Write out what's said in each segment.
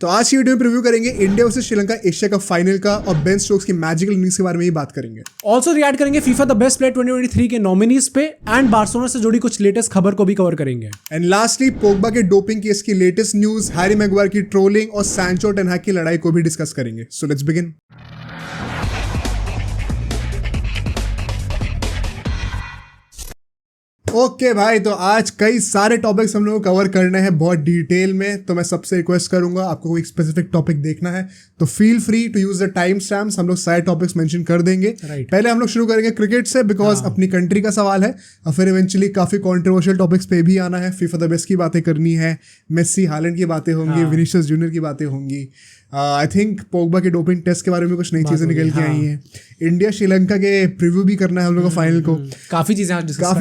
तो आज की वीडियो में प्रीव्यू करेंगे India versus Sri Lanka Asia cup final का और बेन स्टोक्स की मैजिकल इनिंग्स के बारे में ही बात करेंगे। ऑल्सो रिएक्ट करेंगे फीफा द बेस्ट प्लेयर 2023 के नॉमिनीज पे एंड बार्सिलोना से जुड़ी कुछ लेटेस्ट खबर को भी कवर करेंगे। एंड लास्टली पोग्बा के डोपिंग केस की लेटेस्ट न्यूज, हैरी मैगवायर की ट्रोलिंग और सैंचो टेन हैग की लड़ाई को भी डिस्कस करेंगे। So let's begin. ओके भाई, तो आज कई सारे टॉपिक्स हम लोग को कवर करने हैं बहुत डिटेल में। तो मैं सबसे रिक्वेस्ट करूंगा, आपको कोई स्पेसिफिक टॉपिक देखना है तो feel free to use the time stamps. हम लोग सारे टॉपिक्स मेंशन कर देंगे। पहले हम लोग शुरू करेंगे क्रिकेट से, बिकॉज अपनी कंट्री का सवाल है और फिर इवेंचुअली काफी कॉन्ट्रोवर्शियल टॉपिक्स पे भी आना है। फीफा द बेस्ट की बातें करनी है, मेसी हालैंड की बातें होंगी, विनीशियस जूनियर की बातें होंगी। आई थिंक पोग्बा के डोपिंग टेस्ट के बारे में कुछ नई चीजें निकल के आई हैं। इंडिया श्रीलंका के प्रीव्यू भी करना है हम लोग को फाइनल को। काफी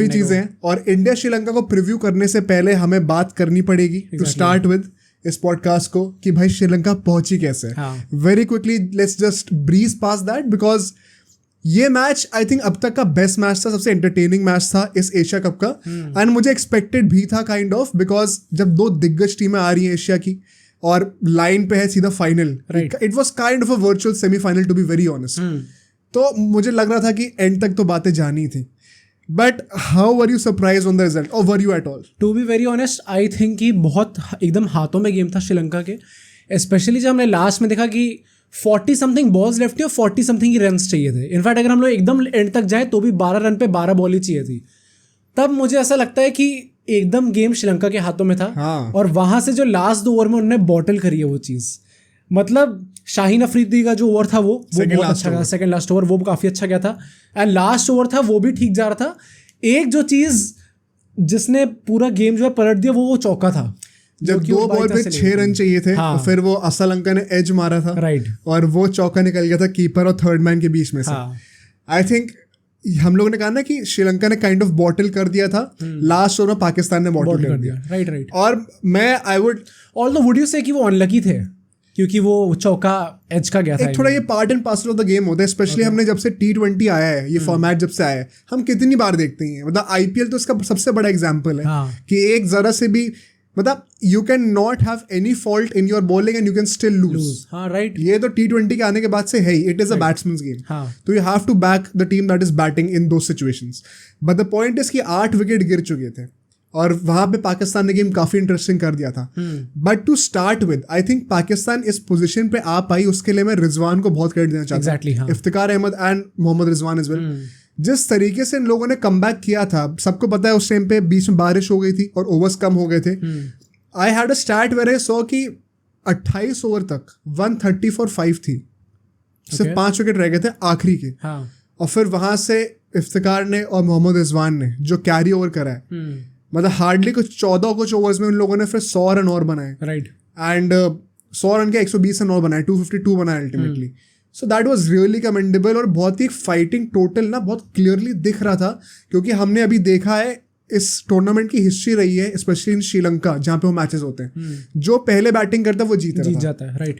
चीजें हैं और इंडिया श्रीलंका को प्रीव्यू करने से पहले हमें बात करनी पड़ेगी टू स्टार्ट विद इस पॉडकास्ट को कि भाई श्रीलंका पहुंची कैसे। Very quickly let's just breeze past that, because ये मैच आई थिंक अब तक का बेस्ट मैच था, सबसे एंटरटेनिंग मैच था इस एशिया कप का। एंड मुझे एक्सपेक्टेड भी था काइंड ऑफ, बिकॉज जब दो दिग्गज टीमें आ रही हैं एशिया की और लाइन पे है सीधा final, it was kind of a virtual semifinal to be very honest. तो मुझे लग रहा था कि एंड तक तो बातें जानी थी। But how were you surprise on the result और were you at all? To be very honest, I think कि बहुत एकदम हाथों में गेम था श्रीलंका के, स्पेशली जब हमने लास्ट में देखा कि 40 समथिंग बॉल्स लेफ्ट थी और 40 समथिंग ही रन्स चाहिए थे। इनफैक्ट अगर हम लोग एकदम एंड तक जाए तो भी 12 रन पे 12 बॉल ही चाहिए थी। तब मुझे ऐसा लगता है कि एकदम गेम श्रीलंका के हाथों में था। और वहां से जो लास्ट 2 ओवर में उन्होंने बॉटल करी है वो चीज, मतलब शाहीन अफरीदी का जो ओवर था वो बहुत अच्छा गया। सेकंड लास्ट ओवर वो काफी अच्छा गया था एंड लास्ट ओवर था वो भी ठीक जा रहा था। एक जो चीज जिसने पूरा गेम जो है पलट दिया वो चौका था, जब 2 बॉल पे 6 रन चाहिए थे। तो फिर वो असलंका ने एज मारा था और वो चौका निकल गया था कीपर और थर्ड मैन के बीच में से। आई थिंक हम लोगों ने कहा ना कि श्रीलंका ने काइंड ऑफ बॉटल कर दिया था, लास्ट ओवर में पाकिस्तान ने बॉटल कर दिया। राइट। और मैं I would although would you से कि वो अनलकी थे क्योंकि वो चौका एज का गया था। थोड़ा ये part and parcel of the game होता है, स्पेशली हमने जब से T20 आया है, ये फॉर्मेट जब से आया है, हम कितनी बार देखते हैं। मतलब IPL तो इसका सबसे बड़ा एग्जाम्पल है कि एक जरा से भी मतलब you can not have any fault in your bowling and you can still lose. Right. ये तो T20 के आने के बाद से है ही, it is a batsman's game. तो you have to back the team that is batting in those situations. But the point is कि 8 विकेट गिर चुके थे और वहां पे पाकिस्तान ने गेम काफी इंटरेस्टिंग कर दिया था। But to start with I think Pakistan इस पोजीशन पे आ पाई, उसके लिए मैं रिजवान को बहुत क्रेडिट देना चाहता हूँ। Iftikhar Ahmed and Mohammad Rizwan as well. जिस तरीके से इन लोगों ने कमबैक किया था, सबको पता है उस टाइम पे बीच में बारिश हो गई थी और ओवर्स कम हो गए थे। I had a stat where I saw कि 28 ओवर तक 130 फॉर 5 थी, सिर्फ 5 विकेट रह गए थे आखिरी के। और फिर वहां से इफ्तिकार ने और मोहम्मद रिजवान ने जो कैरी ओवर करा है, मतलब हार्डली कुछ 14 कुछ ओवर्स में उन लोगों ने फिर 100 रन और बनाए। राइट। एंड 100 रन के 120 रन और बनाए, 252 बनाए ultimately. So that was really commendable और बहुत ही फाइटिंग टोटल ना बहुत क्लियरली दिख रहा था, क्योंकि हमने अभी देखा है इस टूर्नामेंट की हिस्ट्री रही है, स्पेशली इन श्रीलंका जहाँ पे वो मैचेस होते हैं, जो पहले बैटिंग करता है वो जीत जाता है। राइट।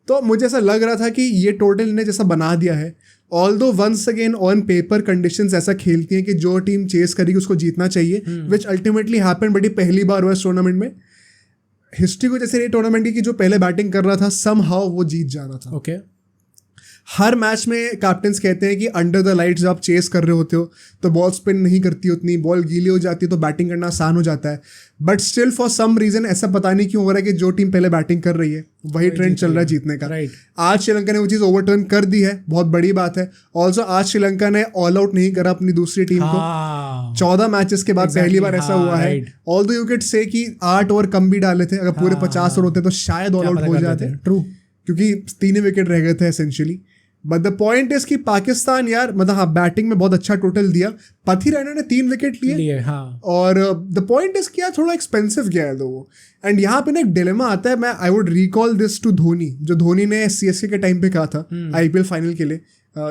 तो मुझे ऐसा लग रहा था कि ये टोटल ने जैसा बना दिया है, although once again on paper conditions ऐसा खेलती हैं कि जो टीम चेस करेगी उसको जीतना चाहिए, विच अल्टीमेटली हैपेंड। बट ये पहली बार हुआ इस टूर्नामेंट में, हिस्ट्री को जैसे ये टूर्नामेंट की, जो पहले बैटिंग कर रहा था समहाउ वो जीत जाना था। ओके। हर मैच में कैप्टन्स कहते हैं कि अंडर द लाइट्स जब आप चेस कर रहे होते हो तो बॉल स्पिन नहीं करती उतनी, बॉल गीली हो जाती है तो बैटिंग करना आसान हो जाता है। But still for some reason ऐसा पता नहीं क्यों हो रहा है कि जो टीम पहले बैटिंग कर रही है वही ट्रेंड चल रहा है जीतने का। आज श्रीलंका ने वो चीज़ ओवरटर्न कर दी है, बहुत बड़ी बात है। ऑल्सो आज श्रीलंका ने ऑल आउट नहीं करा अपनी दूसरी टीम को। 14 मैचेस के बाद पहली बार ऐसा हुआ है। ऑल्दो यू कैन से कि 8 ओवर कम भी डाले थे, अगर पूरे 50 ओवर होते तो शायद ऑल आउट हो जाते। ट्रू, क्योंकि 3 विकेट रह गए थे essentially. But the point is कि पाकिस्तान यार मतलब हाँ बैटिंग में बहुत अच्छा टोटल दिया। पथिराना ने 3 विकेट लिए। और द पॉइंट इज कि यार थोड़ा एक्सपेंसिव गया है वो। एंड यहाँ पे ना एक डिलेमा आता है, मैं I would recall this to Dhoni, जो धोनी ने CSK के टाइम पे कहा था IPL फाइनल के लिए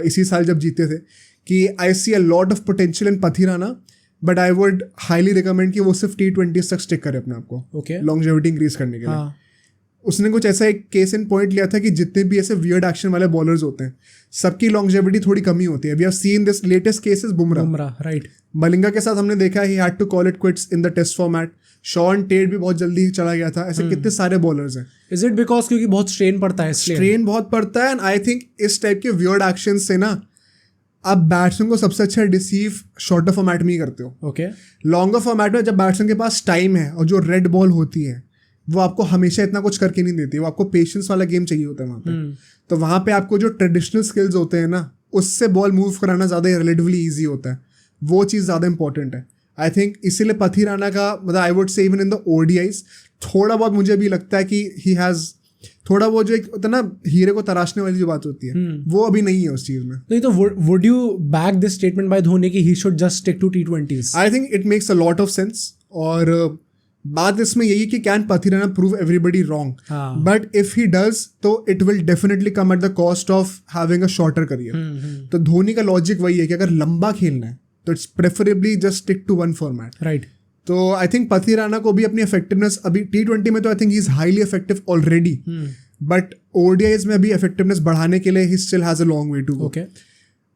इसी साल जब जीते थे, कि I see a lot of potential in Pathirana, but I would highly recommend कि वो सिर्फ T20 तक स्टिक करे अपने आप को, लॉन्जेविटी इंक्रीज करने के लिए। उसने कुछ ऐसा एक केस इन पॉइंट लिया था कि जितने भी ऐसे वियर्ड एक्शन वाले बॉलर्स होते हैं सबकी लॉन्जेविटी थोड़ी कमी होती है। We have seen this latest cases Bumrah. Right. Malinga के साथ हमने देखा ही had to call it quits in the test format. Shaun Tait भी बहुत जल्दी चला गया था, ऐसे कितने सारे बॉलर्स हैं. इज इट बिकॉज क्योंकि बहुत स्ट्रेन पड़ता है इसलिए? स्ट्रेन बहुत पड़ता है, एंड आई थिंक इस टाइप के वियर्ड एक्शन से ना आप बैट्समैन को सबसे अच्छा डिसीव शॉर्टर फॉर्मेट में ही करते हो. ओके. लॉन्गर फॉर्मेट में जब बैट्समैन के पास टाइम है और जो रेड बॉल होती है वो आपको हमेशा इतना कुछ करके नहीं देती, वो आपको पेशेंस वाला गेम चाहिए होता है वहाँ पे. तो वहाँ पे आपको जो ट्रेडिशनल स्किल्स होते हैं ना, उससे बॉल मूव कराना ज़्यादा रिलेटिवली ईजी होता है. वो चीज़ ज़्यादा इंपॉर्टेंट है. आई थिंक इसीलिए पथिराना का मतलब आई वुड से इवन इन द ओडीआईज थोड़ा बहुत मुझे भी लगता है कि ही हैज़ थोड़ा वो जो एक होता है ना हीरे को तराशने वाली जो बात होती है, वो अभी नहीं है उस चीज़ में. नहीं तो would you back this statement by Dhoni कि he should just stick to T20s? I think it makes a lot of sense. और बात इसमें यही है कि can Pathirana prove everybody wrong, but if he does तो it will definitely come at the cost of having a shorter career. तो धोनी का logic वही है कि अगर लंबा खेलना है तो it's preferably just stick to one format. Right. तो आई थिंक पथिराना को भी अपनी इफेक्टिवनेस अभी T20 में तो I think he is highly effective already, but ODIs में भी इफेक्टिवनेस बढ़ाने के लिए he still has a long way to go. Okay.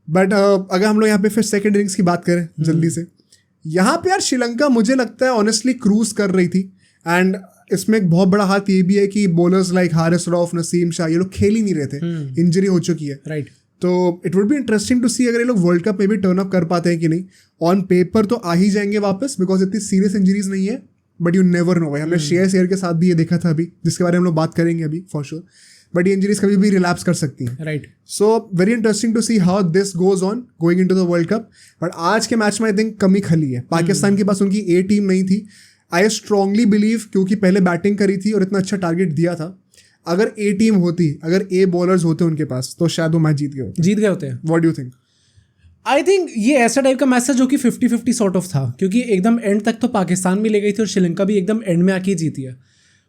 But अगर हम लोग यहाँ पे फिर सेकंड इनिंग्स की बात करें जल्दी से, यहाँ पे यार श्रीलंका मुझे लगता है ऑनेस्टली क्रूज कर रही थी. एंड इसमें एक बहुत बड़ा हाथ ये भी है कि बॉलर्स लाइक हारिस रऊफ, नसीम शाह, ये लोग खेल ही नहीं रहे थे, इंजरी हो चुकी है. राइट. तो it would be interesting to see अगर ये लोग वर्ल्ड कप में भी टर्न अप कर पाते हैं कि नहीं. ऑन पेपर तो आ ही जाएंगे वापस बिकॉज इतनी सीरियस इंजरीज नहीं है, बट यू नेवर नो भाई. हमने शेयर के साथ भी ये देखा था अभी, जिसके बारे में हम लोग बात करेंगे अभी फॉर श्योर. बट ये इंजरीज कभी भी रिलैप्स कर सकती हैं. Right. So very interesting to see how this goes on going into the world cup. But आज के मैच में आई थिंक कमी खली है. पाकिस्तान के पास उनकी ए टीम नहीं थी. आई स्ट्रांगली बिलीव क्योंकि पहले बैटिंग करी थी और इतना अच्छा टारगेट दिया था, अगर ए टीम होती, अगर ए बॉलर्स होते उनके पास तो शायद वो मैच जीत गए होते. What do you think? I think ये ऐसा टाइप का मैच था जो कि 50-50 सॉर्ट ऑफ था, क्योंकि एकदम एंड तक तो पाकिस्तान भी ले गई थी और श्रीलंका भी एकदम एंड में आके ही जीती है.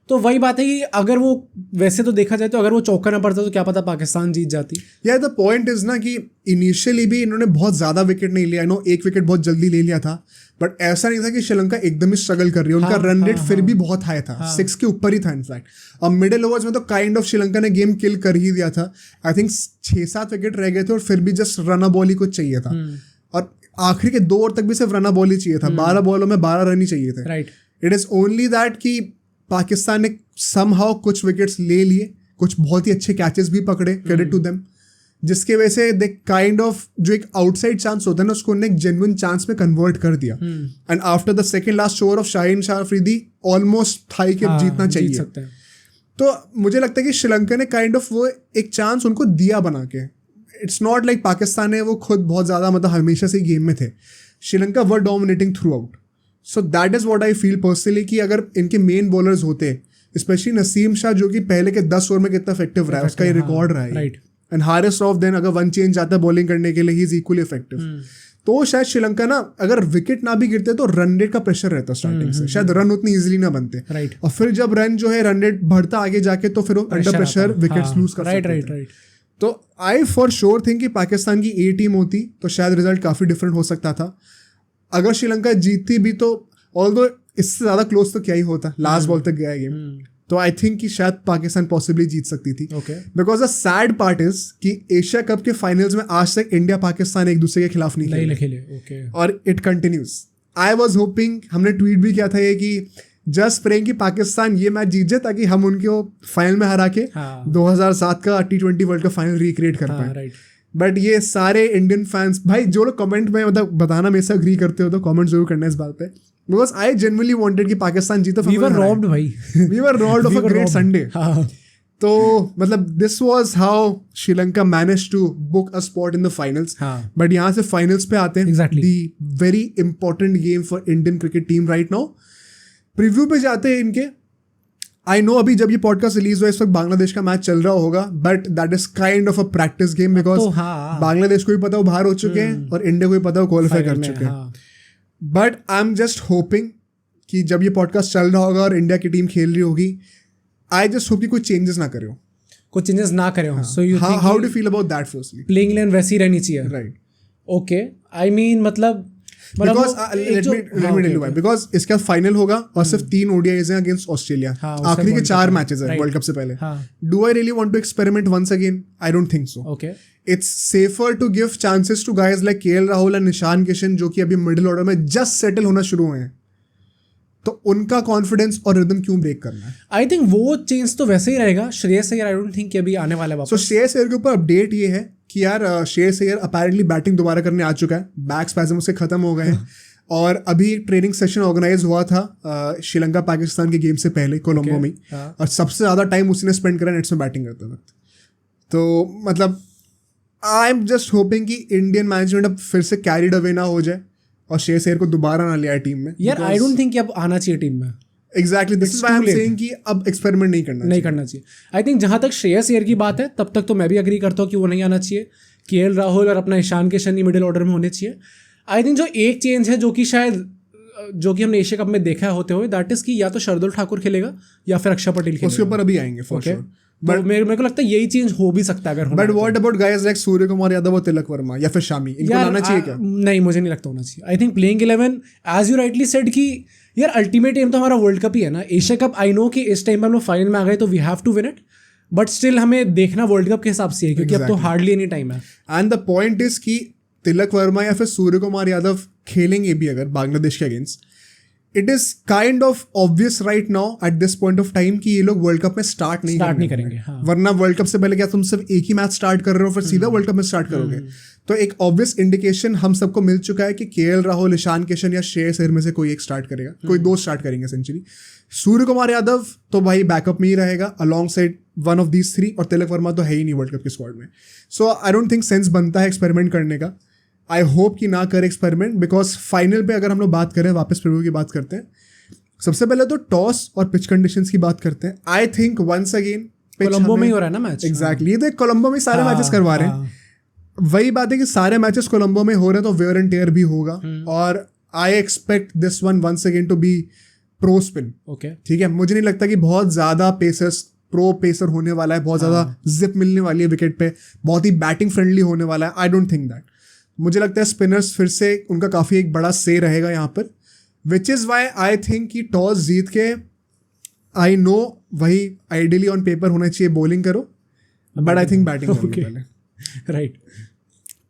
तो वही बात है कि अगर वो वैसे तो देखा जाए तो अगर वो चौका ना पड़ता तो क्या पता पाकिस्तान जीत जाती. यार द पॉइंट इज ना कि इनिशियली भी इन्होंने बहुत ज़्यादा विकेट नहीं लिया. नो एक विकेट बहुत जल्दी ले लिया था, बट ऐसा नहीं था कि श्रीलंका एकदम ही स्ट्रगल कर रही है. उनका रन रेट फिर भी बहुत हाई था, 6 के ऊपर ही था इनफैक्ट. और मिडिल ओवर्स में तो काइंड ऑफ श्रीलंका ने गेम किल कर ही दिया था. आई थिंक 6-7 विकेट रह गए थे और फिर भी जस्ट रन बॉल ही कुछ चाहिए था. और आखिरी के 2 ओवर तक भी सिर्फ रन बॉल ही चाहिए था. 12 बॉलों में 12 रन ही चाहिए थे. Right. It is only that कि पाकिस्तान ने समहाउ कुछ विकेट्स ले लिए, कुछ बहुत ही अच्छे कैचेस भी पकड़े, क्रेडिट टू देम, जिसके वजह से दे काइंड ऑफ जो एक आउटसाइड चांस होता है ना उसको उन्होंने एक जेन्युइन चांस में कन्वर्ट कर दिया. And after the second last over of Shaheen Shah Afridi almost था कि अब जीतना चाहिए. तो मुझे लगता है कि श्रीलंका ने काइंड ऑफ वो एक चांस उनको दिया बना के. इट्स नॉट लाइक पाकिस्तान है वो खुद बहुत ज़्यादा मतलब हमेशा से गेम में थे. Sri Lanka were dominating throughout. So that is what I feel personally कि अगर इनके मेन बॉलर्स होते, स्पेशली नसीम शाह जो कि पहले के 10 ओवर में कितना इफेक्टिव रहा है, उसका ये रिकॉर्ड रहा है. एंड हारिस रऊफ देन अगर वन चेंज आता है बॉलिंग करने के लिए, ही इज इक्वली इफेक्टिव. तो शायद श्रीलंका ना अगर विकेट ना भी गिरते तो रन रेट का प्रेशर रहता स्टार्टिंग से, शायद रन उतनी इजीली ना बनते. और फिर जब रन जो है रन रेट बढ़ता आगे जाके तो फिर अंडर प्रेशर विकेट्स लूज कर सकते थे. तो आई फॉर श्योर थिंक कि पाकिस्तान की ए टीम होती तो शायद रिजल्ट काफ़ी डिफरेंट हो सकता था. अगर श्रीलंका जीतती भी तो ऑल्दो इससे ज़्यादा क्लोज तो क्या ही होता, लास्ट बॉल तक गया गेम. तो आई थिंक कि शायद पाकिस्तान पॉसिबली जीत सकती थी. Because the sad part is कि एशिया कप के फाइनल्स में आज तक इंडिया पाकिस्तान एक दूसरे के खिलाफ नहीं खेले. और it continues. I was hoping, हमने ट्वीट भी किया था ये कि जस्ट प्रेइंग कि पाकिस्तान ये मैच जीत जाए ताकि हम उनको फाइनल में हरा के 2007 का T20 world cup final recreate कर पाए. बट ये सारे इंडियन फैंस भाई जो लोग कमेंट में मतलब बताना मेरे से अग्री करते हो तो कमेंट जरूर करना इस बात पे. बिकॉज आई जेन्युइनली वांटेड कि पाकिस्तान जीतो. वी वर रॉब्ड भाई. We were robbed of a great Sunday. तो मतलब this was how Sri Lanka manage to book a spot in the finals. But यहाँ से फाइनल्स पे आते हैं. The very important game for Indian cricket team right now. Preview पे जाते हैं इनके. आई नो अभी जब ये पॉडकास्ट रिलीज हुआ इस वक्त बांग्लादेश का मैच चल रहा होगा, but that is kind of a practice game because Bangladesh को भी पता वो बाहर हो चुके हैं और इंडिया को भी पता वो क्वालिफाई कर चुके हैं. But I am just hoping कि जब ये पॉडकास्ट चल रहा होगा और इंडिया की टीम खेल रही होगी, आई जस्ट होप कि कोई चेंजेस ना करे हो. कुछ चेंजेस ना करे हो. So you how do feel about that? Firstly playing eleven वैसी रहनी चाहिए. राइट. ओके. आई मीन मतलब बिकॉज इसके बाद फाइनल होगा और सिर्फ 3 ODIs हैं अगेंस्ट ऑस्ट्रेलिया. आखिरी के 4 मैचेस हैं वर्ल्ड कप से पहले. Do I really want to experiment once again? I don't think so. Okay. It's safer to give chances to guys like KL Rahul and Ishan Kishan जो कि अभी मिडिल ऑर्डर में जस्ट सेटल होना शुरू हुए हैं. तो उनका कॉन्फिडेंस और रिदम क्यों ब्रेक करना है? आई थिंक वो चेंज तो वैसे ही रहेगा. श्रेयस अय्यर आई डोंट थिंक कि अभी आने वाला है वापस. सो श्रेयस अय्यर के ऊपर अपडेट ये है कि यार श्रेयस अय्यर अपेरेंटली बैटिंग दोबारा करने आ चुका है. बैक स्पैज़म उसके खत्म हो गए हैं और अभी एक ट्रेनिंग सेशन ऑर्गेनाइज हुआ था श्रीलंका पाकिस्तान के गेम से पहले कोलंबो में, और सबसे ज़्यादा टाइम उसने स्पेंड करा नेट्स में बैटिंग करते वक्त. तो मतलब आई एम जस्ट होपिंग कि इंडियन मैनेजमेंट अब फिर से कैरिड अवे ना हो जाए और श्रेयस अय्यर को दोबारा ना लिया टीम में. यार आई डोंट थिंक कि अब आना चाहिए टीम में. Exactly, this is why I am saying कि अब एक्सपेरिमेंट नहीं करना चाहिए. आई थिंक जहां तक श्रेयस अय्यर की बात है तब तक तो मैं भी अग्री करता हूँ कि वो नहीं आना चाहिए. केएल राहुल और अपना ईशान किशन ही मिडिल ऑर्डर में होने चाहिए. आई थिंक जो एक चेंज है जो कि हमने एशिया कप में देखा होते हुए, दैट इज कि या तो शार्दुल ठाकुर खेलेगा या फिर अक्षर पटेल खेलेगा. उसके ऊपर अभी आएंगे फॉर श्योर. बट मेरे को लगता है यही चेंज हो भी सकता है अगर. But what about guys like Suryakumar Yadav और तिलक वर्मा या फिर शामी, इनको लाना चाहिए क्या? नहीं, मुझे नहीं लगता होना चाहिए. I think playing 11 as you rightly said कि यार अल्टीमेट एम तो हमारा वर्ल्ड कप ही है ना. एशिया कप आई नो कि इस टाइम पर हम लोग फाइनल में आ गए तो we have to win it, but still हमें देखना वर्ल्ड कप के हिसाब से है क्योंकि अब तो हार्डली एनी टाइम है. एंड द पॉइंट इज कि तिलक वर्मा या फिर सूर्य कुमार यादव खेलेंगे भी अगर बांग्लादेश के against, it is kind of obvious right now at this point of time कि ये लोग वर्ल्ड कप में स्टार्ट नहीं करेंगे. हाँ. वरना वर्ल्ड कप से पहले क्या तुम सिर्फ एक ही मैच स्टार्ट कर रहे हो फिर सीधा वर्ल्ड कप में स्टार्ट करोगे? तो एक ऑब्वियस इंडिकेशन हम सबको मिल चुका है कि केएल राहुल, ईशान किशन या श्रेयस अय्यर में से कोई एक स्टार्ट करेगा, कोई दो स्टार्ट करेंगे सेंचुरी. सूर्य कुमार यादव तो भाई बैकअप में ही रहेगा along side one of these three, और तिलक वर्मा तो है ही नहीं वर्ल्ड कप के स्क्वाड में. So I don't think sense बनता है एक्सपेरिमेंट करने का. आई होप कि ना करे एक्सपेरिमेंट, बिकॉज फाइनल पे अगर हम लोग बात करें, वापस प्रीव्यू की बात करते हैं, सबसे पहले तो टॉस और पिच कंडीशंस की बात करते हैं. I think once again Colombo में ही हो रहा है ना मैच. एग्जैक्टली, ये तो कोलंबो में सारे मैचेस करवा रहे हैं. वही बात है कि सारे मैचेस कोलंबो में हो रहे हैं तो वेयर एंड टेयर भी होगा. और I expect this one once again to be pro spin. Okay, ठीक है, मुझे नहीं लगता कि बहुत ज्यादा पेसर्स प्रो पेसर होने वाला है, बहुत ज्यादा जिप मिलने वाली है विकेट पे, बहुत ही बैटिंग फ्रेंडली होने वाला है. I don't think that. मुझे लगता है स्पिनर्स फिर से उनका काफी एक बड़ा से रहेगा यहाँ पर, which is why I think कि टॉस जीत के, आई नो वही आइडियली ऑन पेपर होना चाहिए बॉलिंग करो, बट आई थिंक बैटिंग पहले. Right.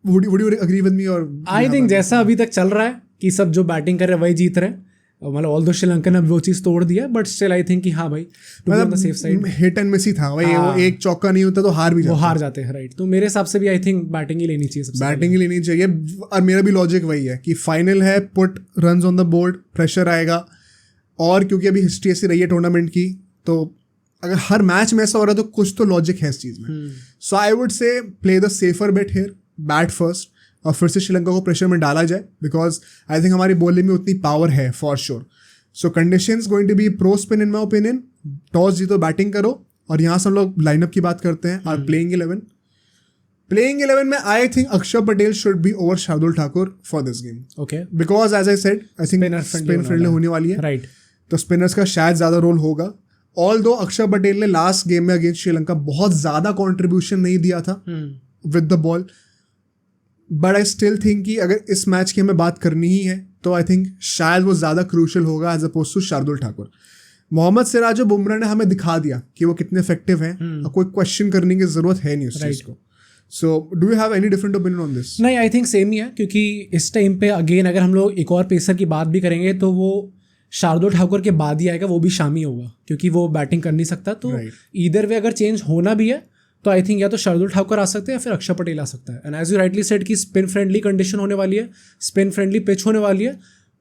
Would you agree with me? और आई थिंक जैसा अभी तक चल रहा है कि सब जो बैटिंग कर रहे हैं वही जीत रहे हैं. मतलब ऑल दो श्रीलंका ने वो चीज़ तोड़ दिया, बट स्टिल आई थिंक कि हाँ भाई, मतलब safe side hit and miss ही था भाई. वो एक चौका नहीं होता तो हार जाते हैं. राइट. तो मेरे हिसाब से भी आई थिंक बैटिंग ही लेनी चाहिए, सबसे बैटिंग ही लेनी चाहिए. और मेरा भी लॉजिक वही है कि फाइनल है, put runs on the board, pressure आएगा. और क्योंकि अभी हिस्ट्री ऐसी रही है टूर्नामेंट की, तो अगर हर मैच में ऐसा हो रहा है तो कुछ तो लॉजिक है इस चीज़ में. So I would say play the safer bet here, bat first, और फिर से श्रीलंका को प्रेशर में डाला जाए, बिकॉज आई थिंक हमारी बॉलिंग में उतनी पावर है for sure. So conditions going to be pro spin in my opinion. Toss जीतो, बैटिंग करो. और यहाँ से हम लोग लाइनअप की बात करते हैं. और प्लेइंग 11 में I think Akshar Patel should be over Shardul Thakur for this game. Okay, because as I said I think spin friendly होने वाली है. राइट. तो स्पिनर्स का शायद ज़्यादा रोल होगा. ऑल दो अक्षर पटेल ने लास्ट गेम में अगेंस्ट श्रीलंका बहुत ज़्यादा कॉन्ट्रीब्यूशन नहीं दिया था with the ball, but I still think कि अगर इस मैच की हमें बात करनी ही है तो आई थिंक शायद वो ज़्यादा क्रूशल होगा as opposed to Shardul Thakur. Mohammad Siraj और बुमराह ने हमें दिखा दिया कि वो कितने इफेक्टिव हैं, और कोई क्वेश्चन करने की जरूरत है नहीं उस चीज़ को. So do you have any different opinion on this? नहीं, आई थिंक सेम ही है, क्योंकि इस टाइम पे अगेन अगर हम लोग एक और पेसर की बात भी करेंगे तो वो शार्दुल ठाकुर के बाद ही आएगा, वो भी शामी होगा क्योंकि वो बैटिंग कर नहीं सकता. तो ईदर वे अगर चेंज होना भी है तो आई थिंक या तो शार्दुल ठाकुर आ सकते हैं या फिर अक्षर पटेल आ सकता है. And as you rightly said कि स्पिन फ्रेंडली कंडीशन होने वाली है, स्पिन फ्रेंडली पिच होने वाली है,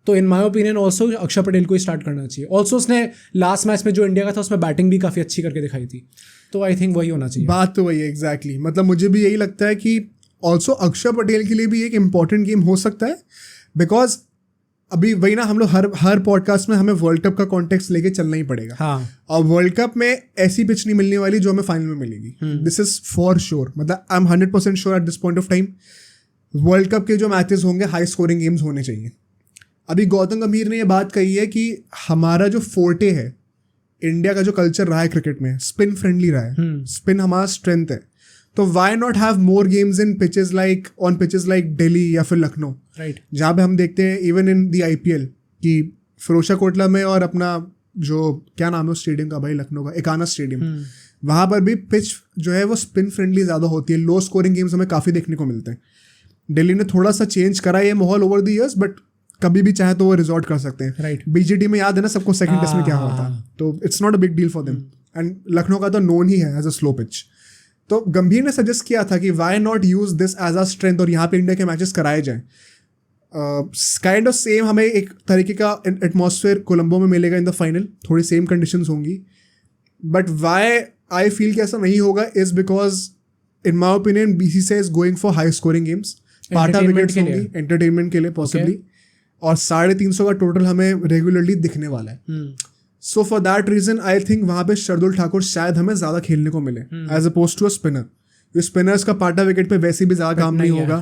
तो इन माय ओपिनियन ऑल्सो अक्षर पटेल को ही स्टार्ट करना चाहिए. ऑल्सो उसने लास्ट मैच में जो इंडिया का था उसमें बैटिंग भी काफ़ी अच्छी करके दिखाई थी, तो आई थिंक वही होना चाहिए. बात तो वही है एग्जैक्टली. मतलब मुझे भी यही लगता है कि ऑल्सो अक्षर पटेल के लिए भी एक इंपॉर्टेंट गेम हो सकता है, बिकॉज अभी वही ना, हम लोग हर पॉडकास्ट में हमें वर्ल्ड कप का कॉन्टेक्स्ट लेके चलना ही पड़ेगा. हाँ. और वर्ल्ड कप में ऐसी पिच नहीं मिलने वाली जो हमें फाइनल में मिलेगी. This is for sure. मतलब I am 100% sure at this point of time world cup के जो मैचेस होंगे हाई स्कोरिंग गेम्स होने चाहिए. अभी गौतम गंभीर ने ये बात कही है कि हमारा जो फोर्टे है, इंडिया का जो कल्चर रहा है क्रिकेट में, स्पिन फ्रेंडली रहा है. स्पिन हमारा स्ट्रेंथ है. तो why not have more games in pitches like on pitches like Delhi या फिर लखनऊ, राइट, जहाँ पे हम देखते हैं इवन इन दी IPL कि फिरोजा कोटला में और अपना जो क्या नाम है उस स्टेडियम का भाई, लखनऊ का एकाना स्टेडियम, वहाँ पर भी पिच जो है वो स्पिन फ्रेंडली ज़्यादा होती है. लो स्कोरिंग गेम्स हमें काफ़ी देखने को मिलते हैं. दिल्ली ने थोड़ा सा चेंज करा ये माहौल ओवर द ईयर्स, बट कभी भी चाहे तो वो रिजॉर्ट कर सकते हैं. Right. बीजीटी में याद है ना सबको सेकंड टेस्ट में क्या हुआ था, हाँ. तो it's not a big deal for them. And Lucknow का तो नोन ही है एज अ स्लो पिच. तो गंभीर ने सजेस्ट किया था कि why not use this as a strength और यहाँ पे इंडिया के मैचेस कराए जाएं. काइंड ऑफ सेम हमें एक तरीके का एटमॉस्फेयर कोलंबो में मिलेगा इन द फाइनल, थोड़ी सेम कंडीशंस होंगी. बट वाई आई फील कि ऐसा नहीं होगा is because in my opinion BCCI is going for high scoring games. पाटा विकेट्स होंगी एंटरटेनमेंट के लिए पॉसिबली, और 350 का टोटल हमें रेगुलरली दिखने वाला है. So for that reason I think वहाँ पे शार्दुल ठाकुर शायद हमें ज़्यादा खेलने को मिले as opposed to a spinner. Spinners का पाटा विकेट पे वैसे भी ज़्यादा काम नहीं होगा.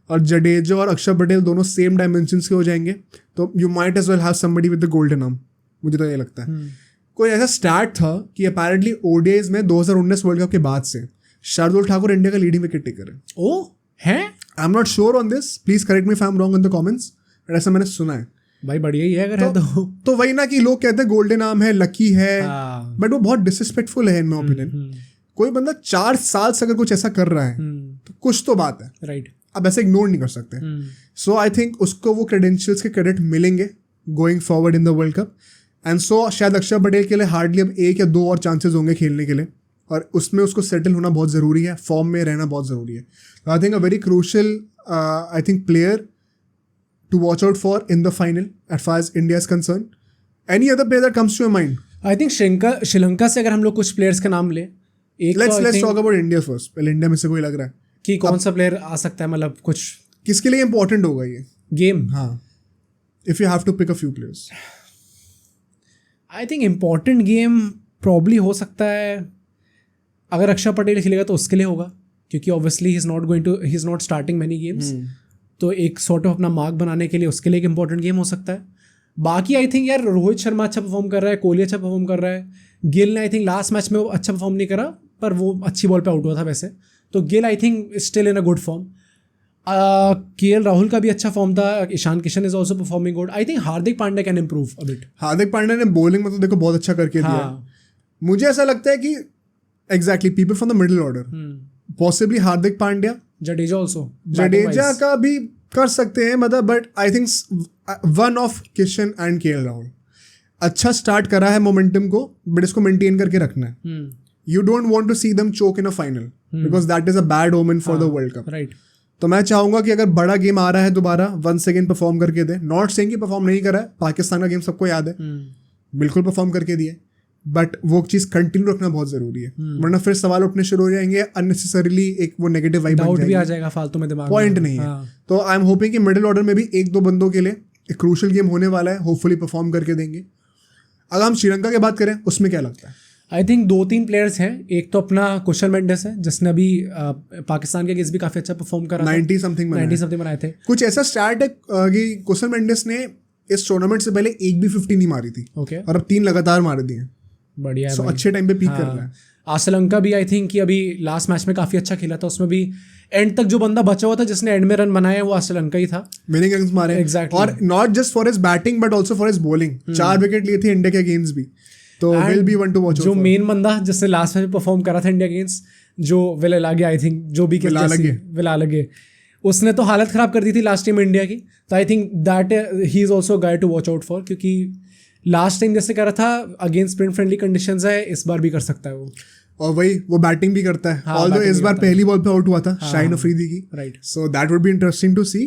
और जडेजा और अक्षर पटेल दोनों सेम डायमेंशंस के हो जाएंगे, तो you might as well have somebody with the golden arm. मुझे तो ये लगता है. कोई ऐसा स्टार्ट था कि अपेरेंटली ओडीआईज में 2019 वर्ल्ड कप के बाद से शार्दुल ठाकुर इंडिया का लीडिंग विकेट टेकर है. ओ है, आई am not sure on this, please correct me if I am wrong in the comments, but ऐसा मैंने सुना है. भाई बढ़िया ही है अगर है तो वही ना कि लोग कहते हैं गोल्डन आर्म है, लकी है, बट वो बहुत डिसरिस्पेक्टफुल है इन माय ओपिनियन. कोई बंदा 4 साल से अगर कुछ ऐसा कर रहा है तो कुछ तो बात है. राइट. अब ऐसे इग्नोर नहीं कर सकते. सो आई थिंक उसको वो क्रेडेंशियल्स के क्रेडिट मिलेंगे going forward in the world cup. And so शायद अक्षर पटेल के लिए हार्डली अब 1 या 2 और चांसेस होंगे खेलने के लिए, और उसमें उसको सेटल होना बहुत ज़रूरी है, फॉर्म में रहना बहुत ज़रूरी है. I think a very crucial I think player to watch out for in the final as far as India is concerned. Any other player that comes to your mind? I think Sri Lanka से अगर हम लोग कुछ players का नाम ले, एक let's talk about India first. पहले इंडिया में से कोई लग रहा है कि कौन सा प्लेयर आ सकता है, मतलब कुछ किसके लिए इंपॉर्टेंट होगा ये गेम? हाँ, if you have to pick a few players. I think important game probably हो सकता है अगर अक्षर पटेल खेलेगा तो उसके लिए होगा, क्योंकि obviously he is not starting many games. तो एक सॉर्ट ऑफ अपना मार्क बनाने के लिए उसके लिए एक इंपॉर्टेंट गेम हो सकता है. बाकी आई थिंक यार रोहित शर्मा अच्छा परफॉर्म कर रहा है, कोहली अच्छा परफॉर्म कर रहा है. गिल ने आई थिंक लास्ट मैच में वो अच्छा परफॉर्म नहीं करा, पर वो अच्छी बॉल पे आउट हुआ था वैसे. तो Gill I think still in a good form. KL Rahul का भी अच्छा फॉर्म था. Ishan Kishan is also performing good. I think Hardik Pandya can improve a bit. Hardik Pandya ने बॉलिंग में तो देखो बहुत अच्छा करके दिया. मुझे ऐसा लगता है कि exactly people from the middle order, possibly Hardik Pandya, Jadeja also, Jadeja का भी कर सकते हैं मतलब, but I think one of Kishan and KL Rahul अच्छा स्टार्ट करा है मोमेंटम को, बट इसको मेंटेन करके रखना है. You don't want to see them choke in a final because that is a bad omen for the world cup. Right. तो मैं चाहूंगा कि अगर बड़ा गेम आ रहा है दोबारा वंस अगेन परफॉर्म करके दे. नॉट सेइंग कि परफॉर्म नहीं करा है, पाकिस्तान का गेम सबको याद है, बिल्कुल परफॉर्म करके दिए, बट वो चीज़ कंटिन्यू रखना बहुत जरूरी है, वरना फिर सवाल उठने शुरू हो जाएंगे अननेसेसरीली. एक वो नेगेटिव वाइब डाउट भी आ जाएगा फालतू में दिमाग, पॉइंट नहीं है. तो आई एम होपिंग कि मिडिल ऑर्डर में भी 1-2 बंदों के लिए एक क्रूशियल गेम होने वाला है, होपफुली परफॉर्म करके देंगे. अगर हम श्रीलंका की बात करें उसमें क्या लगता है? आई थिंक 2-3 प्लेयर्स हैं. एक तो अपना कुशल मेंडिस है जिसने अभी पाकिस्तान के अगेंस्ट भी काफ़ी अच्छा परफॉर्म करा, 90 समथिंग बनाए थे. कुछ ऐसा स्टार्ट है कि कुशल मेंडिस ने इस टूर्नामेंट से पहले एक भी 50 नहीं मारी थी, और अब 3 लगातार मार दिए. बढ़िया है, अच्छे टाइम पे पीक कर रहा है. श्रीलंका भी आई थिंक कि अभी लास्ट मैच में काफ़ी अच्छा खेला था. उसमें भी एंड तक जो बंदा बचा हुआ था जिसने एंड में रन बनाए वो श्रीलंका ही था. विनिंग रन्स मारे. एग्जैक्टली. और not just for his batting but also for his bowling. 4 wicket लिए थे इंडिया के अगेंस्ट भी, तो will be one two watch. जो मेन बंदा जिसने लास्ट मैच में परफॉर्म करा था इंडिया अगेंस्ट, जो विलागे, आई थिंक जो भी विलागे, उसने तो हालत खराब कर दी थी लास्ट टाइम इंडिया की. तो I think that he is also guy to watch out for, क्योंकि लास्ट टाइम जैसे करा था अगेंस्ट स्पिन फ्रेंडली कंडीशंस है, इस बार भी कर सकता है वो. और वही वो बैटिंग भी करता है, ऑल्दो इस बार पहली बॉल पे आउट हुआ था शाहीन अफरीदी की. Right. So that would be interesting to see.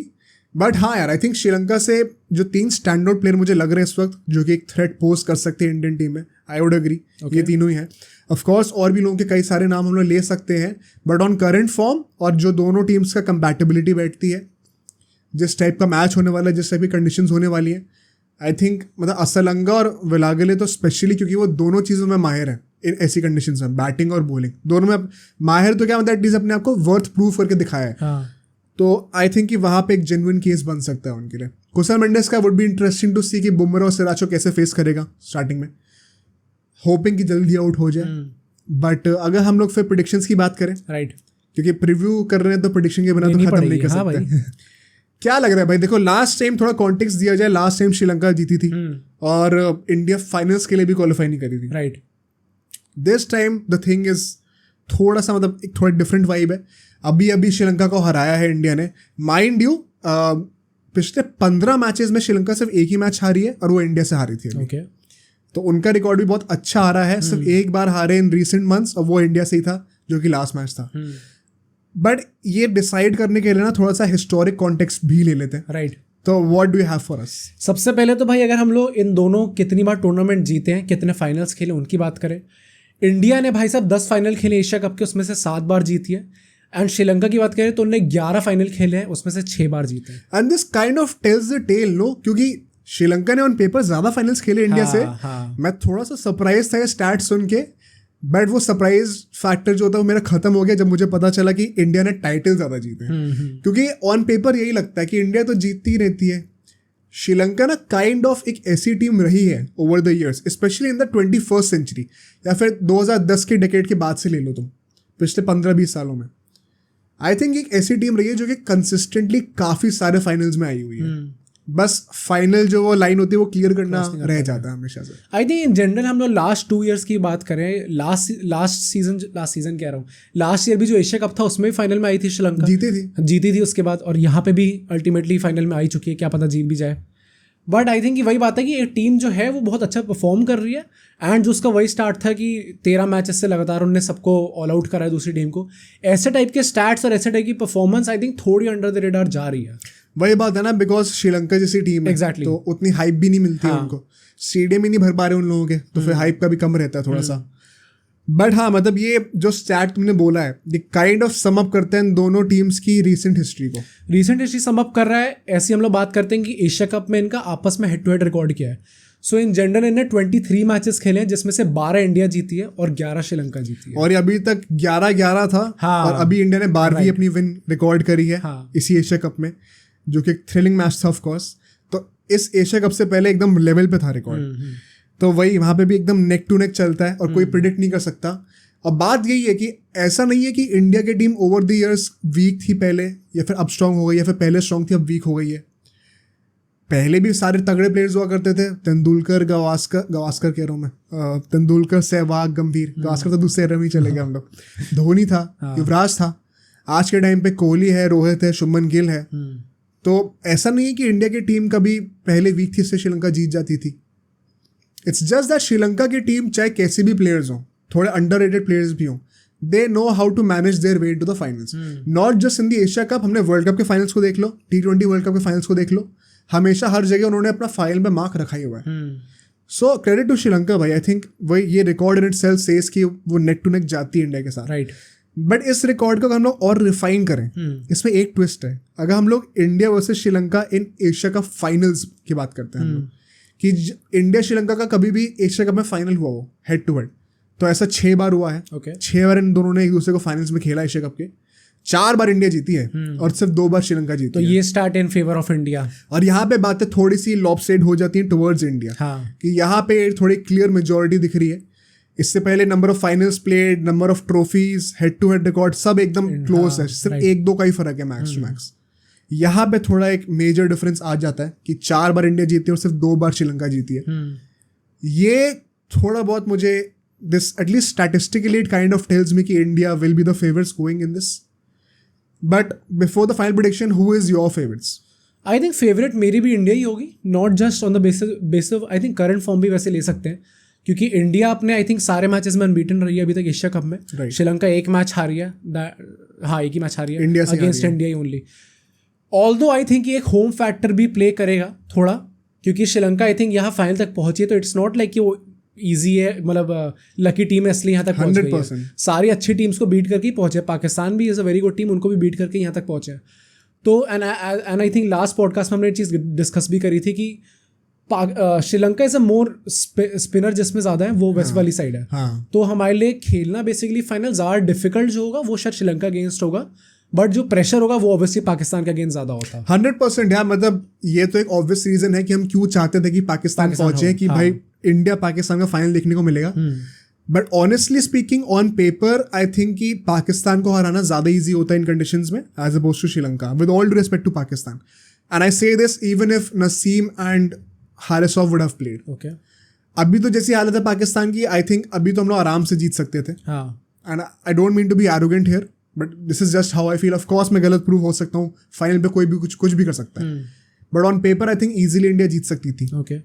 But हाँ यार, आई थिंक श्रीलंका से जो 3 स्टैंड आउट प्लेयर मुझे लग रहे हैं इस वक्त जो कि एक थ्रेट पोज कर सकते हैं इंडियन टीम में, आई वुड एग्री. ये तीनों ही हैं. ऑफकोर्स और भी लोगों के कई सारे नाम हम लोग ले सकते हैं, बट ऑन करंट फॉर्म और जो दोनों टीम्स का कंपैटिबिलिटी बैठती है, जिस टाइप का मैच होने वाला है, जिस टाइप की कंडीशंस होने वाली है, आई थिंक मतलब श्रीलंका और विलागले तो स्पेशली, क्योंकि वो दोनों चीज़ों में माहिर हैं इन ऐसी कंडीशंस में, बैटिंग और बॉलिंग दोनों में माहिर. तो क्या मतलब एटलीस्ट अपने आप को वर्थ प्रूव करके दिखाया है. तो आई थिंक कि वहाँ पे एक जेन्युइन केस बन सकता है उनके लिए. कुशल मेंडिस का would be interesting to see कि बुमराह और सिराज को कैसे फेस करेगा स्टार्टिंग में. होपिंग कि जल्दी आउट हो जाए. बट अगर हम लोग फिर प्रेडिक्शंस की बात करें, राइट, क्योंकि प्रीव्यू कर रहे हैं तो प्रेडिक्शन के बिना तो खत्म नहीं कर सकते. क्या लग रहा है भाई? देखो लास्ट टाइम थोड़ा कॉन्टेक्स्ट दिया जाए, लास्ट टाइम श्रीलंका जीती थी और इंडिया फाइनल्स के लिए भी क्वालिफाई नहीं करी थी. Right. This time the thing is थोड़ा सा मतलब एक थोड़ा डिफरेंट वाइब है. अभी श्रीलंका को हराया है इंडिया ने. माइंड यू पिछले 15 मैचेस में श्रीलंका सिर्फ एक ही मैच हारी है और वो इंडिया से हारी थी अभी। ओके तो उनका रिकॉर्ड भी बहुत अच्छा आ रहा है, सिर्फ एक बार हारे इन रीसेंट मंथ्स और वो इंडिया से ही था जो कि लास्ट मैच था। बट ये डिसाइड करने के लिए ना थोड़ा सा हिस्टोरिक कॉन्टेक्स्ट भी ले लेते हैं। राइट। तो what do you have for us? सबसे पहले तो भाई अगर हम लोग इन दोनों कितनी बार टूर्नामेंट जीते हैं, कितने फाइनल्स खेले उनकी बात करें, इंडिया ने भाई साहब 10 फाइनल खेले एशिया कप के, उसमें से 7 बार जीती है। एंड श्रीलंका की बात करें तो उन्होंने 11 फाइनल खेले हैं, उसमें से 6 बार जीते हैं। And this kind of tells the tale, no, क्योंकि श्रीलंका ने ऑन पेपर ज्यादा फाइनल्स खेले इंडिया से। मैं थोड़ा सा सरप्राइज था ये स्टैट सुन के, बट वो सरप्राइज फैक्टर जो था वो मेरा खत्म हो गया जब मुझे पता चला कि इंडिया ने टाइटल ज्यादा जीते हैं। क्योंकि ऑन पेपर यही लगता है कि इंडिया तो जीतती ही रहती है। श्रीलंका ना काइंड ऑफ एक ऐसी टीम रही है over the years, specially in the 21st century, या फिर 2010 के डेकेड के बाद से ले लो तुम, पिछले 15-20 सालों में आई थिंक एक ऐसी टीम रही है जो कि कंसिस्टेंटली काफी सारे फाइनल्स में आई हुई है। बस फाइनल जो वो लाइन होती है वो क्लियर करना रह जाता है हमेशा से। आई थिंक इन जनरल हम लोग लास्ट 2 ईयर्स की बात करें, लास्ट सीजन कह रहा हूँ, लास्ट ईयर भी जो एशिया कप था उसमें भी फाइनल में आई थी श्रीलंका, जीती थी उसके बाद, और यहाँ पे भी अल्टीमेटली फाइनल में आई चुकी है, क्या पता जीत भी जाए। बट आई थिंक वही बात है कि एक टीम जो है वो बहुत अच्छा परफॉर्म कर रही है। एंड जो उसका वही स्टार्ट था कि 13 मैचेस से लगातार उन्होंने सबको ऑल आउट करा है दूसरी टीम को। ऐसे टाइप के स्टैट्स और ऐसे टाइप की परफॉर्मेंस आई थिंक थोड़ी अंडर द रेडार जा रही है। वही बात है ना, बिकॉज श्रीलंका जैसी टीम है Exactly. तो उतनी हाइप भी नहीं मिलती है उनको, स्टेडियम ही नहीं भर पा रहे उन लोगों के, तो फिर हाइप का भी कम रहता है थोड़ा सा। बट हाँ, मतलब ये जो स्टैट तुमने बोला है ये काइंड ऑफ सम अप करते हैं दोनों टीम्स की रीसेंट हिस्ट्री को। रीसेंट हिस्ट्री सम अप कर रहा है। ऐसी हम लोग बात करते हैं कि एशिया कप में इनका आपस में हेड टू हेड रिकॉर्ड किया है। सो इन जनरल इन्हें 23 मैचेस खेले हैं, जिसमें से 12 इंडिया जीती है और 11 श्रीलंका जीती है। और ये अभी तक 11-11 था। हाँ, और अभी इंडिया ने 12वीं अपनी विन रिकॉर्ड करी है इसी एशिया कप में, जो कि एक थ्रिलिंग मैच था ऑफ कोर्स। तो इस एशिया कप से पहले एकदम लेवल पे था रिकॉर्ड। तो वही वहाँ पे भी एकदम नेक टू नेक चलता है और कोई प्रिडिक्ट नहीं कर सकता। और बात यही है कि ऐसा नहीं है कि इंडिया की team over the years weak थी पहले, या फिर अब स्ट्रांग हो गई, या फिर पहले स्ट्रांग थी अब वीक हो गई है। पहले भी सारे तगड़े प्लेयर्स हुआ करते थे, तेंदुलकर, गवास्कर कह रहा हूँ मैं, तेंदुलकर, सहवाग, गंभीर। गवास्कर तो दूसरे एरा में ही चले गए हम लोग। धोनी था, युवराज था, आज के टाइम पे कोहली है, रोहित है, शुभमन गिल है। तो ऐसा नहीं है कि इंडिया की टीम कभी पहले वीक थी इससे श्रीलंका जीत जाती थी। इट्स जस्ट दैट श्रीलंका की टीम चाहे कैसे भी प्लेयर्स हों, थोड़े अंडररेटेड प्लेयर्स भी हों, they know how to manage their way to the finals. Not just in the Asia cup, हमने वर्ल्ड कप के फाइनल्स को देख लो, T20 वर्ल्ड कप के फाइनल्स को देख लो, हमेशा हर जगह उन्होंने अपना फाइनल में मार्क रखा ही हुआ है। सो क्रेडिट टू श्रीलंका भाई। आई थिंक वही ये रिकॉर्ड इन इटसेल्फ सेज कि वो नेक टू नेक जाती है इंडिया के साथ। राइट। बट इस रिकॉर्ड को अगर हम लोग और रिफाइन करें, इसमें एक ट्विस्ट है। अगर हम लोग India versus Sri Lanka in Asia cup finals की बात करते हैं हम लोग, कि इंडिया श्रीलंका का कभी भी एशिया कप में फाइनल हुआ हो हेड टू हेड, तो ऐसा 6 बार हुआ है। 6 बार इन दोनों ने एक दूसरे को फाइनल्स में खेला एशिया कप के। 4 बार इंडिया जीती है और सिर्फ 2 बार श्रीलंका जीती है। तो ये start in favour of India. और यहाँ पे बातें थोड़ी सी लॉपसाइड हो जाती हैं टुवर्ड्स इंडिया, कि यहाँ पे थोड़ी क्लियर मेजोरिटी दिख रही है। इससे पहले number of finals played, number of trophies, head to head record सब एकदम क्लोज है, सिर्फ 1-2 का ही फर्क है मैक्स टू मैक्स। यहाँ पे थोड़ा एक मेजर डिफरेंस आ जाता है कि 4 बार इंडिया जीती है और सिर्फ 2 बार श्रीलंका जीती है। ये थोड़ा बहुत मुझे this at least statistically it kind of tells me कि India will be the favourites going in this. But before the final prediction, who is your favourites? I think favourite मेरी भी इंडिया ही होगी, not just on the basis of, I think current form भी वैसे ले सकते हैं, क्योंकि इंडिया अपने आई थिंक सारे मैचेस में अनबीटन रही है अभी तक एशिया कप में। श्रीलंका एक मैच हारी है, हाँ एक ही मैच हारी है India against India he only. Although I think एक होम फैक्टर भी प्ले करेगा थोड़ा, क्योंकि श्रीलंका आई थिंक यहाँ फाइनल तक पहुंची है, तो इट्स नॉट लाइक कि वो ईजी है, मतलब लकी टीम है इसलिए यहाँ तक पहुंच गई है। सारी अच्छी टीम्स को बीट करके ही पहुंचे। पाकिस्तान भी is a very good team, उनको भी बीट करके यहाँ तक पहुंचे। तो and I think last podcast में हमने एक चीज़ डिस्कस भी करी थी कि Sri Lanka is a more spinner जिसमें ज़्यादा है, वो वेस्ट वाली साइड है। तो हमारे लिए खेलना बेसिकली फाइनल ज़्यादा डिफिकल्ट जो होगा वो शायद श्रीलंका अगेंस्ट होगा, बट जो प्रेशर होगा वो ऑब्वियसली पाकिस्तान के अगेंस्ट ज़्यादा होता है। 100% यार, मतलब ये तो एक ऑब्वियस रीजन है कि हम क्यों चाहते थे कि पाकिस्तान पहुंचे, कि भाई इंडिया पाकिस्तान का फाइनल देखने को मिलेगा। But honestly speaking on paper I think कि पाकिस्तान को हराना ज़्यादा ईजी होता है इन कंडीशंस में as opposed to Sri Lanka, with all due respect to Pakistan. And I say this even if Naseem and Haris Rauf would have played. Okay, अभी तो जैसी हालत है पाकिस्तान की, आई थिंक अभी तो हम लोग आराम से जीत सकते थे। And I don't mean to be arrogant here, but this is just how I feel. Of course मैं गलत प्रूव हो सकता हूँ, फाइनल पे कोई भी कुछ भी कर सकता है, but on paper I think easily India जीत सकती थी. Okay.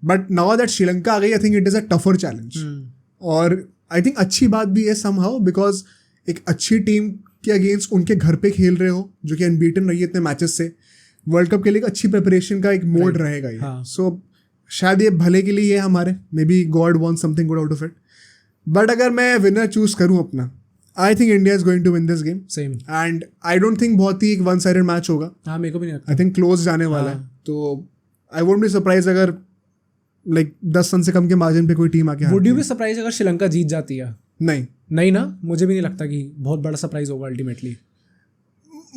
But now that Sri Lanka आ गई, I think it is a tougher challenge. और आई थिंक अच्छी बात भी है समहाउ, बिकॉज एक अच्छी टीम के अगेंस्ट उनके घर पे खेल रहे हो जो कि अनबीटन रही है इतने मैचेस से. वर्ल्ड कप के लिए एक अच्छी प्रिपरेशन का एक मोड रहेगा ये. सो शायद ये भले के लिए है हमारे, maybe God want something good out of it. But अगर मैं विनर चूज करूँ अपना, I think India is going to win this game. Same. And I don't think बहुत ही एक वन साइडेड मैच होगा. हाँ, मेरे को भी नहीं लगता. आई थिंक क्लोज जाने वाला है. तो आई वोंट बी सरप्राइज अगर लाइक 10 रन से कम के मार्जिन पे कोई टीम आके. वुड यू बी सरप्राइज अगर श्रीलंका जीत जाती है? नहीं ना, मुझे भी नहीं लगता कि बहुत बड़ा सरप्राइज होगा अल्टीमेटली.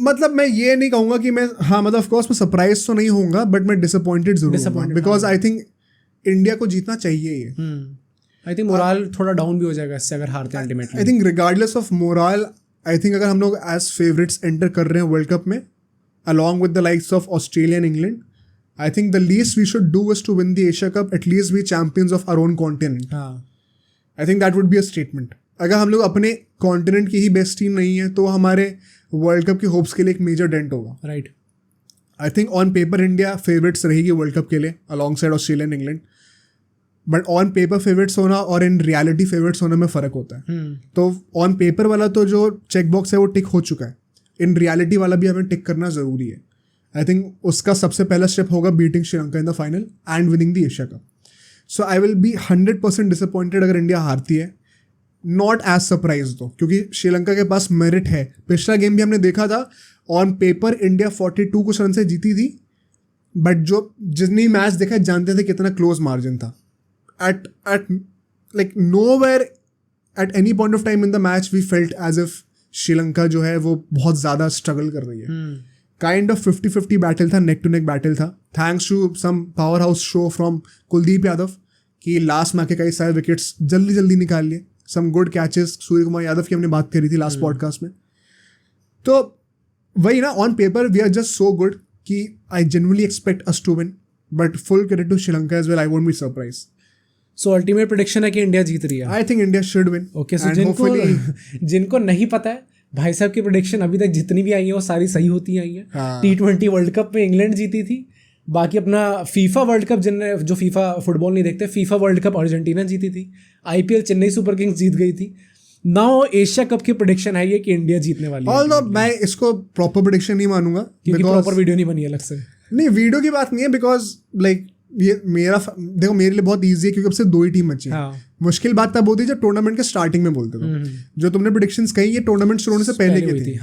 मतलब मैं ये नहीं कहूँगा कि मैं, हाँ मतलब ऑफ कोर्स मैं सरप्राइज तो नहीं होऊंगा, बट मैं डिसअपॉइंटेड जरूर होऊंगा, बिकॉज आई थिंक इंडिया को जीतना चाहिए ये. आई थिंक मोरल थोड़ा डाउन भी हो जाएगा इससे अगर हारते हैं ultimately. I think regardless of moral, I think अगर हम लोग एज फेवरेट्स एंटर कर रहे हैं वर्ल्ड कप में along with the likes of Australia and England, I think the least we should do is to win the Asia cup, at least be champions of our own continent. I think that would be a statement. अगर हम लोग अपने continent की ही best team नहीं है तो हमारे world cup के होप्स के लिए एक मेजर डेंट होगा. Right. I think on paper India favourites रहेगी वर्ल्ड कप के लिए along side Australia and England, but on paper favourites होना और इन रियलिटी फेवरेट्स होने में फ़र्क होता है. तो ऑन पेपर वाला तो जो चेक बॉक्स है वो टिक हो चुका है, इन रियलिटी वाला भी हमें टिक करना ज़रूरी है. आई थिंक उसका सबसे पहला स्टेप होगा beating Sri Lanka in the final and winning the Asia cup. So I will be 100% disappointed अगर इंडिया हारती है. नॉट एज सरप्राइज दो, क्योंकि श्रीलंका के पास मेरिट है. पिछला गेम भी हमने देखा था, ऑन पेपर इंडिया 42 कुछ रन से जीती थी, बट जो जितनी मैच देखा जानते थे कितना क्लोज मार्जिन था. at like nowhere at any point of time in the match we felt as if Sri Lanka जो है वो बहुत ज़्यादा स्ट्रगल कर रही है. काइंड ऑफ 50-50 बैटल था, नेक टू नेक बैटल था. Thanks to some powerhouse show from Kuldeep Yadav कि लास्ट में आके कई सारे विकेट्स जल्दी जल्दी निकाल लिए. Some good catches, Surya Kumar Yadav की हमने बात करी थी लास्ट पॉडकास्ट में. तो वही ना, on paper we are just so good कि I genuinely expect us to win, but full credit to Sri Lanka as well. I won't be surprise. So ultimate prediction है कि इंडिया जीत रही है. I think India should win. Okay. So जिनको नहीं पता है, भाई साहब की प्रेडिक्शन अभी तक जितनी भी आई है वो सारी सही होती आई है. T20 वर्ल्ड कप में इंग्लैंड जीती थी. बाकी अपना फीफा वर्ल्ड कप, जिनने जो फीफा फुटबॉल नहीं देखते, फीफा वर्ल्ड कप अर्जेंटीना जीती थी. IPL चेन्नई सुपर किंग्स जीत गई थी. नाउ एशिया कप की प्रेडिक्शन है ये कि इंडिया जीतने वाली है. ऑल्दो मैं इसको प्रॉपर प्रेडिक्शन नहीं मानूंगा, क्योंकि प्रॉपर वीडियो नहीं बनी अलग से. नहीं, वीडियो की बात नहीं है, बिकॉज लाइक ये मेरा देखो मेरे लिए बहुत ईजी है क्योंकि अब से 2 ही टीम बची हैं. मुश्किल बात तब होती है जब टूर्नामेंट के स्टार्टिंग में बोलते थे. जो तुमने प्रेडिक्शंस कही ये टूर्नामेंट शुरू होने से पहले की थी.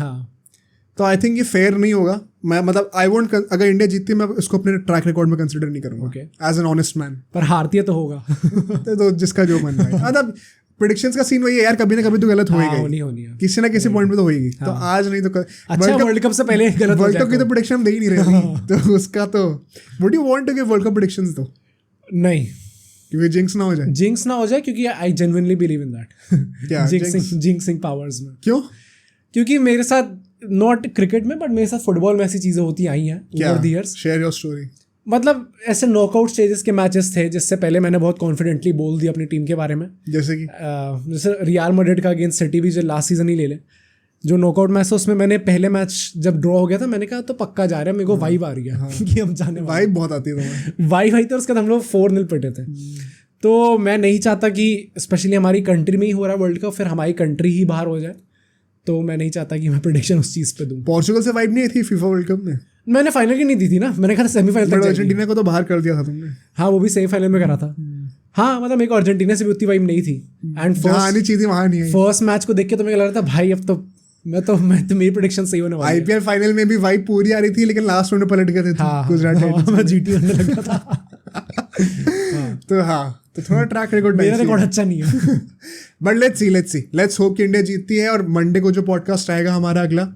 तो आई थिंक ये फेयर नहीं होगा. मैं मतलब आई वोंट, अगर इंडिया जीतती है मैं इसको अपने ट्रैक रिकॉर्ड में कंसिडर नहीं करूंगा एज एन ऑनेस्ट मैन. पर हारती है तो होगा. तो जिसका जो मन है. मतलब प्रेडिक्शंस का सीन वही है यार, कभी ना कभी तो गलत होएगा. किसी ना किसी पॉइंट पे तो होएगी. तो आज नहीं तो अच्छा वर्ल्ड कप से पहले गलत. वर्ल्ड कप की तो प्रेडिक्शन दे ही नहीं रही. तो उसका तो would you want to give world cup predictions? तो नहीं, क्योंकि जिंक्स ना हो जाए. जिंक्स ना हो जाए क्योंकि I genuinely believe in that. Jinxing powers में. क्यों? क्योंकि मेरे साथ नॉट क्रिकेट में बट मेरे साथ फुटबॉल में ऐसी चीज़ें होती आई हैं over the years. Share your story. मतलब ऐसे नॉकआउट स्टेजेस के मैचेस थे जिससे पहले मैंने बहुत कॉन्फिडेंटली बोल दिया अपनी टीम के बारे में. जैसे रियल मैड्रिड का अगेंस्ट सिटी भी जो लास्ट सीजन ही ले ले, जो नॉकआउट मैच था उसमें मैंने पहले मैच जब ड्रॉ हो गया था मैंने कहा तो पक्का जा रहा है, मेरे को वाइब आ रही है कि हम जाने वाले. वाइब बहुत आती है. वाइब आई थी और उसके बाद हम लोग 4-0 पिटे थे. तो मैं नहीं चाहता कि स्पेशली हमारी कंट्री में ही हो रहा है वर्ल्ड कप, फिर हमारी कंट्री ही बाहर हो जाए. तो मैं नहीं चाहता कि मैं प्रेडिक्शन उस चीज़ पे दूँ. पोर्चुगल से वाइब नहीं आई थी फीफा वर्ल्ड कप में? मैंने फाइनल की नहीं दी थी ना, मैंने कहा सेमीफाइनल तक. अर्जेंटीना को तो बाहर कर दिया था तुमने. हाँ, वो भी सेमीफाइनल में करा था. हाँ, मतलब मेरे को अर्जेंटीना से भी उतनी वाइब नहीं थी. एंड फर्स्ट मैच को देख के तो मेरे को लग रहा था भाई अब तो मैं तो मेरी प्रेडिक्शन सही होने वाली है. IPL फाइनल में भी वाइब पूरी आ रही थी लेकिन लास्ट में पलट गए थे गुजरात. मैं जीटी होने लगा था. तो हाँ, तो थोड़ा ट्रैक रिकॉर्ड मेरा रिकॉर्ड अच्छा नहीं है. बट लेट्स होप कि इंडिया जीतती है. और मंडे को जो पॉडकास्ट आएगा हमारा अगला,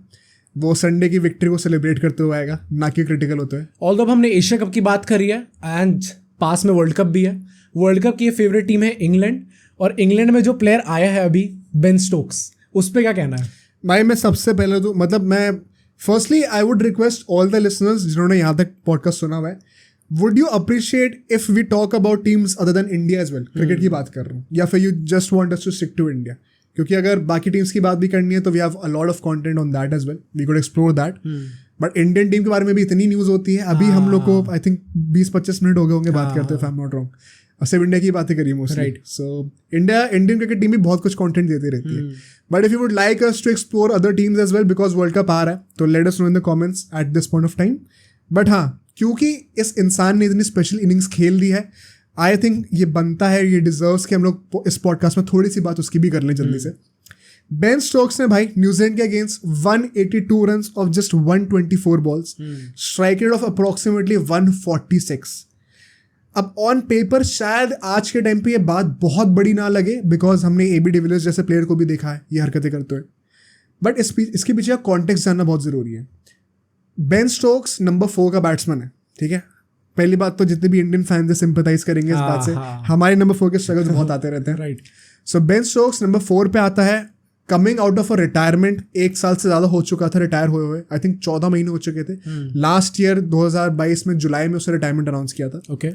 वो संडे की विक्ट्री को सेलिब्रेट करते हुए आएगा, ना कि क्रिटिकल होते हुए. ऑल्दो हमने एशिया कप की बात करी है एंड पास में वर्ल्ड कप भी है. वर्ल्ड कप की फेवरेट टीम है इंग्लैंड, और इंग्लैंड में जो प्लेयर आया है अभी बेन स्टोक्स, उस पर क्या कहना है? भाई मैं सबसे पहले तो मतलब मैं firstly I would request all the listeners जिन्होंने यहाँ तक पॉडकास्ट सुना हुआ है, would you appreciate if we talk about teams other than India as well? Cricket की बात कर रहा हूँ, या फिर you just want us to stick to India? क्योंकि अगर बाकी टीम्स की बात भी करनी है तो we have a lot of content on that as well, we could explore that. But Indian team के बारे में भी इतनी न्यूज़ होती है. अभी हम लोग को आई थिंक 20-25 मिनट हो गए होंगे बात करते हैं, नॉट रॉन्ग. और सिर्फ इंडिया की बातें करी mostly. Right. So Indian cricket team भी बहुत कुछ कंटेंट देती रहती है. But if you would like us to explore other teams as well because world cup आ रहा है, तो let us know in the comments at this point of time. But हाँ, क्योंकि इस इंसान ने इतनी स्पेशल इनिंग्स खेल दी है, आई थिंक ये बनता है, ये डिजर्व्स कि हम लोग इस पॉडकास्ट में थोड़ी सी बात उसकी भी कर लें जल्दी से. बेन स्टोक्स ने भाई न्यूजीलैंड के against 182 runs off just 124 balls, strike rate of approximately 146. अब ऑन पेपर शायद आज के टाइम पे ये बात बहुत बड़ी ना लगे बिकॉज हमने AB डिविलियर्स जैसे प्लेयर को भी देखा है ये हरकतें करते हुए. बट इसके पीछे का कॉन्टेक्स्ट जानना बहुत ज़रूरी है. बेन स्टोक्स नंबर 4 का बैट्समैन है, ठीक है. पहली बात तो जितने भी इंडियन फैंस सिंपैथाइज करेंगे इस बात से. हमारे नंबर 4 के स्ट्रगल्स बहुत आते रहते हैं. राइट. सो बेन स्टोक्स नंबर 4 पे आता है, coming out of a retirement. 1 साल से ज़्यादा हो चुका था रिटायर हुए हुए. आई थिंक 14 महीने हो चुके थे. लास्ट ईयर 2022 में जुलाई में उसने रिटायरमेंट अनाउंस किया था. ओके.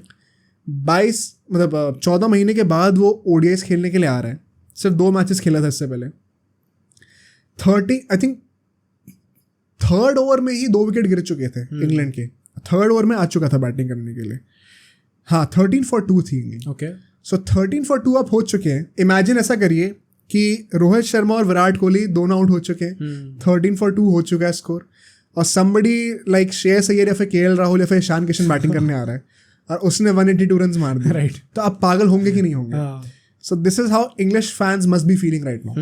14 महीने के बाद वो ODIs खेलने के लिए आ रहा है. सिर्फ 2 मैचेस खेला था इससे पहले. 30 आई थिंक थर्ड ओवर में ही 2 विकेट गिर चुके थे इंग्लैंड के. थर्ड ओवर में आ चुका था बैटिंग करने के लिए. हाँ, 13 for 2 थी इंग्लैंड. ओके. सो 13 for 2 आप हो चुके हैं. इमेजिन ऐसा करिए कि रोहित शर्मा और विराट कोहली दोनों आउट हो चुके हैं. 13 for 2 हो चुका है स्कोर. और समबडी लाइक श्रेयस अय्यर या फिर KL राहुल या फिर ईशान किशन बैटिंग करने आ रहा है और उसने 182 रन मार दिए. राइट. तो आप पागल होंगे कि नहीं होंगे? So this is how English fans must be feeling right now.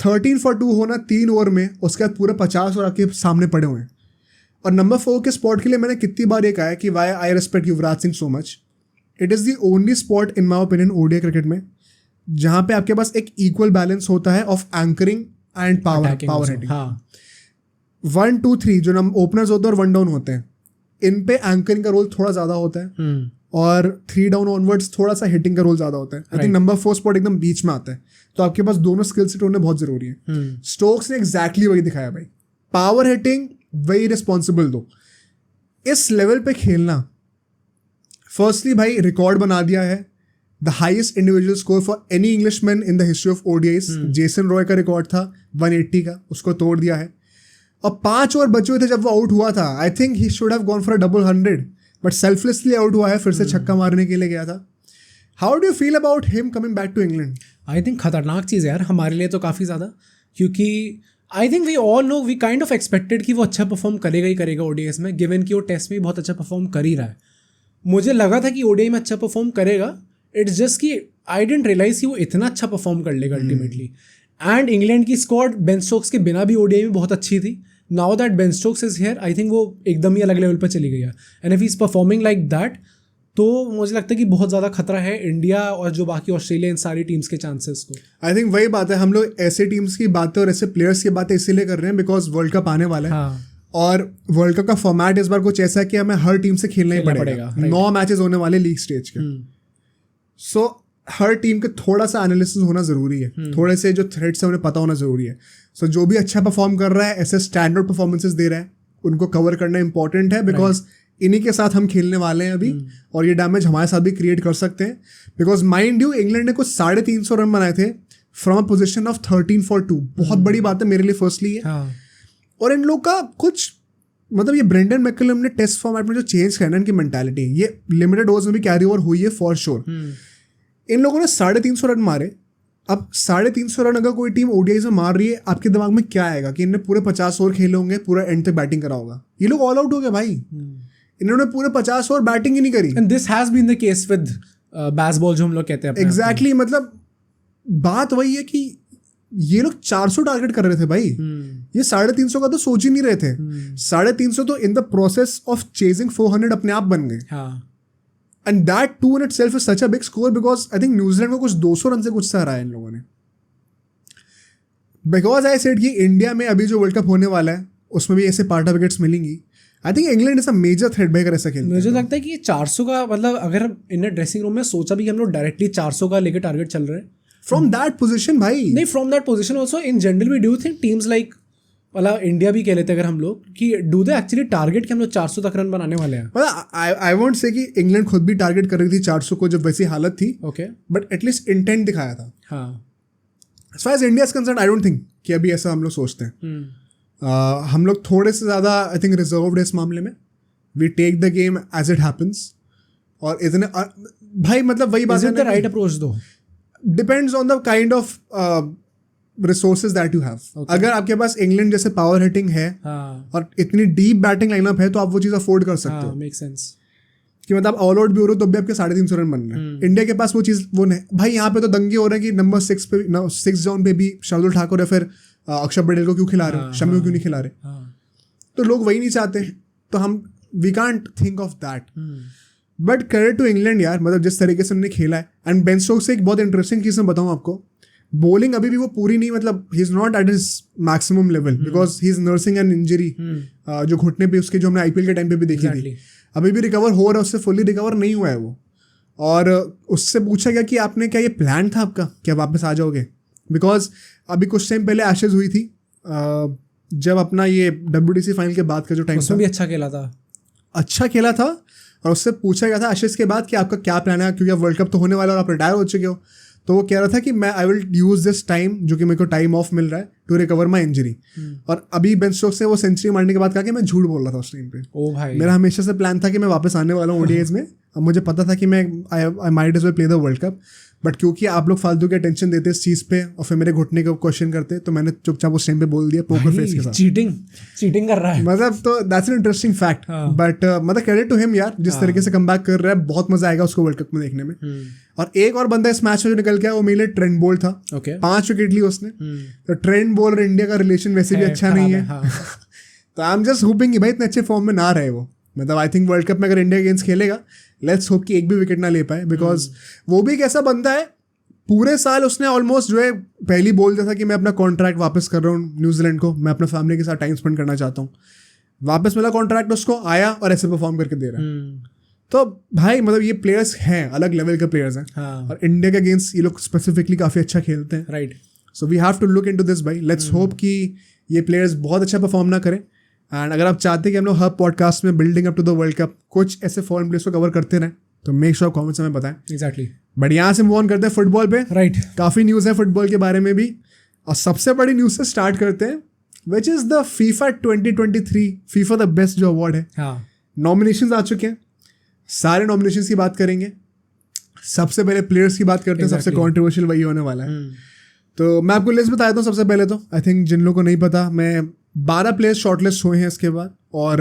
13 for 2 होना 3 ओवर में, उसके बाद पूरे 50 ओवर आपके सामने पड़े हुए हैं. और नंबर 4 के स्पॉट के लिए मैंने कितनी बार ये कहा है कि why I respect Yuvraj Singh so much. It is the only spot in my opinion ODI cricket में जहाँ पे आपके पास एक इक्वल बैलेंस होता है of anchoring and power hitting. 1, 2, 3 जो ओपनर्स होते हैं और 1 डाउन होते हैं, इन पे एंकरिंग का रोल थोड़ा ज़्यादा होता है और 3 डाउन ऑनवर्ड्स थोड़ा सा हिटिंग का रोल ज़्यादा होता है. आई थिंक नंबर 4 स्पॉट एकदम बीच में आता है. तो आपके पास दोनों स्किल सेट होने बहुत ज़रूरी है. स्टोक्स ने एग्जैक्टली वही दिखाया भाई. पावर हिटिंग वही रिस्पॉन्सिबल दो. इस लेवल पे खेलना, फर्स्टली भाई रिकॉर्ड बना दिया है. The highest individual score for any Englishman in the history of ODIs. Jason Roy का रिकॉर्ड था 180 का, उसको तोड़ दिया है. और 5 ओवर बचे हुए थे जब वो आउट हुआ था. आई think he should have gone for a double 100 but selflessly out हुआ है. फिर से छक्का मारने के लिए गया था. How do you feel about him coming back to England? I think खतरनाक चीज़ है यार हमारे लिए तो काफ़ी ज़्यादा, क्योंकि I think we all know, we kind of expected कि वो अच्छा परफॉर्म करेगा ही करेगा ODIs में, गिवन कि वो टेस्ट में भी बहुत अच्छा परफॉर्म कर ही रहा है. मुझे लगा था कि ODI में अच्छा परफॉर्म करेगा. इट्स जस्ट कि आई डेंट रियलाइज कि वो इतना अच्छा परफॉर्म कर लेगा अल्टीमेटली. एंड इंग्लैंड की स्क्वाड बेन स्टोक्स के बिना भी ODI में बहुत अच्छी थी. Now that Ben Stokes is here, I think वो एकदम ही अलग लेवल पर चली गई है. And if he is performing like that, तो मुझे लगता है कि बहुत ज़्यादा खतरा है इंडिया और जो बाकी ऑस्ट्रेलिया इन सारी टीम्स के चांसेस को. आई थिंक वही बात है, हम लोग ऐसे टीम्स की बातें और ऐसे प्लेयर्स की बातें इसीलिए कर रहे हैं बिकॉज वर्ल्ड कप आने वाला है. हाँ. और वर्ल्ड कप का फॉर्मेट इस बार कुछ ऐसा है कि हमें हर टीम से खेलना ही पड़ेगा. 9 मैचेस होने वाले लीग स्टेज के. सो हर टीम के थोड़ा सा एनालिसिस होना ज़रूरी है. थोड़े से जो थ्रेड्स है उन्हें पता होना ज़रूरी है. सो जो भी अच्छा परफॉर्म कर रहा है, ऐसे स्टैंडर्ड परफॉर्मेंसेस दे रहा है, उनको कवर करना इंपॉर्टेंट है बिकॉज इन्हीं के साथ हम खेलने वाले हैं अभी. और ये डैमेज हमारे साथ भी क्रिएट कर सकते हैं बिकॉज माइंड यू इंग्लैंड ने कुछ 350 रन बनाए थे from a position of 13 for 2. बहुत बड़ी बात है मेरे लिए फर्स्टली है. और इन लोग का कुछ मतलब ये ब्रेंडन मैकलम ने टेस्ट फॉर्मेट में जो चेंज करना है इनकी मेंटालिटी, ये लिमिटेड ओवर्स में भी कैरी ओवर हुई है फॉर श्योर. इन लोगों ने 350 रन मारे. अब 350 रन अगर कोई टीम ODIs में मार रही है, आपके दिमाग में क्या आएगा कि इन्होंने पूरे 50 ओवर खेले होंगे, पूरा एंड तक बैटिंग करा होगा. ये लोग ऑल आउट हो गए भाई. इन्होंने पूरे 50 ओवर बैटिंग ही नहीं करी. And this has been the case with Bazball जो हम लोग कहते हैं. एग्जैक्टली मतलब बात वही है कि ये लोग 400 टारगेट कर रहे थे भाई. ये 350 का तो सोच ही नहीं रहे थे. 350 तो in the process of chasing 400 अपने आप बन गए. And that too in itself is such a big score because I think New Zealand को कुछ 200 रन से कुछ सा हराया इन लोगों ने. बिकॉज आई सेड कि इंडिया में अभी जो वर्ल्ड कप होने वाला है उसमें भी ऐसे पार्टा विकेट्स मिलेंगी. I think England is a major threat भाई अगर ऐसा खेलते. मुझे लगता है कि ये 400 का मतलब अगर इन्हें ड्रेसिंग रूम में सोचा भी कि हम लोग डायरेक्टली 400 का लेके टारगेट चल रहे हैं फ्रॉम दैट पोजीशन भाई. नहीं, from that position also in general we do think teams like मतलब इंडिया भी कह लेते हैं अगर हम लोग कि डू दे एक्चुअली टारगेट कि हम लोग 400 तक रन बनाने वाले हैं. मतलब आई वोंट से कि इंग्लैंड खुद भी टारगेट कर रही थी 400 को जब वैसी हालत थी. ओके. बट एटलीस्ट इंटेंट दिखाया था. हाँ. As far as India is concerned, I don't think कि अभी ऐसा हम लोग सोचते हैं. हम लोग थोड़े से ज़्यादा आई थिंक रिजर्व्ड है इस मामले में. We take the game as it happens. और इतने भाई मतलब वही बात इज है it the right approach though? Depends on the kind of resources that you have. अगर आपके पास इंग्लैंड जैसे पावर हिटिंग है और इतनी डीप बैटिंग लाइनअप है तो आप वो चीज़ अफोर्ड कर सकते हो. मेक सेंस कि मतलब ऑल आउट भी हो रहे हो तो भी आपके 350 रन बन रहे हैं. इंडिया के पास वो चीज़ वो नहीं. भाई यहाँ पे तो दंगे हो रहे हैं कि नंबर 6 जोन पे भी शार्दुल ठाकुर है, फिर अक्षर पटेल को क्यों खिला रहे हो, शमी को क्यों नहीं खिला रहे. तो लोग वही नहीं चाहते. तो हम we can't think of that. But credit to England यार, मतलब जिस तरीके से उन्होंने खेला है. एंड बेन स्टोक्स से एक बहुत इंटरेस्टिंग चीज़ मैं बताऊँ आपको, बॉलिंग अभी भी वो पूरी नहीं, मतलब he is not at his maximum level because he is nursing an injury. जो घुटने पे उसके जो हमने आईपीएल के टाइम पे भी देखी थी, अभी भी रिकवर हो रहा है, उससे फुल्ली रिकवर नहीं हुआ है वो. और उससे पूछा गया कि आपने क्या ये प्लान था आपका क्या वापस आ जाओगे, बिकॉज अभी कुछ टाइम पहले एशेज हुई थी जब अपना ये WTC फाइनल के बाद का जो टाइम उसमें भी अच्छा खेला था. और उससे पूछा गया था एशेज के बाद कि आपका क्या प्लान है, क्योंकि अब वर्ल्ड कप तो होने वाला है और आप रिटायर हो चुके हो. तो वो कह रहा था कि मैं I will use this time जो कि मेरे को टाइम ऑफ मिल रहा है टू रिकवर माई इंजरी. और अभी बेन स्टोक्स से वो सेंचुरी मारने के बाद कहा कि मैं झूठ बोल रहा था उस टाइम पे. ओ भाई, मेरा हमेशा से प्लान था कि मैं वापस आने वाला हूँ ODIs में. अब मुझे पता था कि मैं I might as well play the world cup, but क्योंकि आप लोग फालतू की अटेंशन देते इस चीज़ पे और फिर मेरे घुटने को क्वेश्चन करते, तो मैंने चुपचाप उस टाइम पे बोल दिया पोकर फेस के साथ. चीटिंग कर रहा है मतलब तो that's an interesting fact. But मतलब क्रेडिट टू हिम यार, जिस तरीके से कमबैक कर रहा है, बहुत मजा आएगा उसको वर्ल्ड कप में देखने में. और एक और बंदा इस मैच में जो निकल गया वो मेरे लिए ट्रेंट बोल्ट था. 5 विकेट ली उसने. तो ट्रेंट बोल्ट और इंडिया का रिलेशन वैसे भी अच्छा नहीं है. तो आई एम जस्ट होपिंग कि भाई इतने अच्छे फॉर्म में ना रहे वो. मतलब आई थिंक वर्ल्ड कप में अगर इंडिया अगेंस्ट खेलेगा, लेट्स होप कि एक भी विकेट ना ले पाए, बिकॉज वो भी एक ऐसा बंदा है, पूरे साल उसने ऑलमोस्ट जो है पहली बोल दिया था कि मैं अपना कॉन्ट्रैक्ट वापस कर रहा हूँ न्यूजीलैंड को, मैं अपना फैमिली के साथ टाइम स्पेंड करना चाहता हूँ. वापस मिला कॉन्ट्रैक्ट उसको, आया और ऐसे परफॉर्म करके दे रहा है. तो भाई मतलब ये प्लेयर्स हैं, अलग लेवल के प्लेयर्स हैं. और इंडिया के अगेंस्ट ये लोग स्पेसिफिकली काफ़ी अच्छा खेलते हैं. Right. So we have to look into this भाई. लेट्स होप कि ये प्लेयर्स बहुत अच्छा परफॉर्म ना करें. एंड अगर आप चाहते हैं कि हम लोग हर पॉडकास्ट में building up to the world cup कुछ ऐसे फॉरेन प्लेयर्स को कवर करते रहें, तो मेक श्योर कमेंट्स में बताएं. एग्जैक्टली. बट यहाँ से मूव ऑन करते हैं फुटबॉल पे. राइट. काफ़ी न्यूज़ है फुटबॉल के बारे में भी, और सबसे बड़ी न्यूज़ से स्टार्ट करते हैं, which is the FIFA 2023 FIFA the best जो अवार्ड है. नॉमिनेशंस आ चुके हैं, सारे नॉमिनेशंस की बात करेंगे. सबसे पहले प्लेयर्स की बात करते हैं. सबसे कॉन्ट्रोवर्शियल वही होने वाला है. तो मैं आपको लिस्ट बताता हूँ. सबसे पहले तो आई थिंक जिन लोगों को नहीं पता, मैं 12 प्लेयर्स शॉर्टलिस्ट हुए हैं इसके बाद, और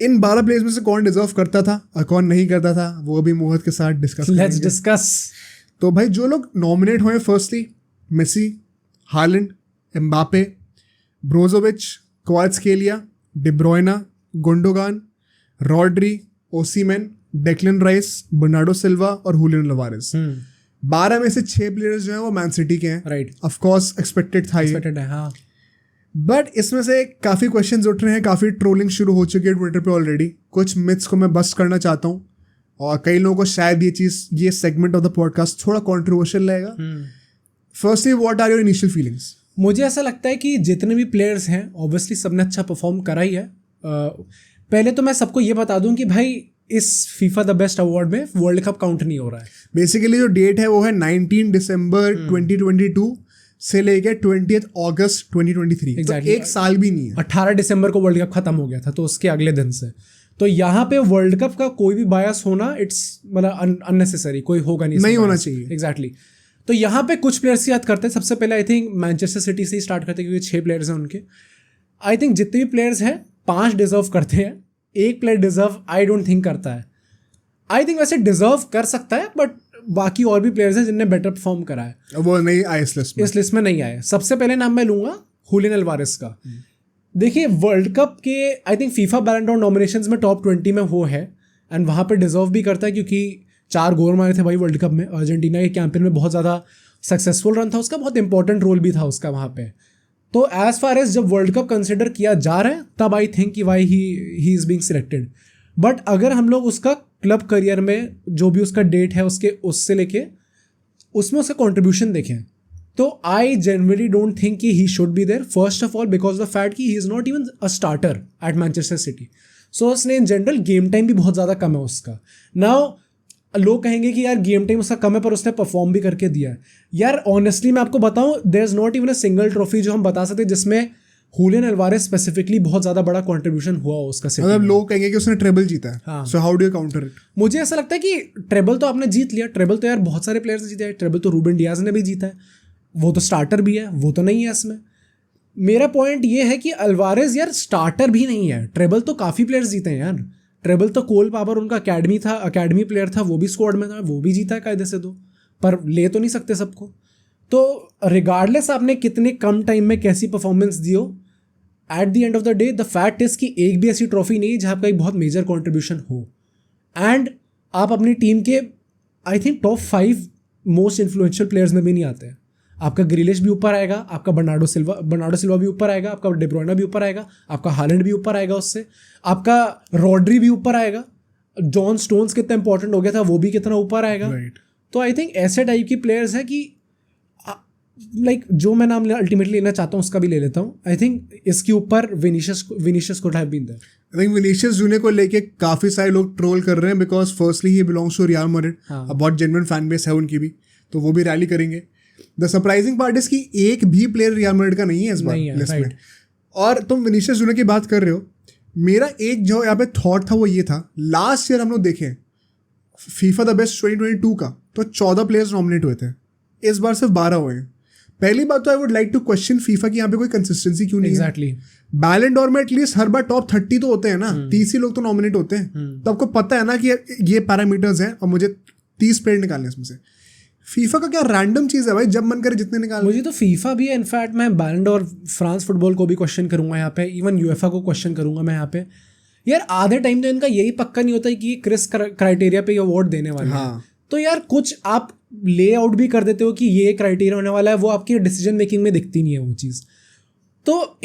इन 12 प्लेयर्स में से कौन डिजर्व करता था और कौन नहीं करता था वो भी मोहित के साथ डिस्कस. तो भाई जो लोग नॉमिनेट हुए, firstly Messi, Haaland, Mbappe, Brozovic, Kvaratskhelia, De Bruyne, Gundogan, Rodri, Osimhen, Declan Rice, Bernardo Silva और हुलियन अल्वारेज. 12 में से 6 प्लेयर्स जो हैं वो मैन सिटी के हैं. राइट. ऑफ कोर्स एक्सपेक्टेड था ये. बट इसमें से काफ़ी क्वेश्चंस उठ रहे हैं, काफ़ी ट्रोलिंग शुरू हो चुकी है ट्विटर पे ऑलरेडी. कुछ मिथ्स को मैं बस्ट करना चाहता हूँ, और कई लोगों को शायद ये सेगमेंट ऑफ द पॉडकास्ट थोड़ा कंट्रोवर्शियल रहेगा. Firstly, what are your initial feelings? मुझे ऐसा लगता है कि जितने भी प्लेयर्स हैं ऑब्वियसली सबने अच्छा परफॉर्म करा ही है. पहले तो मैं सबको ये बता दूं कि भाई इस FIFA द बेस्ट अवार्ड में वर्ल्ड कप काउंट नहीं हो रहा है. बेसिकली जो डेट है वो है 19 दिसंबर 2022 से लेके 20 अगस्त 2023. exactly. तो एक साल भी नहीं है. 18 दिसंबर को वर्ल्ड कप खत्म हो गया था, तो उसके अगले दिन से. तो यहाँ पे वर्ल्ड कप का कोई भी बायस होना इट्स मतलब अननेसेसरी, कोई होगा नहीं होना चाहिए. एग्जैक्टली. तो यहाँ पे कुछ प्लेयर्स याद करते हैं. सबसे पहले आई थिंक मैनचेस्टर सिटी से ही स्टार्ट करते हैं, क्योंकि 6 प्लेयर्स हैं उनके. आई थिंक जितने भी प्लेयर्स हैं 5 डिजर्व करते हैं. एक player deserve I don't think करता है. आई थिंक वैसे डिजर्व कर सकता है, बट बाकी और भी प्लेयर्स हैं जिनने बेटर परफॉर्म करा है, वो नहीं आए इस लिस्ट में नहीं आए. सबसे पहले नाम मैं लूंगा हुलियन अल्वारेज का. देखिए वर्ल्ड कप के आई थिंक FIFA बैलन डॉर नॉमिनेशंस में टॉप 20 में वो है, एंड वहाँ पे डिजर्व भी करता है, क्योंकि 4 गोल मारे थे भाई वर्ल्ड कप में. अर्जेंटीना के कैंपेन में बहुत ज़्यादा सक्सेसफुल रन था उसका, बहुत इंपॉर्टेंट रोल भी था उसका वहाँ पे. तो एज फार एज जब वर्ल्ड कप कंसिडर किया जा रहा है, तब आई थिंक कि why he is being selected. But अगर हम लोग उसका क्लब करियर में जो भी उसका डेट है उससे लेके उसमें उसका कॉन्ट्रीब्यूशन देखें, तो आई जनरली डोंट थिंक कि he should be there. First of all because the fact कि he is not even a starter at Manchester City. So उसने इन जनरल गेम टाइम भी बहुत ज़्यादा कम है उसका. नाउ लोग कहेंगे कि यार गेम टाइम उसका कम है पर उसने परफॉर्म भी करके दिया है. यार ऑनेस्टली मैं आपको बताऊं, there is not even a single trophy जो हम बता सकते जिसमें हुलियन अल्वारेस स्पेसिफिकली बहुत ज़्यादा बड़ा कंट्रीब्यूशन हुआ उसका City मतलब में। लोग कहेंगे कि उसने ट्रेबल जीता है, हाँ। So how do you counter it? मुझे ऐसा लगता है कि ट्रेबल तो आपने जीत लिया, ट्रेबल तो यार बहुत सारे प्लेयर्स ने जीता है, ट्रेबल तो रूबन डियाज ने भी जीता है, वो तो स्टार्टर भी है, वो तो नहीं है इसमें। मेरा पॉइंट ये है कि अल्वारेज यार स्टार्टर भी नहीं है, ट्रेबल तो काफ़ी प्लेयर्स जीते हैं यार। ट्रेबल तो कोल पावर उनका अकेडमी प्लेयर था, वो भी स्क्वाड में था, वो भी जीता है कायदे से तो, पर ले तो नहीं सकते सबको। तो रिगार्डलेस आपने कितने कम टाइम में कैसी परफॉर्मेंस दी हो, eight the end of the day the fact is कि एक भी ऐसी ट्रॉफी नहीं है जहाँ आपका एक बहुत मेजर कॉन्ट्रीब्यूशन हो, एंड आप अपनी टीम के आई think top 5 most influential players में भी नहीं आते हैं। आपका ग्रिलिश भी ऊपर आएगा, आपका बर्नार्डो सिल्वा भी ऊपर आएगा, आपका डे ब्रुयना भी ऊपर आएगा, आपका हालैंड भी ऊपर आएगा, उससे आपका रॉड्री भी ऊपर आएगा, जॉन स्टोन्स कितना इंपॉर्टेंट हो गया था वो भी कितना ऊपर आएगा। तो आई थिंक ऐसे टाइप की प्लेयर्स है कि लाइक जो मैं नाम अल्टीमेटली लेना चाहता हूँ उसका भी ले लेता हूँ। आई थिंक इसके ऊपर Vinicius could have been there. I think Vinicius Junior को लेके काफी सारे लोग ट्रोल कर रहे हैं because firstly he belongs to Real Madrid, बहुत जेन्युइन फैन बेस है उनकी भी, तो वो भी रैली करेंगे। द सरप्राइजिंग पार्ट इज कि एक भी प्लेयर रियल मैड्रिड का नहीं है इस बार लिस्ट में। और तुम विनीशियस जूनियर की बात कर रहे हो, मेरा एक जो यहाँ पे थॉट था वो ये था, लास्ट ईयर हम लोग देखें फीफा द बेस्ट 2022 का तो 14 प्लेयर्स नॉमिनेट हुए थे, इस बार सिर्फ 12 हुए हैं। पहली बात तो I would like to question FIFA की यहाँ पे कोई कंसिस्टेंसी क्यों नहीं है। बैलेंड डोर में एटलीस्ट हर बार टॉप 30 तो होते हैं ना, 30 ही लोग तो नॉमिनेट होते हैं, तो आपको पता है ना कि ये पैरामीटर्स हैं और मुझे 30 प्लेयर निकालने इसमें से। फीफा का क्या रैंडम चीज़ है भाई, जब मन करे जितने निकाल। मुझे तो फीफा भी है, इनफैक्ट मैं बैलेंड और फ्रांस फुटबॉल को भी क्वेश्चन करूंगा यहाँ पे, इवन यूएफए को क्वेश्चन करूंगा मैं यहाँ पे। यार आधे टाइम तो इनका यही पक्का नहीं होता कि क्रिस क्राइटेरिया पे अवार्ड देने वाले हैं। तो यार कुछ आप ले आउट भी कर देते हो कि ये क्राइटेरिया होने वाला है, वो आपकी डिसीजन मेकिंग में दिखती नहीं है वो चीज़। तो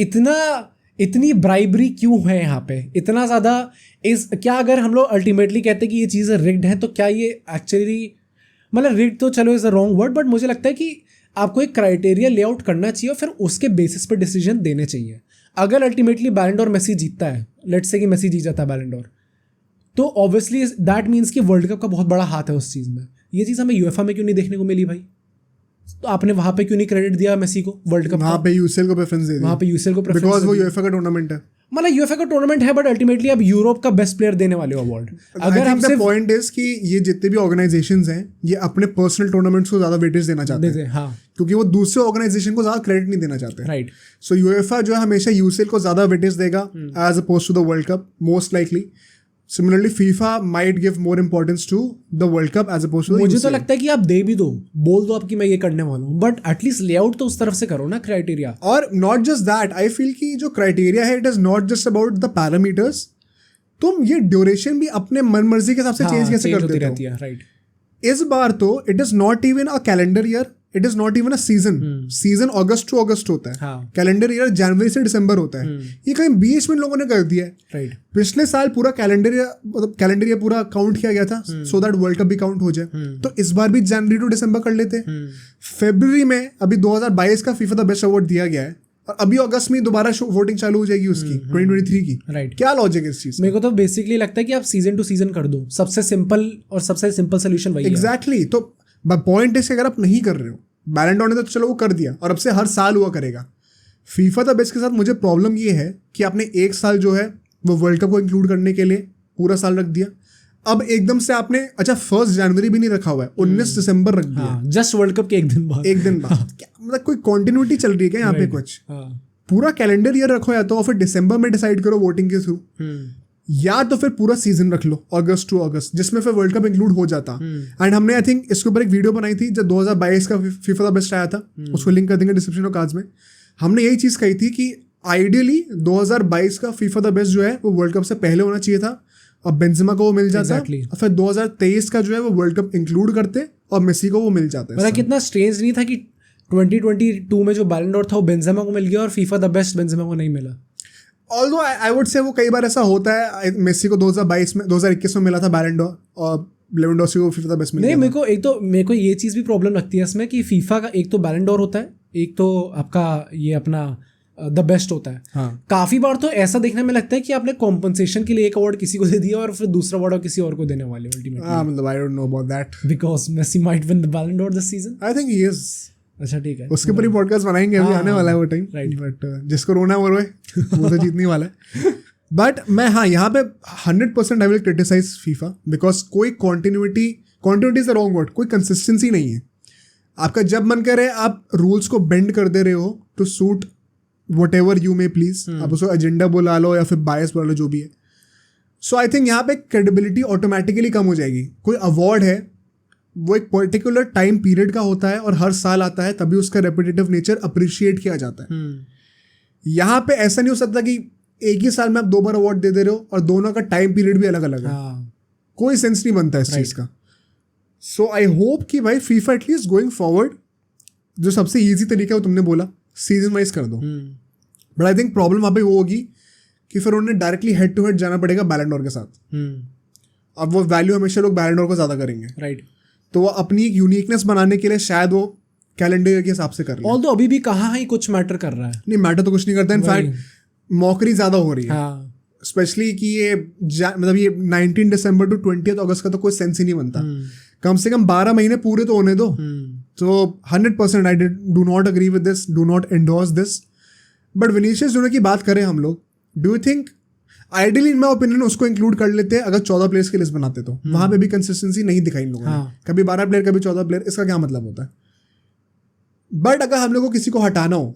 इतनी ब्राइबरी क्यों है यहाँ पे इतना ज़्यादा? क्या अगर हम लोग अल्टीमेटली कहते हैं कि ये चीज़ें रिग्ड हैं, तो क्या ये एक्चुअली मतलब रिग्ड तो चलो is a wrong word, but मुझे लगता है कि आपको एक क्राइटेरिया ले आउट करना चाहिए और फिर उसके बेसिस पर डिसीजन देने चाहिए। अगर अल्टीमेटली बैलेंड और मेसी जीतता है, लेट्स से कि मेसी जीत जाता है बैलेंड और, तो ऑब्वियसली दैट मीन्स कि वर्ल्ड कप का बहुत बड़ा हाथ है उस चीज़ में। ये चीज़ हमें यूएफए में क्यों नहीं देखने को मिली भाई? तो आपने वहाँ पे क्यों नहीं क्रेडिट दिया मेसी को वर्ल्ड कप? वहाँ पे यूसीएल को प्रेफरेंस दे दिया, वहाँ पे यूसीएल को प्रेफरेंस, बिकॉज वो यूएफए का टूर्नामेंट है। मतलब यूएफए का टूर्नामेंट है, बट अल्टीमेटली आप यूरोप का बेस्ट प्लेयर देने वाले हो अवार्ड। अगर आप सिर्फ पॉइंट इज कि ये जितने भी ऑर्गेनाइजेशंस हैं ये अपने पर्सनल टूर्नामेंट्स को ज्यादा वेटेज देना चाहते हैं, हाँ, क्योंकि वो दूसरे ऑर्गेनाइजेशन को ज्यादा क्रेडिट नहीं देना चाहते। राइट। सो यूएफए जो है हमेशा यूसीएल को ज्यादा वेटेज देगा as opposed to the world cup most likely. Similarly, FIFA might give more importance to the World Cup as opposed to the मुझे UCL. तो लगता है कि आप दे भी दो, बोल दो आपकी मैं ये करने वाला हूँ, बट एटलीस्ट लेआउट तो उस तरफ से करो ना क्राइटेरिया। और not just that, I feel कि जो क्राइटेरिया है it is not just about the parameters, तुम ये ड्यूरेशन भी अपने मन मर्जी के हिसाब से चेंज कैसे कर देते हो। राइट। इस बार तो it is not even a calendar year, it is not even a season. Season August to August होता है, कैलेंडर ईयर जनवरी से दिसंबर होता है। ये कहीं बीच में लोगों ने कर दिया है। राइट। पिछले साल पूरा कैलेंडर ईयर पूरा काउंट किया गया था सो दैट वर्ल्ड कप भी काउंट हो जाए, तो इस बार भी जनवरी टू दिसंबर कर लेते। फरवरी में अभी 2022 का फीफा द बेस्ट अवार्ड दिया गया है और अभी अगस्त में दोबारा वोटिंग चालू हो जाएगी उसकी 2023 की। राइट। क्या लॉजिक है इस चीज? मेरे को तो बेसिकली लगता है कि आप सीजन टू सीजन कर दो, सबसे सिंपल सोल्यूशन वही है। एग्जैक्टली। तो पॉइंट इज अगर आप नहीं कर रहे हो, बैलेंड डोर ने तो चलो वो कर दिया और अब से हर साल हुआ करेगा। फीफा द बेस्ट के साथ मुझे प्रॉब्लम ये है कि आपने एक साल जो है वो वर्ल्ड कप को इंक्लूड करने के लिए पूरा साल रख दिया, अब एकदम से आपने 1 जनवरी भी नहीं रखा हुआ है, 19 दिसंबर रख दिया। जस्ट वर्ल्ड कप के एक दिन बाद क्या मतलब कोई कॉन्टिन्यूटी चल रही है क्या यहाँ पे? कुछ पूरा कैलेंडर ईयर रखो या तो, और फिर दिसंबर में डिसाइड करो वोटिंग के थ्रू, या तो फिर पूरा सीजन रख लो अगस्त टू अगस्त, जिसमें फिर वर्ल्ड कप इंक्लूड हो जाता। एंड हमने आई थिंक इसके ऊपर एक वीडियो बनाई थी जब 2022 का फीफा द बेस्ट आया था, उसको लिंक कर देंगे डिस्क्रिप्शन और कार्ड्स में। हमने यही चीज़ कही थी कि आइडियली 2022 का फीफा द बेस्ट जो है वो वर्ल्ड कप से पहले होना चाहिए था और बेंजेमा को वो मिल जाता। और फिर 2023 का जो है वो वर्ल्ड कप इंक्लूड करते और मेसी को वो मिल जाता है। मतलब कितना स्ट्रेंज नहीं था कि 2022 में जो बैलन डोर था वो बेंजेमा को मिल गया और फीफा द बेस्ट बेंजेमा को नहीं मिला। ऑल्दो आई वुड से वो कई बार ऐसा होता है, मेसी को 2021 में मिला था बैलन डोर और लेवेंडोस्की को फीफा द बेस्ट मिला। नहीं, मेरे को ये चीज़ भी प्रॉब्लम लगती है इसमें कि फीफा का एक तो बैलन डोर होता है, एक तो आपका ये अपना द बेस्ट होता है। हाँ। काफ़ी बार तो ऐसा देखने में लगता है कि आपने कॉम्पनसेशन के लिए एक अवार्ड किसी को दे दिया और फिर दूसरा अवार्ड किसी और को देने वाले अल्टीमेटली। मतलब I don't know about that because Messi might win the Ballon d'Or this season. I think he is. अच्छा ठीक है, उसके ऊपर ही पॉडकास्ट बनाएंगे, अभी हाँ, आने वाला है वो टाइम, right. बट जिसको रोना है वो रोए, वो तो जीतने वाला है। बट मैं हाँ यहाँ पे 100% I will criticise FIFA because कोई continuity is the wrong word, कोई कंसिस्टेंसी नहीं है। आपका जब मन करे आप रूल्स को बेंड कर दे रहे हो to suit whatever you may please, आप उसको एजेंडा बुला लो या फिर बायस बुला लो, जो भी है। सो आई थिंक यहाँ पे क्रेडिबिलिटी ऑटोमेटिकली कम हो जाएगी। कोई अवार्ड है वो एक पर्टिकुलर टाइम पीरियड का होता है और हर साल आता है, तभी उसका रेपिटेटिव नेचर अप्रिशिएट किया जाता है। यहाँ पे ऐसा नहीं हो सकता कि एक ही साल में आप 2 बार अवार्ड दे रहे हो और दोनों का टाइम पीरियड भी अलग अलग है। कोई सेंस नहीं बनता इस चीज़ का। सो आई होप कि भाई फीफा एटलीस्ट गोइंग फॉरवर्ड जो सबसे ईजी तरीका है वो तुमने बोला, सीजन वाइज कर दो। बट आई थिंक प्रॉब्लम वहाँ पे वो होगी कि फिर उन्हें डायरेक्टली हेड टू हेड जाना पड़ेगा बैलन डोर के साथ। अब वो वैल्यू हमेशा लोग बैलन डोर को ज़्यादा करेंगे, राइट। तो वो अपनी एक यूनिकनेस बनाने के लिए शायद वो कैलेंडर के हिसाब से कर ले। ऑल्दो अभी भी कहाँ ही कुछ मैटर कर रहा है। नहीं, मैटर तो कुछ नहीं करता, इनफैक्ट मॉकरी ज़्यादा हो रही है। स्पेशली कि ये मतलब ये 19 दिसंबर टू 20 अगस्त का तो कोई सेंस ही नहीं बनता। कम से कम 12 महीने पूरे तो होने दो। तो 100% I do not agree with this, do not endorse this. But Vinicius junior की बात करें हम लोग, do you think ideally in my opinion उसको इंक्लूड कर लेते हैं अगर 14 प्लेयर्स की लिस्ट बनाते तो वहां पे भी कंसिस्टेंसी नहीं दिखाई इन लोगों ने। कभी 12 प्लेयर कभी 14 प्लेयर, इसका क्या मतलब होता है? बट अगर हम लोग को किसी को हटाना हो,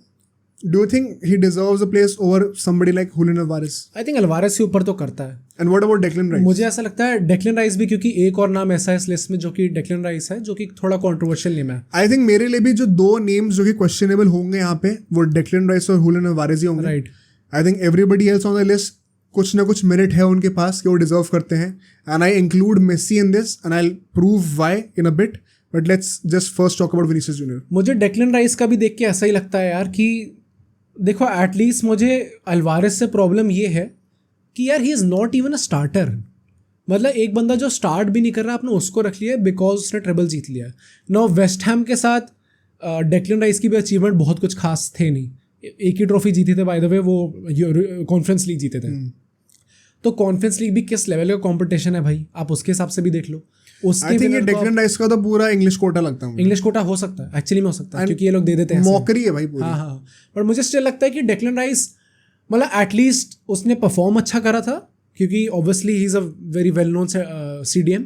do you think he deserves a place over somebody like Julian Alvarez? I think Alvarez से ऊपर तो करता है। And what about Declan Rice? मुझे ऐसा लगता है डेक्लन राइस भी, क्योंकि एक और नाम ऐसा है इस लिस्ट में जो कि डेक्लन राइस है, जो कि थोड़ा कंट्रोवर्शियल नेम है। आई थिंक मेरे लिए भी जो 2 नेम्स जो कि क्वेश्चनेबल होंगे यहाँ पे वो डेक्लन राइस और हुलियन अल्वारेस ही होंगे। Right. I think everybody else on the list कुछ ना कुछ मेरिट है उनके पास कि वो डिजर्व करते हैं। And I include Messi in this and I will prove why in a bit, but let's just first talk about Vinicius Junior. मुझे डेक्लन राइस का भी देख के ऐसा ही लगता है यार कि देखो एटलीस्ट मुझे अल्वारेस से प्रॉब्लम ये है कि यार ही is not even a starter. मतलब एक बंदा जो स्टार्ट भी नहीं कर रहा, आपने उसको रख लिया बिकॉज उसने ट्रेबल जीत लिया। नो वेस्ट हैम के साथ डेक्लन राइस की भी अचीवमेंट बहुत कुछ खास थे नहीं, एक ही ट्रॉफी जीती थे बाय द वे, वो कॉन्फ्रेंस लीग जीते थे। तो कॉन्फ्रेंस लीग भी किस लेवल का कंपटीशन है भाई, आप उसके हिसाब से भी देख लो। आई थिंक ये डेक्लन राइस का तो पूरा इंग्लिश कोटा लगता है। इंग्लिश कोटा हो सकता है, एक्चुअली में हो सकता है, क्योंकि ये लोग दे देते हैं, मौकरी है भाई पूरी। हाँ। पर मुझे स्टिल लगता है कि डेक्लन राइस मतलब एटलीस्ट उसने परफॉर्म अच्छा करा था, क्योंकि obviously he is a very well known CDM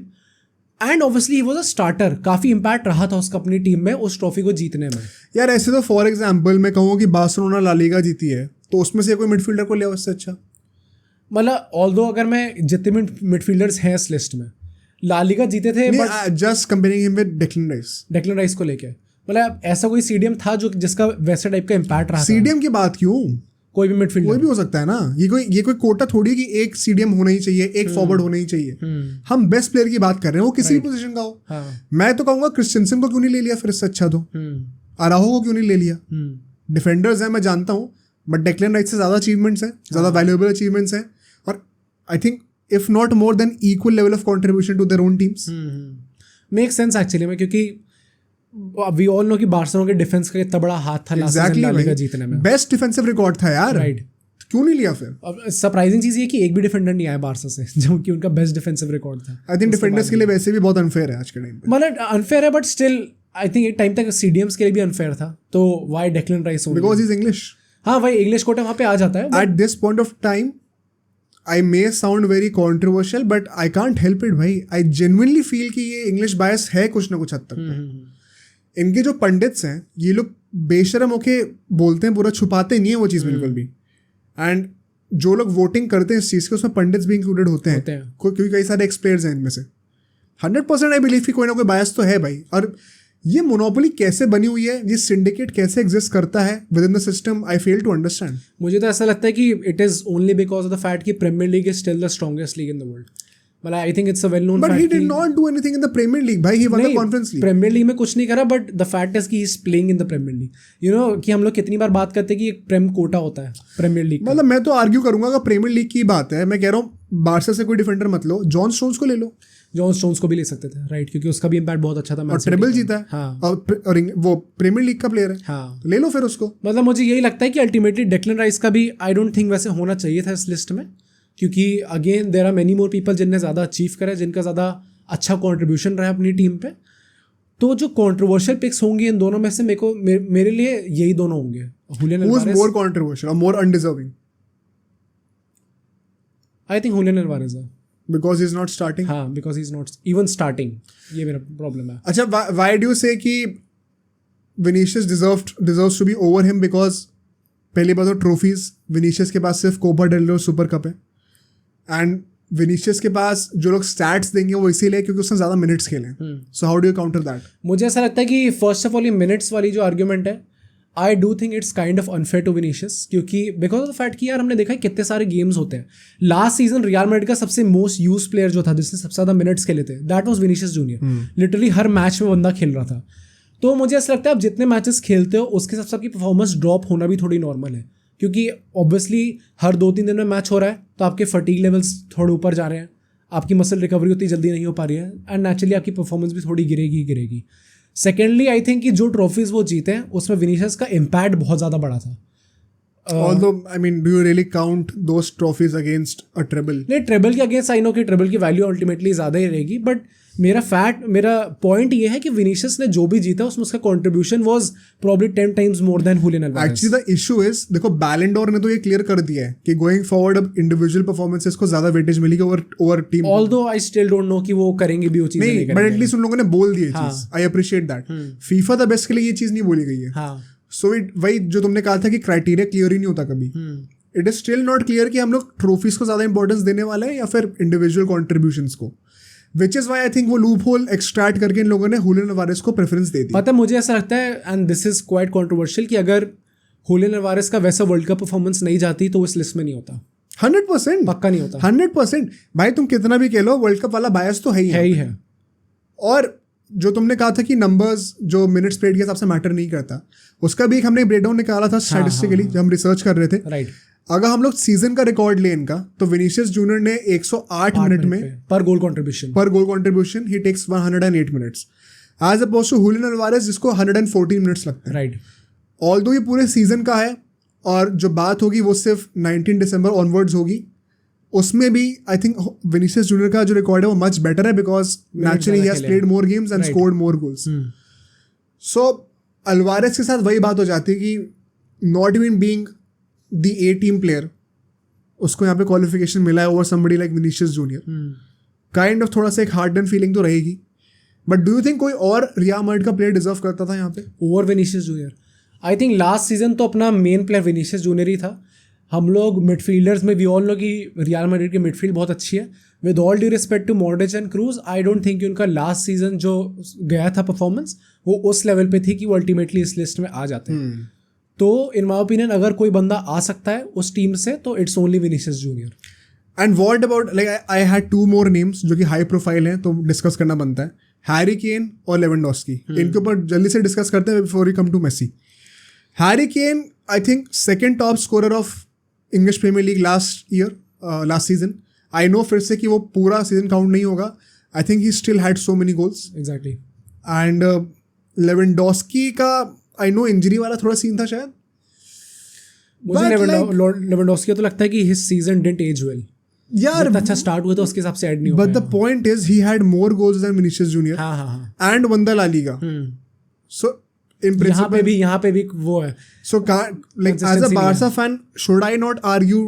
and obviously he was a starter. काफ़ी इम्पैक्ट रहा था उसका अपनी टीम में उस ट्रॉफी को जीतने में। यार ऐसे तो फॉर एग्जाम्पल मैं कहूँ कि बार्सिलोना ला लीगा जीती है, तो उसमें से कोई मिडफील्डर को लिया उससे अच्छा। मतलब ऑल्दो अगर मैं जितने भी मिडफील्डर्स हैं इस लिस्ट में, ला लीगा जीते थे, but just comparing him with Declan rice को लेके मतलब ऐसा कोई CDM था जो जिसका वैसे टाइप का इम्पैक्ट रहा? CDM की बात क्यों, कोई भी मिडफील्डर कोई भी हो सकता है ना। ये कोई कोटा थोड़ी है कि एक CDM होना ही चाहिए, एक फॉरवर्ड होना ही चाहिए। हम बेस्ट प्लेयर की बात कर रहे हैं, वो किसी भी पोजीशन का हो। मैं तो कहूंगा क्रिस्टियनसन को क्यों नहीं ले लिया फिर इससे अच्छा, तो अराहो को क्यों नहीं ले लिया? डिफेंडर्स हैं मैं जानता हूँ, बट डेक्लन राइस से ज़्यादा अचीवमेंट्स हैं, ज़्यादा वैल्यूएबल अचीवमेंट्स हैं, और I think if not more than equal level of contribution to their own teams. Makes sense actually में, क्योंकि we all know कि बार्सिलोना के डिफेंस का इतना बड़ा हाथ था लास्ट सीजन ला लीगा जीतने में। बेस्ट डिफेंसिव रिकॉर्ड था यार, राइट? क्यों नहीं लिया फिर? अब सरप्राइजिंग चीज़ ये कि एक भी डिफेंडर नहीं आया बार्सा से जो कि उनका बेस्ट डिफेंसिव रिकॉर्ड था। आई थिंक डिफेंडर्स के लिए वैसे भी बहुत अनफेयर है आज के टाइम पे। मतलब अनफेयर है, बट स्टिल आई थिंक एक टाइम तक CDMs के लिए भी अनफेयर था। तो why Declan rice? Because he is English. हाँ भाई, इंग्लिश कोटा वहाँ पे आ जाता है। At this point of time I may sound very controversial, but I can't help it भाई। I genuinely feel कि ये इंग्लिश बायस है कुछ ना कुछ हद तक। इनके जो पंडित्स हैं ये लोग बेशरम होके बोलते हैं, पूरा छुपाते नहीं है वो चीज़ बिल्कुल भी। एंड जो लोग वोटिंग करते हैं इस चीज़ के, उसमें पंडित्स भी इंक्लूडेड होते हैं क्योंकि कई सारे एक्सप्लेयर्स हैं इनमें से। 100% आई बिलीव कि कोई ना कोई बायस तो है भाई। और ये मोनोपोली कैसे बनी हुई है, ये सिंडिकेट कैसे एग्जिस्ट करता है within the system, I fail to understand. मुझे तो ऐसा लगता है कि it is only because of the fact कि Premier League is still the strongest league in the world. मतलब I think it's a well known fact. But he did not do anything in the Premier League भाई, he won the Conference League. Premier League में कुछ नहीं करा, but the fact is कि he is playing in the Premier League. You know कि हम लोग कितनी बार बात करते हैं कि एक प्रेम कोटा होता है प्रीमियर लीग। मतलब मैं तो आर्ग्यू करूंगा अगर प्रीमियर लीग की बात है, मैं कह रहा हूँ बार्सा से कोई डिफेंडर मत लो, जॉन स्टोन्स को ले लो। जॉन स्टोन्स को भी ले सकते थे, राइट, क्योंकि उसका भी इम्पैक्ट बहुत अच्छा था और ट्रिपल जीता है। हाँ। और वो प्रीमियर लीग का प्लेयर है। हाँ, ले लो फिर उसको। मतलब मुझे यही लगता है कि अल्टीमेटली डेक्लन राइस का भी आई डोंट थिंक वैसे होना चाहिए था इस लिस्ट में, क्योंकि again there are many more people जिनने ज़्यादा अचीव करा है, जिनका ज़्यादा अच्छा कॉन्ट्रीब्यूशन रहा है अपनी टीम पे। तो जो कंट्रोवर्शियल पिक्स होंगी इन दोनों में से मेरे लिए यही दोनों होंगे, Julian Who's Alvarez. more controversial or more undeserving? I think Julian Alvarez है। Because he's not starting. हाँ, because he is not even starting, ये मेरा प्रॉब्लम है। अच्छा, why do you say कि Vinicius deserves to be over him? Because पहली बात तो ट्रॉफीज विनीशियस के पास सिर्फ कोपा डेल रे और सुपर कप है, एंड विनीशियस के पास जो लोग स्टैट्स देंगे वो इसीलिए क्योंकि उसने ज़्यादा मिनट्स खेले हैं। So how do you counter that? मुझे ऐसा लगता है कि फर्स्ट ऑफ ऑल ये मिनट्स वाली जो आर्ग्यूमेंट है, I do think it's kind of unfair to Vinicius, क्योंकि बिकॉज ऑफ द फैक्ट कि यार हमने देखा है कितने सारे गेम्स होते हैं। लास्ट सीजन रियल मैड्रिड का सबसे मोस्ट यूज प्लेयर जो था, जिसने सबसे ज़्यादा मिनट्स खेले थे, that was Vinicius junior. Literally her match में बंदा खेल रहा था। तो मुझे ऐसा लगता है आप जितने मैचेस खेलते हो उसके हिसाब से आपकी परफॉर्मेंस ड्रॉप होना भी थोड़ी नॉर्मल है, क्योंकि ऑब्वियसली हर 2-3 दिन में मैच हो रहा है तो आपके फटीग लेवल्स थोड़े ऊपर जा रहे हैं, आपकी मसल रिकवरी उतनी जल्दी नहीं हो पा रही है, एंड नेचुरली आपकी परफॉर्मेंस भी थोड़ी गिरेगी। सेकेंडली आई थिंक कि जो ट्रॉफीज वो जीते हैं उसमें विनीशियस का इम्पैक्ट बहुत ज़्यादा बड़ा था। Although, I mean, do you really count those trophies against a treble? नहीं, ट्रेबल के अगेंस्ट आई नो कि ट्रेबल की वैल्यू अल्टीमेटली ज़्यादा ही रहेगी, बट मेरा पॉइंट ये है कि विनीशियस ने जो भी जीता उसमें उसका contribution was probably 10 times more than Julian Alvarez. Actually the issue is, देखो बैलन डोर ने तो ये क्लियर कर दिया है कि गोइंग फॉरवर्ड अब इंडिविजुअल परफॉर्मेंसेस को ज्यादा वेटेज मिलेगी over team. Although I still don't know कि वो करेंगे भी वो चीज़ नहीं, बट एटलीस्ट उन लोगों ने बोल दी है चीज। I appreciate that. FIFA the best के लिए ये चीज नहीं बोली गई है। हाँ, सो इट वही जो तुमने कहा था कि क्राइटेरिया क्लियर ही नहीं होता कभी। It is still not clear कि हम लोग ट्रॉफीज को ज्यादा इंपॉर्टेंस देने वाले हैं या फिर इंडिविजुअल कॉन्ट्रीब्यूशंस को, which is why I think वो लूप होल एक्सट्रैक्ट करके इन लोगों ने हुलियन अल्वारेज को प्रेफरेंस दे दी। पता है मुझे ऐसा लगता है, and this is quite controversial, कि अगर हुलियन अल्वारेज का वैसा वर्ल्ड कप परफॉर्मेंस नहीं जाती तो वो इस लिस्ट में नहीं होता। 100% पक्का नहीं होता। 100% भाई, तुम कितना भी खेलो वर्ल्ड कप वाला बायस तो है ही है। और जो तुमने कहा था कि नंबर्स जो मिनट्स प्लेड के हिसाब से मैटर नहीं करता, उसका भी एक हमने ब्रेकडाउन निकाला था स्टैटिस्टिकली जब हम रिसर्च कर रहे थे। राइट। अगर हम लोग सीजन का रिकॉर्ड लें इनका, तो विनीशियस जूनियर ने 108 मिनट में पर goal contribution he takes 108 minutes, as opposed to Julian Alvarez जिसको 114 मिनट्स लगते हैं। राइट। ऑल्दो ये पूरे सीजन का है, और जो बात होगी वो सिर्फ 19 दिसंबर ऑनवर्ड्स होगी, उसमें भी आई थिंक विनीशियस जूनियर का जो रिकॉर्ड है वो मच बेटर है, because naturally he has played more games and scored more goals. So Alvarez के साथ वही बात हो जाती है कि not even being the A team player, उसको यहाँ पे क्वालिफिकेशन मिला है over somebody like Vinicius junior. Kind of थोड़ा सा एक हार्ड डन फीलिंग तो रहेगी, बट डू यू थिंक कोई और रियल मैड्रिड का प्लेयर डिजर्व करता था यहाँ पे over Vinicius Junior? I think last season तो अपना मेन प्लेयर विनीशियस जूनियर ही था। हम लोग मिडफील्डर्स में वी ऑल नो कि रियल मैड्रिड की मिडफील्ड बहुत अच्छी है। With all due respect to Modric and Kroos, I don't think कि उनका लास्ट सीजन जो गया था परफॉर्मेंस वो उस लेवल पे थी कि वो अल्टीमेटली इस लिस्ट में आ जाते हैं। तो इन माई ओपिनियन अगर कोई बंदा आ सकता है उस टीम से तो it's only Vinicius Junior. And what about, like I had 2 more names जो कि हाई प्रोफाइल हैं, तो डिस्कस करना बनता है, हैरी केन और लेवेंडोस्की। इनके ऊपर जल्दी से डिस्कस करते हैं before we come to Messi. Harry Kane I think second top scorer of English Premier League last season. I know फिर से कि वो पूरा सीजन काउंट नहीं होगा, I think he still had so many goals. Exactly. And Lewandowski का I no injury वाला थोड़ा सीन था शायद। मुझे लेवेंडोस्की का तो लगता है कि his season didn't as well. यार अच्छा स्टार्ट हुआ तो उसके हिसाब से ऐड नहीं हो but the point is he had more goals than Vinicius Junior and won the La Liga. So in principle यहाँ पे भी वो है। So like as a Barca fan should I not argue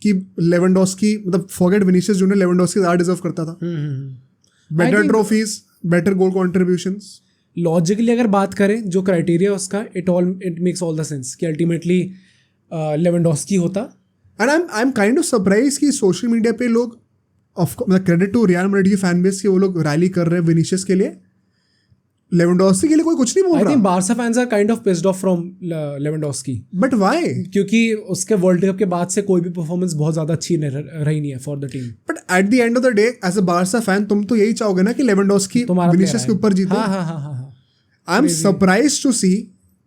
कि लेवेंडोस्की, मतलब forget Vinicius Junior, Lewandowski ज़्यादा deserve करता था। Better trophies, better goal contributions. Logically अगर बात करें जो क्राइटेरिया उसका, it makes all the sense कि अल्टीमेटली लेवेंडोस्की होता। And I am kind of surprise कि सोशल मीडिया पे लोग, मतलब क्रेडिट टू रियल मैड्रिड की फैन बेस कि वो लोग रैली कर रहे हैं विनीशियस के लिए, लेवेंडोस्की के लिए कोई कुछ नहीं बोल रहा। I think Barca fans are kind of pissed off from Lewandowski. But why? क्योंकि उसके वर्ल्ड कप के बाद से कोई भी परफॉर्मेंस बहुत ज़्यादा अच्छी रही नहीं है for the team. But at the end of the day as a Barca fan तुम तो यही चाहोगे ना कि लेवेंडोस्की विनीशियस के ऊपर जीते। I am surprise to see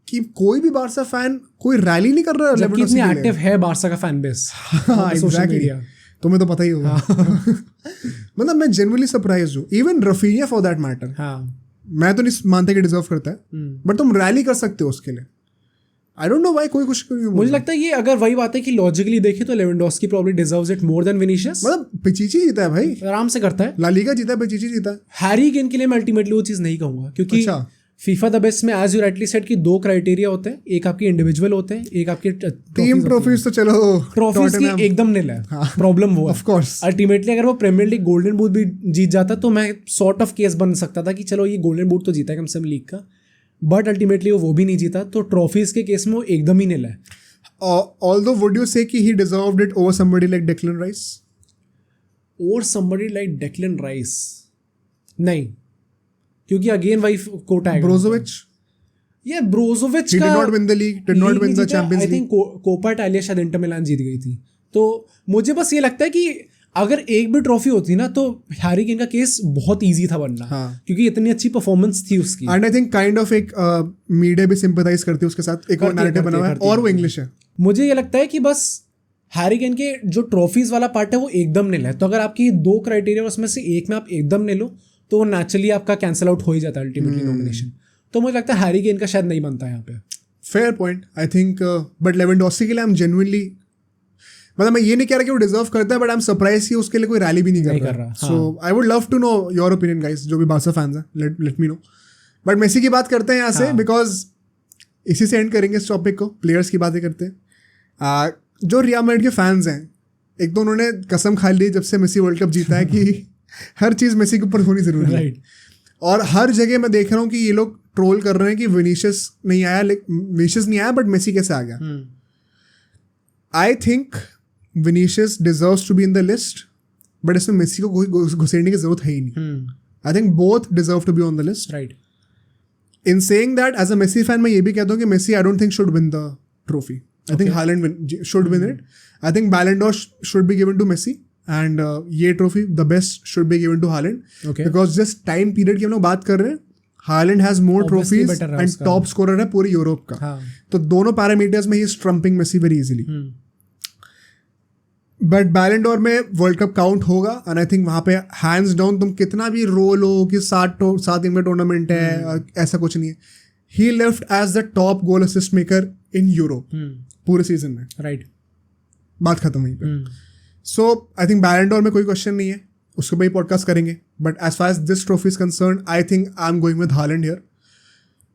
कि कोई भी बार्सा फैन कोई रैली नहीं कर रहा है लेवेंडोस्की के लिए। एक्टिव है बार्सा का फैन बेस सोशल मीडिया, तुम्हें तो पता ही होगा। मतलब मैं जेन्युइनली सरप्राइज हूँ, even Raphinha for that matter. मैं तो नहीं मानता कि डिजर्व करता है, बट तुम रैली कर सकते हो उसके लिए। आई डोंट नो व्हाई कोई कुछ क्यों बोल मुझे रहा है। लगता है ये अगर वही बात है कि लॉजिकली देखें तो Lewandowski probably deserves it more than Vinicius, मतलब पिचिची जीता है भाई, आराम से करता है। ला लीगा जीता है, पिचिची जीता है। हैरी केन के लिए मैं अल्टीमेटली वो चीज़ नहीं कहूंगा, क्योंकि अच्छा। फीफा द बेस्ट में एज यू राइटली सेड कि 2 क्राइटेरिया होते हैं, एक आपके इंडिविजुअल होते हैं, एक आपके टीम ट्रॉफीज तो चलो ट्रॉफीज की Tottenham- एकदम नील है। प्रॉब्लम वो Of course. अल्टीमेटली अगर वो प्रीमियर लीग गोल्डन बूट भी जीत जाता तो मैं सॉर्ट ऑफ केस बन सकता था कि चलो ये गोल्डन बूट तो जीता है कम से कम लीग का, बट अल्टीमेटली वो भी नहीं जीता, तो ट्रॉफीज के केस में वो एकदम ही नील है। although would you say कि he deserved it over somebody like Declan Rice? और somebody like Declan Rice नहीं, क्योंकि अगेन वही कोटा है। Brozovic? ये ब्रोजोविच He का did not win the league, did not win the Champions I think Coppa Italia शायद Inter Milan जीत गई थी। तो मुझे बस ये लगता है कि अगर एक भी ट्रॉफी होती ना तो हैरी केन का केस बहुत इजी था बनना, हाँ। क्योंकि इतनी अच्छी परफॉर्मेंस थी उसकी। And I think kind of एक मीडिया भी सिंपैथाइज करती है उसके साथ, एक और नैरेटिव बना हुआ है, और वो इंग्लिश है। मुझे ये लगता है कि बस हैरी केन के जो ट्रॉफीज वाला पार्ट है वो एकदम नील है, तो अगर आपकी 2 क्राइटेरिया उसमें से एक में आप एकदम नील हो तो नेचुरली आपका कैंसिल आउट हो ही जाता है अल्टीमेटली नॉमिनेशन। तो मुझे लगता है हैरी केन का शायद नहीं बनता यहाँ पे। Fair point I think, but Lewandowski के लिए आई एम जेन्युइनली, मतलब मैं ये नहीं कह रहा कि वो डिजर्व करता है, बट आई एम सरप्राइज कि उसके लिए कोई रैली भी नहीं कर रहा। So I would love to know your opinion guys, जो भी बार्सा फैंस हैं, let me know. But Messi की बात करते हैं यहाँ से, बिकॉज इसी से एंड करेंगे इस टॉपिक को, प्लेयर्स की बातें करते हैं। जो रियल मैड्रिड के फैंस हैं, एक तो उन्होंने कसम खा ली जब से मेसी वर्ल्ड कप जीता है कि हर चीज़ मेसी के ऊपर होनी जरूरी है। और हर जगह मैं देख रहा हूँ कि ये लोग ट्रोल कर रहे हैं कि विनीशियस नहीं आया, विनीशियस नहीं आया बट मेसी कैसे आ गया। I think Vinicius deserves to be in the list, but इसमें मेसी को कोई घुसेड़ने की जरूरत है ही नहीं। I think both deserve to be on the list. Right. In saying that, as a Messi fan मैं ये भी कहता हूँ कि Messi I don't think should win the trophy. I think Haaland should win it. I think Ballon d'Or should be given to Messi, and ये trophy the best should be given to Haaland, because जिस time period की हम लोग बात कर रहे हैं, Haaland has more trophies and top scorer है पूरे यूरोप का। तो दोनों पैरामीटर्स में he is trumping Messi very easily. But Ballon d'Or में वर्ल्ड कप काउंट होगा, एंड आई थिंक वहाँ पे हैंड्स डाउन तुम कितना भी रोल हो कि 7 दिन में टूर्नामेंट है, ऐसा कुछ नहीं है। He left as the top goal assist maker in Europe पूरे सीजन में। राइट, बात खत्म हुई पे। सो आई थिंक बैलन डोर में कोई क्वेश्चन नहीं है, उसके ऊपर ही पॉडकास्ट करेंगे। But as far as this trophy is concern, I think I am going with Haaland here.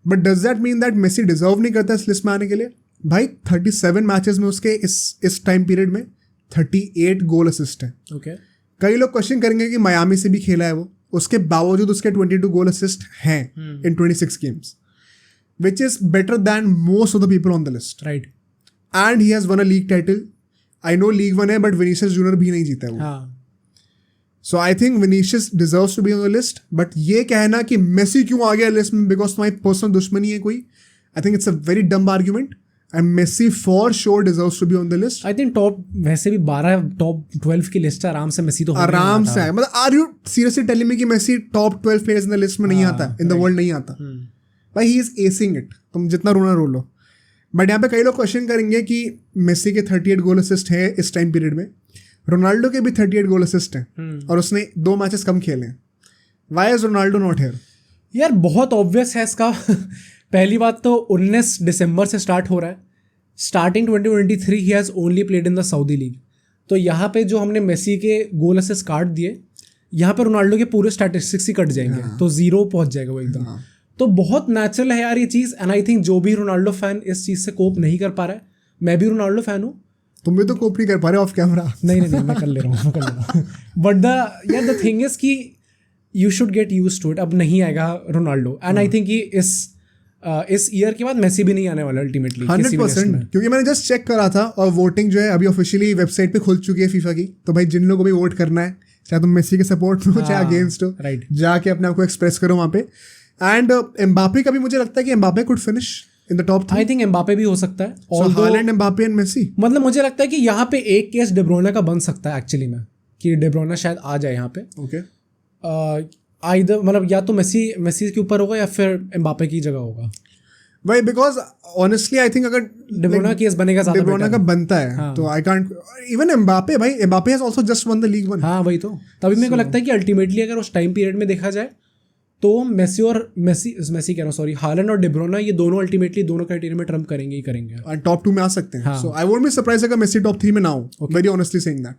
But does that mean that Messi deserve नहीं करता इस लिस्ट में आने के लिए? भाई 37 मैचेस में उसके इस टाइम पीरियड में 38 गोल असिस्ट है। ओके। कई लोग क्वेश्चन करेंगे कि मायामी से भी खेला है वो, उसके बावजूद उसके 22 गोल असिस्ट हैं इन 26 games, which is better than most of the people on the list. Right. And he has one a league title. I know league 1 है, बट विनीशियस जूनियर भी नहीं जीता है वो। So I think Vinicius deserves to be on the list. But ये कहना कि Messi क्यों आ गया लिस्ट में बिकॉज तुम्हारी पर्सनल दुश्मनी है कोई, I think it's a very dumb argument. And Messi for sure deserves to be on the list. I think top वैसे भी 12 टॉप 12 की लिस्ट है, आराम से मेसी तो आराम से है। मतलब are you seriously telling me कि Messi top 12 players in the list में नहीं आता, इन द वर्ल्ड नहीं आता? भाई ही इज एसिंग इट, तुम जितना रोना रो लो। बट यहाँ पे कई लोग क्वेश्चन करेंगे कि मेसी के 38 गोल असिस्ट है इस टाइम पीरियड में, रोनाल्डो के भी 38 गोल असिस्ट हैं और उसने 2 मैचेस कम खेले हैं। Why is Ronaldo not here? यार बहुत ऑब्वियस है इसका। पहली बात तो 19 दिसंबर से स्टार्ट हो रहा है। Starting 2023 he has only played in the Saudi league. तो यहाँ पे जो हमने मेसी के गोल असिस्ट काट दिए, यहाँ पे रोनाल्डो के पूरे स्टैटिस्टिक्स ही कट जाएंगे। तो 0 पहुँच जाएगा वो एकदम। तो बहुत नेचुरल है यार ये चीज़। एंड आई थिंक जो भी रोनाल्डो फैन इस चीज़ से कोप नहीं कर पा रहा है, मैं भी रोनाल्डो फैन हूँ। तुम भी तो कोप नहीं कर पा रहे ऑफ कैमरा। नहीं मैं कर ले रहा हूँ। बट द थिंग इज कि you should get use to it. अब नहीं आएगा रोनाल्डो, एंड आई थिंक कि इस ईयर के बाद मेसी भी नहीं आने वाला अल्टीमेटली 100%। क्योंकि मैंने जस्ट चेक करा था और वोटिंग जो है अभी ऑफिशियली वेबसाइट पे खुल चुकी है फीफा की। तो भाई जिन लोगों को भी वोट करना है, चाहे तुम मेसी के सपोर्ट में हो चाहे अगेंस्ट हो, राइट, जाके अपने आप को एक्सप्रेस करो वहाँ पे। एंड एम्बापे का भी मुझे लगता है कि Mbappe could finish in the top 3। I think Mbappe भी हो सकता है। So Haaland, Mbappe and Messi. मतलब मुझे लगता है कि यहाँ पे एक केस डेब्रोना का बन सकता है एक्चुअली में, कि डेब्रोना शायद आ जाए यहाँ पे। ओके। आइदर मतलब या तो मेसी के ऊपर होगा या फिर एम्बापे की जगह होगा। भाई बिकॉज ऑनेस्टली आई थिंक अगर डेब्रोना केस बनेगा ज़्यादा डेब्रोना का बनता है तो आई कांट इवन एम्बापे। भाई Mbappe has also just one the league 1। हाँ वही तो। तभी मेरे को लगता है कि अल्टीमेटली अगर उस टाइम पीरियड में देखा जाए तो मेसी कह रहा हूँ सॉरी, हालैंड और डिब्रोना ये दोनों अल्टीमेटली दोनों क्राइटेरिया में ट्रम्प करेंगे ही करेंगे, टॉप 2 में आ सकते हैं. सो आई वोंट बी सरप्राइज अगर मेसी टॉप 3 में ना हो, very honestly saying that.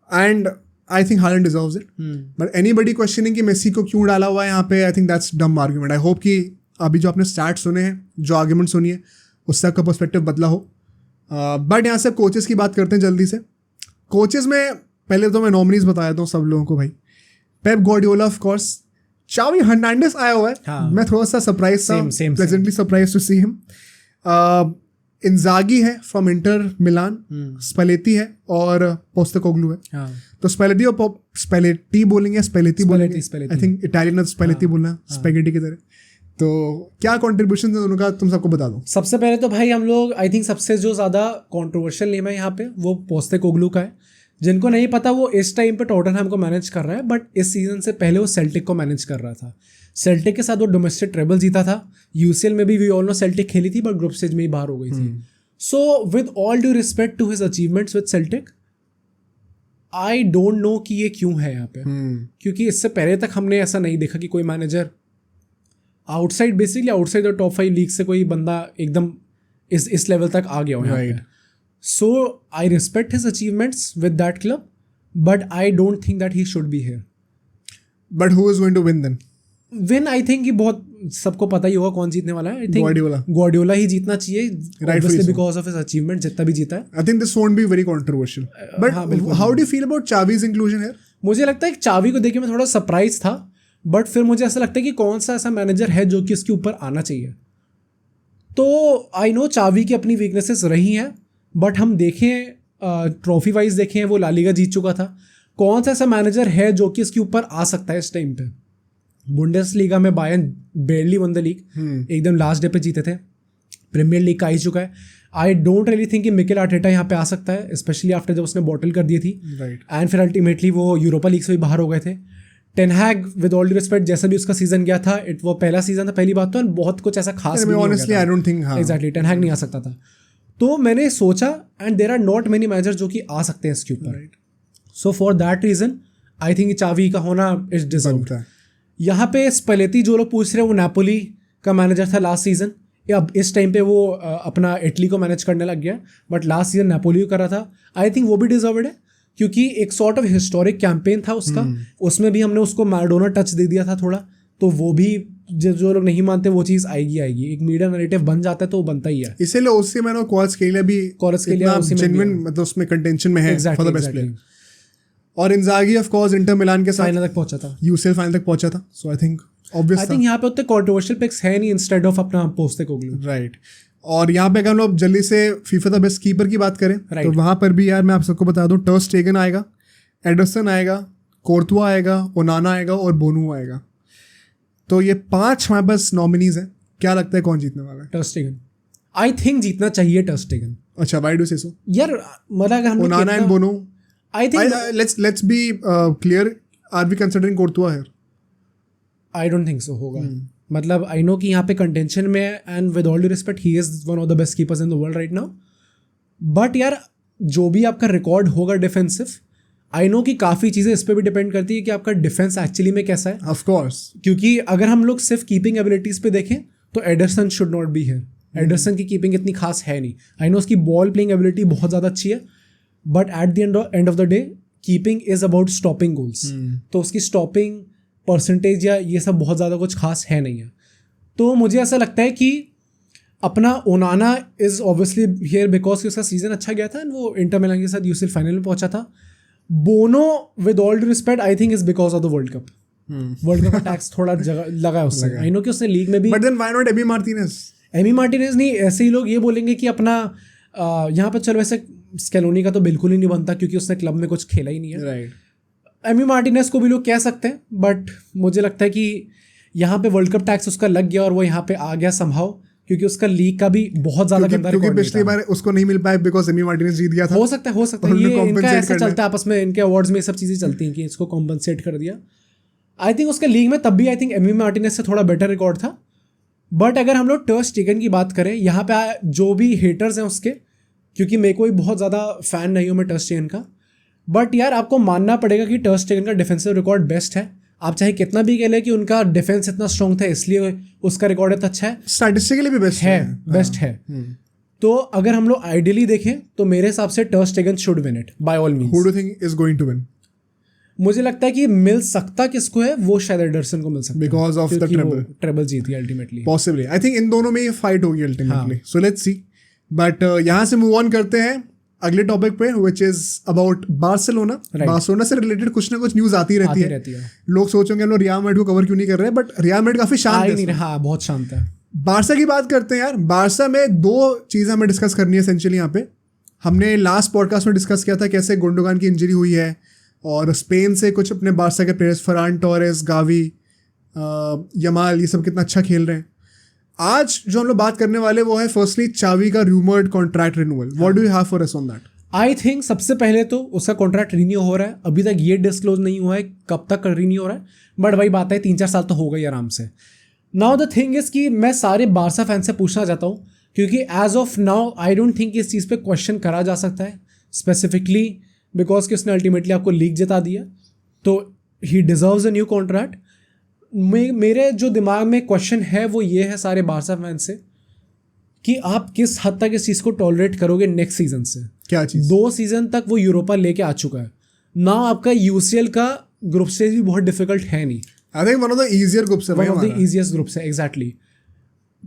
And I think Holland deserves it. But anybody questioning कि मेसी को क्यों डाला हुआ है यहाँ पे, आई थिंक दैट्स डम आर्गुमेंट. आई होप कि अभी जो आपने स्टार्ट सुने हैं, जो आर्गुमेंट सुनी है, उससे आपका पर्सपेक्टिव बदला हो. बट यहाँ से कोचेस की बात करते हैं जल्दी से. कोचेस में पहले तो मैं नॉमिनीज बता देता हूँ सब लोगों को भाई. Pep Guardiola of course, Xavi Hernandez आया हुआ है. हाँ. मैं थोड़ा सा सरप्राइज था, pleasantly surprise to see him. Inzaghi है फ्रॉम इंटर मिलान, स्पेलेटी है और पोस्टेकोग्लू है. हाँ. तो स्पेलेटी बोलेंगे, स्पेलेटी बोलेंगे. स्पेलेटी. आई थिंक इटालियन स्पेलेटी बोलना, स्पेगेटी की तरह. तो क्या कॉन्ट्रीब्यूशन है उनका, तुम सबको बता दो. सबसे पहले तो भाई हम लोग आई थिंक सबसे जो ज़्यादा कंट्रोवर्शियल नेम है यहाँ पे वो पोस्टेकोग्लू का है. जिनको नहीं पता वो इस टाइम पे टॉटनहैम को मैनेज कर रहा है, बट इस सीजन से पहले वो सेल्टिक को मैनेज कर रहा था. सेल्टिक के साथ वो डोमेस्टिक ट्रेबल जीता था. यूसीएल में भी वी ऑल नो सेल्टिक खेली थी, बट ग्रुप स्टेज में ही बाहर हो गई थी. So with all due respect to his achievements with Celtic, I don't know कि ये क्यों है यहाँ पे. क्योंकि इससे पहले तक हमने ऐसा नहीं देखा कि कोई manager outside the top 5 league से कोई बंदा एकदम इस लेवल तक आ गया हो यहाँ पे. So I respect his achievements with that club, but I don't think that he should be here. But who is going to win then? Win, I think कि बहुत सबको पता ही होगा कौन जीतने वाला है. I think Guardiola ही जीतना चाहिए, obviously because of his achievement जितना भी जीता है. I think this won't be very controversial. But how do you feel about Xavi's inclusion here? मुझे लगता है कि चावी को देख के मैं थोड़ा सरप्राइज था, बट फिर मुझे ऐसा लगता है कि कौन सा ऐसा मैनेजर है जो कि उसके ऊपर आना चाहिए. तो आई नो चावी की अपनी वीकनेसेस रही हैं, बट हम देखें ट्रॉफी वाइज देखें वो ला लीगा जीत चुका था. कौन सा ऐसा मैनेजर है जो कि इसके ऊपर आ सकता है इस टाइम पे. बुंडेसलीगा में बायर्न बेयरली वन द लीग, एकदम लास्ट डे पे जीते थे. प्रीमियर लीग का आ ही चुका है. आई डोंट रियली थिंक कि मिकेल आर्टेटा यहाँ पे आ सकता है, स्पेशली आफ्टर जब उसने बॉटल कर दी थी. एंड फिर अल्टीमेटली वो यूरोपा लीग से भी बाहर हो गए थे. Ten Hag with all due respect जैसा भी उसका सीजन गया था, वो पहला सीजन था, पहली बात तो बहुत कुछ ऐसा खास एग्जैक्टली टेन हैग नहीं आ सकता था. तो मैंने सोचा and there are not many manager जो कि आ सकते हैं इसके ऊपर. So for that reason I think Xavi का होना इज डिजर्व्ड. यहाँ पे स्पेलेटी जो लोग पूछ रहे हैं वो नेपोली का मैनेजर था लास्ट सीजन. अब इस टाइम पे वो अपना इटली को मैनेज करने लग गया, बट लास्ट सीजन नेपोली को कर रहा था. आई थिंक वो भी डिजर्व्ड है, क्योंकि एक सॉर्ट ऑफ हिस्टोरिक कैंपेन था उसका. उसमें भी हमने उसको मैराडोना टच दे दिया था थोड़ा. तो वो भी जो लोग नहीं मानते वो चीज़ आएगी. एक मीडिया नैरेटिव बन जाता है तो वो बनता ही है. इसीलिए उससे मैंने क्वार्ट्ज़खेलिया भी जेन्युइन मतलब उसमें कंटेंशन में है फॉर द बेस्ट प्लेयर. और Inzaghi of course Inter Milan के साथ फाइनल तक पहुंचा था, यूसीएल फाइनल तक पहुंचा था. So I think obvious, I think यहाँ पे उतने कंट्रोवर्शियल पिक्स है नहीं इंस्टेड ऑफ अपना पोस्टेकोग्लू. राइट. और यहाँ पे अगर हम लोग जल्दी से फीफा द बेस्ट कीपर की बात करें तो वहाँ पर भी यार मैं आप सबको बता दूं, टर स्टेगन आएगा, एडरसन आएगा, कोर्तुआ आएगा, ओनाना आएगा और बोनू आएगा. तो ये 5 हमारे पास नॉमिनीज हैं. क्या लगता है कौन जीतने वाला है? टर स्टेगन. आई थिंक जीतना चाहिए टर स्टेगन. अच्छा, व्हाई डू से सो? यार मतलब अगर हम Onana and Bono, I think let's be clear, are we considering Courtois here? I don't think so होगा. मतलब आई नो कि यहाँ पे कंटेंशन में है and with all due respect he is one of the best keepers in the world right now. But यार जो भी आपका रिकॉर्ड होगा डिफेंसिव, आई नो कि काफ़ी चीज़ें इस पर भी डिपेंड करती है कि आपका डिफेंस एक्चुअली में कैसा है. ऑफ कोर्स, क्योंकि अगर हम लोग सिर्फ कीपिंग एबिलिटीज़ पे देखें तो Anderson should not be here. Anderson की कीपिंग इतनी खास है नहीं. आई नो उसकी बॉल प्लेइंग एबिलिटी बहुत ज़्यादा अच्छी है, but at the end of the day keeping is about stopping goals. तो उसकी स्टॉपिंग परसेंटेज या ये सब बहुत ज़्यादा कुछ खास है नहीं है. तो मुझे ऐसा लगता है कि अपना ओनाना इज़ ऑब्वियसली हियर बिकॉज उसका सीजन अच्छा गया था एंड वो इंटर मिलान के साथ यूसीएल फाइनल में पहुंचा था. Bono with all due respect I think is because of the world cup. World cup का टैक्स थोड़ा जगह लगा है उससे. आई नो कि उसने लीग में भी, but then why not Emi Martinez नहीं. ऐसे ही लोग ये बोलेंगे कि अपना यहाँ पे चलो वैसे स्केलोनी का तो बिल्कुल ही नहीं बनता क्योंकि उसने क्लब में कुछ खेला ही नहीं है. राइट. एमी मार्टिनेज को भी लोग कह सकते हैं, बट मुझे लगता है कि यहाँ पे वर्ल्ड कप टैक्स उसका लग गया और वो यहाँ पे आ गया समहाउ, क्योंकि उसका लीग का भी बहुत ज्यादा गंदा रिकॉर्ड है. पिछली बार उसको नहीं मिल पाया बिकॉज एमी मार्टिनेज जीत गया था. हो सकता है ये इनका ऐसा चलता है आपस में, इनके अवार्ड्स में सब चीजें चलती हैं कि इसको कॉम्पनसेट कर दिया. आई थिंक उसके लीग में तब भी आई थिंक एमी मार्टिनेज से थोड़ा बेटर रिकॉर्ड था. बट अगर हम लोग टर स्टेगन की बात करें, यहाँ पे जो भी हेटर्स हैं उसके, क्योंकि मेरे को भी बहुत ज़्यादा फैन नहीं हूँ मैं टर स्टेगन का, बट यार आपको मानना पड़ेगा कि टर स्टेगन का डिफेंसिव रिकॉर्ड बेस्ट है. आप चाहे कितना भी कह लें कि उनका डिफेंस इतना स्ट्रॉन्ग था इसलिए उसका रिकॉर्ड इतना अच्छा है, स्टैटिस्टिकली भी बेस्ट है, बेस्ट है। तो अगर हम लोग आइडियली देखें तो मेरे हिसाब से ter Stegen should win it by all means. Who do you think is going to win? मुझे लगता है कि मिल सकता किसको है, वो शायद एडरसन को मिल सकता है Because of the treble. Treble जीती अल्टीमेटली। Possibly. I think इन दोनों में ये फाइट होगी ultimately. So let's see. But यहाँ से मूव ऑन करते हैं अगले टॉपिक पे, which is about Barcelona. Barcelona से रिलेटेड कुछ ना कुछ न्यूज आती रहती है। लोग सोचेंगे हम लोग रियल मैड्रिड को कवर क्यों नहीं कर रहे, बट रियल मैड्रिड काफी शांत है। हाँ, बहुत शांत है। बारसा की बात करते हैं यार। बारसा में दो चीज़ें हमें डिस्कस करनी है एसेंशियली यहाँ पे। हमने लास्ट पॉडकास्ट में डिस्कस किया था कैसे गुंडोगान की इंजरी हुई है, और स्पेन से कुछ अपने बारसा के players Farhan Torres, Gavi, Yamal, ये सब कितना अच्छा खेल रहे हैं। आज जो हम लोग बात करने वाले वो है फर्स्टली चावी का rumoured contract renewal. What do you have for us on that? I think सबसे पहले तो उसका कॉन्ट्रैक्ट रिन्यू हो रहा है। अभी तक ये डिस्क्लोज नहीं हुआ है कब तक रिन्यू हो रहा है, बट वही बात है 3-4 साल तो हो गई आराम से। नाउ द थिंग इज कि मैं सारे बारसा फैन से पूछना चाहता हूँ, क्योंकि as of now I don't think इस चीज़ पे क्वेश्चन करा जा सकता है स्पेसिफिकली बिकॉज कि उसने अल्टीमेटली आपको लीग जिता दिया, तो ही डिजर्व्स अ न्यू कॉन्ट्रैक्ट। मेरे जो दिमाग में क्वेश्चन है वो ये है सारे बारसा फैन से कि आप किस हद तक इस चीज़ को टॉलरेट करोगे नेक्स्ट सीजन से। क्या चीज़? 2 सीजन तक वो यूरोपा लेके आ चुका है ना, आपका यूसीएल का ग्रुप स्टेज भी बहुत डिफिकल्ट है नहीं। I think one of the easier groups है, one of the easiest groups है, exactly.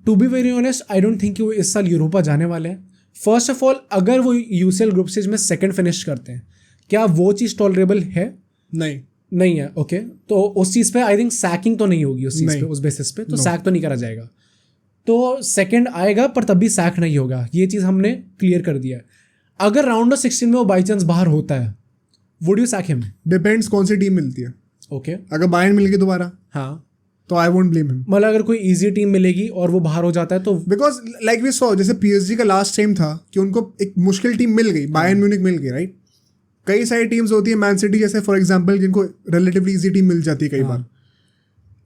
To be very honest, I don't think कि वो इस साल यूरोपा जाने वाले हैं। फर्स्ट ऑफ ऑल, अगर वो यूसीएल ग्रुप स्टेज में सेकंड फिनिश करते हैं, क्या वो चीज़ टॉलरेबल है? नहीं है। ओके, तो उस चीज़ पे आई थिंक सैकिंग तो नहीं होगी उस चीज़ पे, उस बेसिस पे तो सैक तो नहीं करा जाएगा। तो सेकंड आएगा पर तब भी सैक नहीं होगा, ये चीज़ हमने क्लियर कर दिया है। अगर राउंड ऑफ 16 में वो बाई चांस बाहर होता है, would you sack him? Depends कौन सी टीम मिलती है। ओके, अगर बायर्न मिल गई दोबारा, हाँ, तो आई वोंट ब्लेम हिम। मतलब अगर कोई इजी टीम मिलेगी और वो बाहर हो जाता है तो, बिकॉज लाइक वी सॉ, जैसे पीएसजी का लास्ट टाइम था कि उनको एक मुश्किल टीम मिल गई, बायर्न म्यूनिख मिल गई, राइट। कई सारी टीम्स होती है, मैन सिटी जैसे फॉर एग्जांपल, जिनको रिलेटिवली इजी टीम मिल जाती है कई बार।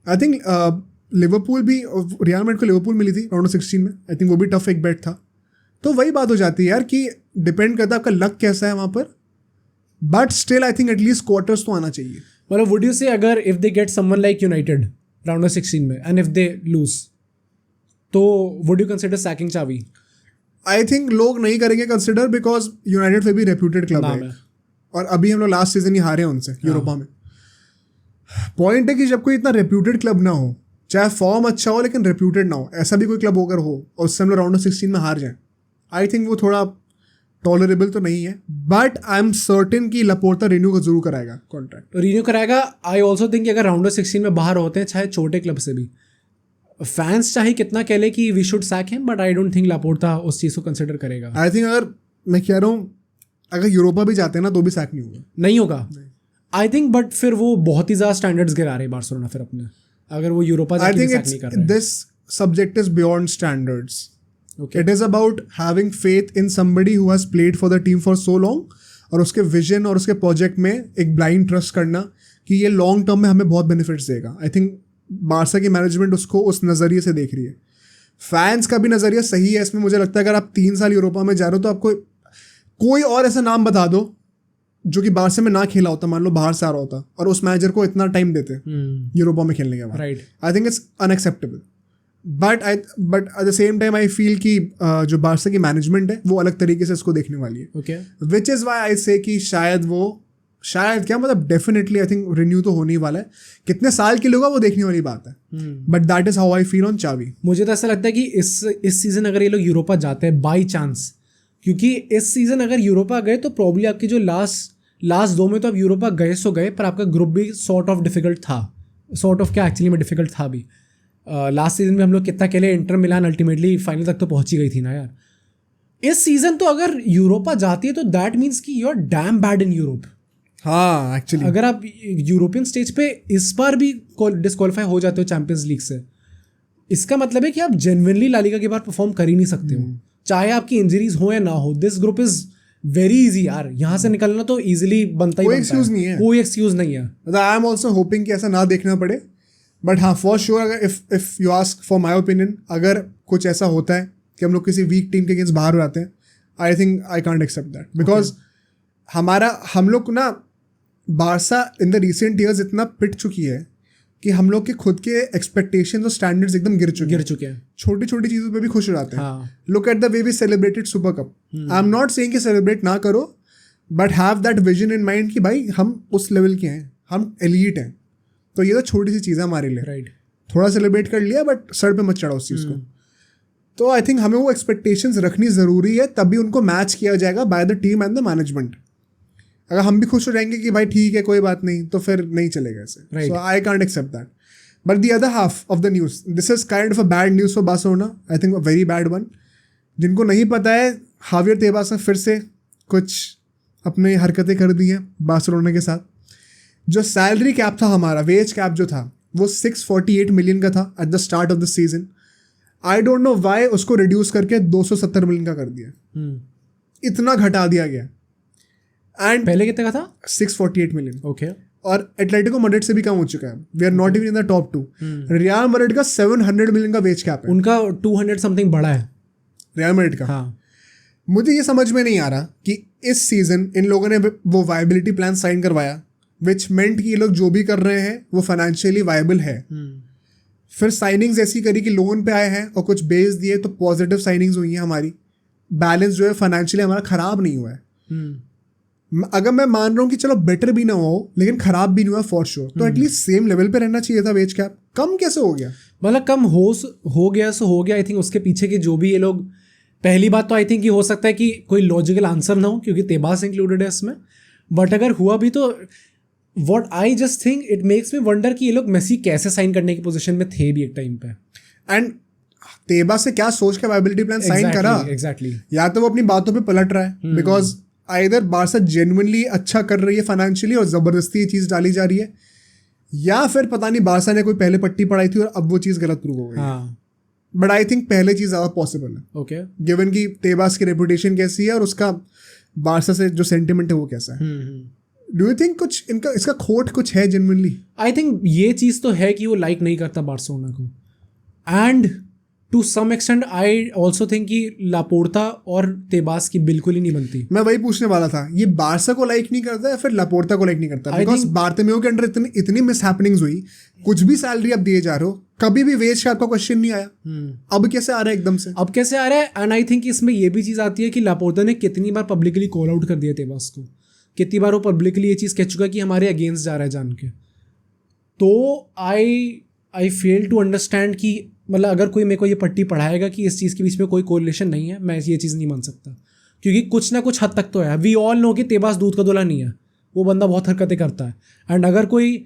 आई थिंक लिवरपूल भी, रियल मैड्रिड को लिवरपूल मिली थी राउंड ऑफ 16 में। आई थिंक वो भी टफ एक बेट था। तो वही बात हो जाती है यार कि डिपेंड करता है आपका लक कैसा है वहाँ पर, but still I think at least quarters तो आना चाहिए। मतलब वुड यू से अगर if they get someone like United round of 16 में एंड इफ दे लूज, तो वुड यू कंसिडर सैकिंग चावी? आई थिंक लोग नहीं करेंगे कंसिडर, बिकॉज यूनाइटेड फिर भी रेप्यूटेड क्लब है, और अभी हम लोग लास्ट सीजन ही हारे हैं उनसे यूरोपा में। पॉइंट है कि जब कोई इतना रेप्यूटेड क्लब ना हो, चाहे फॉर्म अच्छा हो लेकिन रेप्यूटेड ना हो, ऐसा भी कोई क्लब अगर हो और उससे हम लोग राउंड ऑफ 16 में हार जाए, आई थिंक वो थोड़ा टॉलरेबल तो नहीं है। बट आई एम सर्टेन कि लपोर्ता रिन्यू जरूर कराएगा कॉन्ट्रैक्ट, रिन्यू कराएगा। आई ऑल्सो थिंक कि अगर राउंड ऑफ 16 में बाहर होते हैं, चाहे छोटे क्लब से भी, फैंस चाहे कितना कह ले कि we should sack him, but I don't think Laporta उस चीज़ को कंसिडर करेगा। आई थिंक अगर मैं कह रहा हूँ अगर यूरोपा भी जाते हैं ना तो भी सैक नहीं होगा आई थिंक। बट फिर वो बहुत ही ज़्यादा स्टैंडर्ड्स गिरा रहे बार्सिलोना फिर अपने, अगर वो Europa I think this subject is beyond standards. Okay. It is about having faith in somebody who has played for the team for so long, और उसके विजन और उसके प्रोजेक्ट में एक ब्लाइंड ट्रस्ट करना कि ये लॉन्ग टर्म में हमें बहुत बेनिफिट्स देगा। आई थिंक बारसा की मैनेजमेंट उसको उस नज़रिए से देख रही है। फैंस का भी नज़रिया सही है इसमें। मुझे लगता है अगर आप 3 साल यूरोपा में जा रहे हो तो आपको कोई और ऐसा नाम बता दो जो कि बारसा में ना खेला होता, मान लो बाहर से आ रहा होता, और उस मैनेजर को इतना टाइम देते यूरोपा में खेलने के बाद। Right, I think it's unacceptable. But at the same time I feel कि जो बारसा की मैनेजमेंट है वो अलग तरीके से इसको देखने वाली है। ओके, विच इज़ वाई आई से कि शायद क्या मतलब डेफिनेटली आई थिंक रिन्यू तो होने ही वाला है। कितने साल के लिए होगा वो देखने वाली बात है, but that is how I feel on चावी। मुझे तो ऐसा लगता है कि इस सीजन अगर ये लोग यूरोपा जाते हैं बाई चांस, क्योंकि इस सीजन अगर यूरोपा गए तो प्रॉब्ली आपकी जो लास्ट 2 में तो आप यूरोपा गए सो गए, पर आपका ग्रुप भी सॉर्ट ऑफ डिफिकल्ट था। सॉर्ट ऑफ क्या एक्चुअली में डिफिकल्ट था भी। लास्ट सीजन में हम लोग कितना खेले, इंटर मिलान अल्टीमेटली फाइनल तक तो पहुंची गई थी ना यार। इस सीजन तो अगर यूरोपा जाती है तो दैट मीन्स कि you are damn bad in Europe. हाँ एक्चुअली, अगर आप यूरोपियन स्टेज पे इस बार भी डिस्क्वालीफाई हो जाते हो चैंपियंस लीग से, इसका मतलब है कि आप जेन्युइनली ला लीगा के बार परफॉर्म कर ही नहीं सकते हो, चाहे आपकी इंजरीज हो या ना हो। This group is very easy यार, यहाँ से निकलना तो इजीली बनता ही बनता है, कोई एक्सक्यूज नहीं है। आई एम ऑल्सो होपिंग कि ऐसा ना देखना पड़े, बट हाँ फॉर श्योर अगर if you ask for my opinion, अगर कुछ ऐसा होता है कि हम लोग किसी वीक टीम के अगेंस्ट बाहर हो जाते हैं, I think I can't accept that, because हम लोग ना Barca in the recent years इतना पिट चुकी है कि हम लोग के खुद के एक्सपेक्टेशंस और स्टैंडर्ड्स एकदम गिर चुके हैं। छोटी छोटी चीज़ों पे भी खुश हो जाते हैं। Look at the way we celebrated super cup. I am not saying कि सेलिब्रेट ना करो, but have that vision in mind कि भाई हम उस लेवल के हैं, हम एलीट हैं। तो ये तो छोटी सी चीज़ है हमारे लिए। राइट, थोड़ा सेलिब्रेट कर लिया बट सर पे मत चढ़ा उस चीज़ को। तो आई थिंक हमें वो एक्सपेक्टेशंस रखनी ज़रूरी है, तभी उनको मैच किया जाएगा by the team and the management. अगर हम भी खुश हो जाएंगे कि भाई ठीक है कोई बात नहीं, तो फिर नहीं चलेगा ऐसे। So I can't accept that. But the other half of the news, this is kind of a bad news for Barcelona, I think a very bad one. जिनको नहीं पता है, हावियर तेबास ने फिर से कुछ अपने हरकतें कर दी हैं बार्सिलोना के साथ। जो सैलरी कैप था हमारा, वेज कैप जो था, वो 648 मिलियन का था at the start of the season. I don't know why उसको रिड्यूस करके 270 मिलियन का कर दिया। इतना घटा दिया गया। एंड पहले कितने का था? 648 मिलियन। ओके। और एटलेटिको मैड्रिड से भी कम हो चुका है। We are not even in the top 2। Real Madrid का 700 मिलियन का वेज कैप है। उनका 200 समथिंग बड़ा है रियल मैड्रिड का। हाँ। मुझे ये समझ में नहीं आ रहा कि इस सीजन इन लोगों ने वो वायबिलिटी प्लान साइन करवाया, विच मेंट कि ये लोग जो भी कर रहे हैं वो फाइनेंशियली वायबल है। फिर साइनिंग्स ऐसी करी कि लोन पे आए हैं और कुछ बेच दिए, तो पॉजिटिव साइनिंग्स हुई हैं हमारी। बैलेंस जो है फाइनेंशियली हमारा खराब नहीं हुआ है। अगर मैं मान रहा हूँ कि चलो बेटर भी ना हो लेकिन खराब भी नहीं हुआ फॉर श्योर, तो एटलीस्ट सेम लेवल पे रहना चाहिए था वेज कैप। कम कैसे हो गया? मतलब कम हो गया सो हो गया। आई थिंक उसके पीछे के जो भी ये लोग, पहली बात तो आई थिंक ये हो सकता है कि कोई लॉजिकल आंसर ना हो क्योंकि तेबास इंक्लूडेड है इसमें। बट अगर हुआ भी तो what I just think it makes me wonder कि ये लोग मेसी कैसे साइन करने की पोजीशन में थे भी एक टाइम पे। एंड तेबास से क्या सोच के वायबिलिटी प्लान साइन करा? एग्जैक्टली। या तो वो अपनी बातों पे पलट रहा है, बिकॉज आइदर बार्सा जेन्युइनली अच्छा कर रही है फाइनेंशियली और जबरदस्ती ये चीज़ डाली जा रही है, या फिर पता नहीं बार्सा ने कोई पहले पट्टी पढ़ाई थी और अब वो चीज़ गलत प्रूव हो गई। बट आई थिंक पहले चीज़ ज़्यादा पॉसिबल है। ओके। गिवन कि तेबास की रेपुटेशन कैसी है और उसका बार्सा से जो सेंटिमेंट है वो कैसा है। डू यू थिंक कुछ इनका इसका खोट कुछ है जेन्युइनली? आई थिंक ये चीज़ तो है कि वो लाइक नहीं करता बार्सिलोना को। And to some extent I also think कि लापोर्ता और तेबास की बिल्कुल ही नहीं बनती। मैं वही पूछने वाला था, ये बार्सा को लाइक नहीं करता या फिर लापोर्ता को लाइक नहीं करता? बिकॉज बार्तेमेओ के अंडर इतनी मिस हैपनिंग्स हुई, कुछ भी सैलरी आप दिए जा रहे हो, कभी भी वेज कैप का क्वेश्चन नहीं आया। अब कैसे आ रहा है एकदम से? अब कैसे आ रहा है? एंड आई थिंक इसमें ये भी चीज़ आती है कि लापोर्ता ने कितनी बार पब्लिकली कॉल आउट कर दिया तेबास को, कितनी बार वो पब्लिकली ये चीज़ कह चुका है कि हमारे अगेंस्ट जा रहा है जान के। तो आई फेल टू अंडरस्टैंड कि मतलब अगर कोई मेरे को ये पट्टी पढ़ाएगा कि इस चीज़ के बीच में कोई कोरिलेशन नहीं है, मैं ये चीज़ नहीं मान सकता। क्योंकि कुछ ना कुछ हद तक तो है। वी ऑल नो कि तेबास दूध का दूल्हा नहीं है, वो बंदा बहुत हरकतें करता है। एंड अगर कोई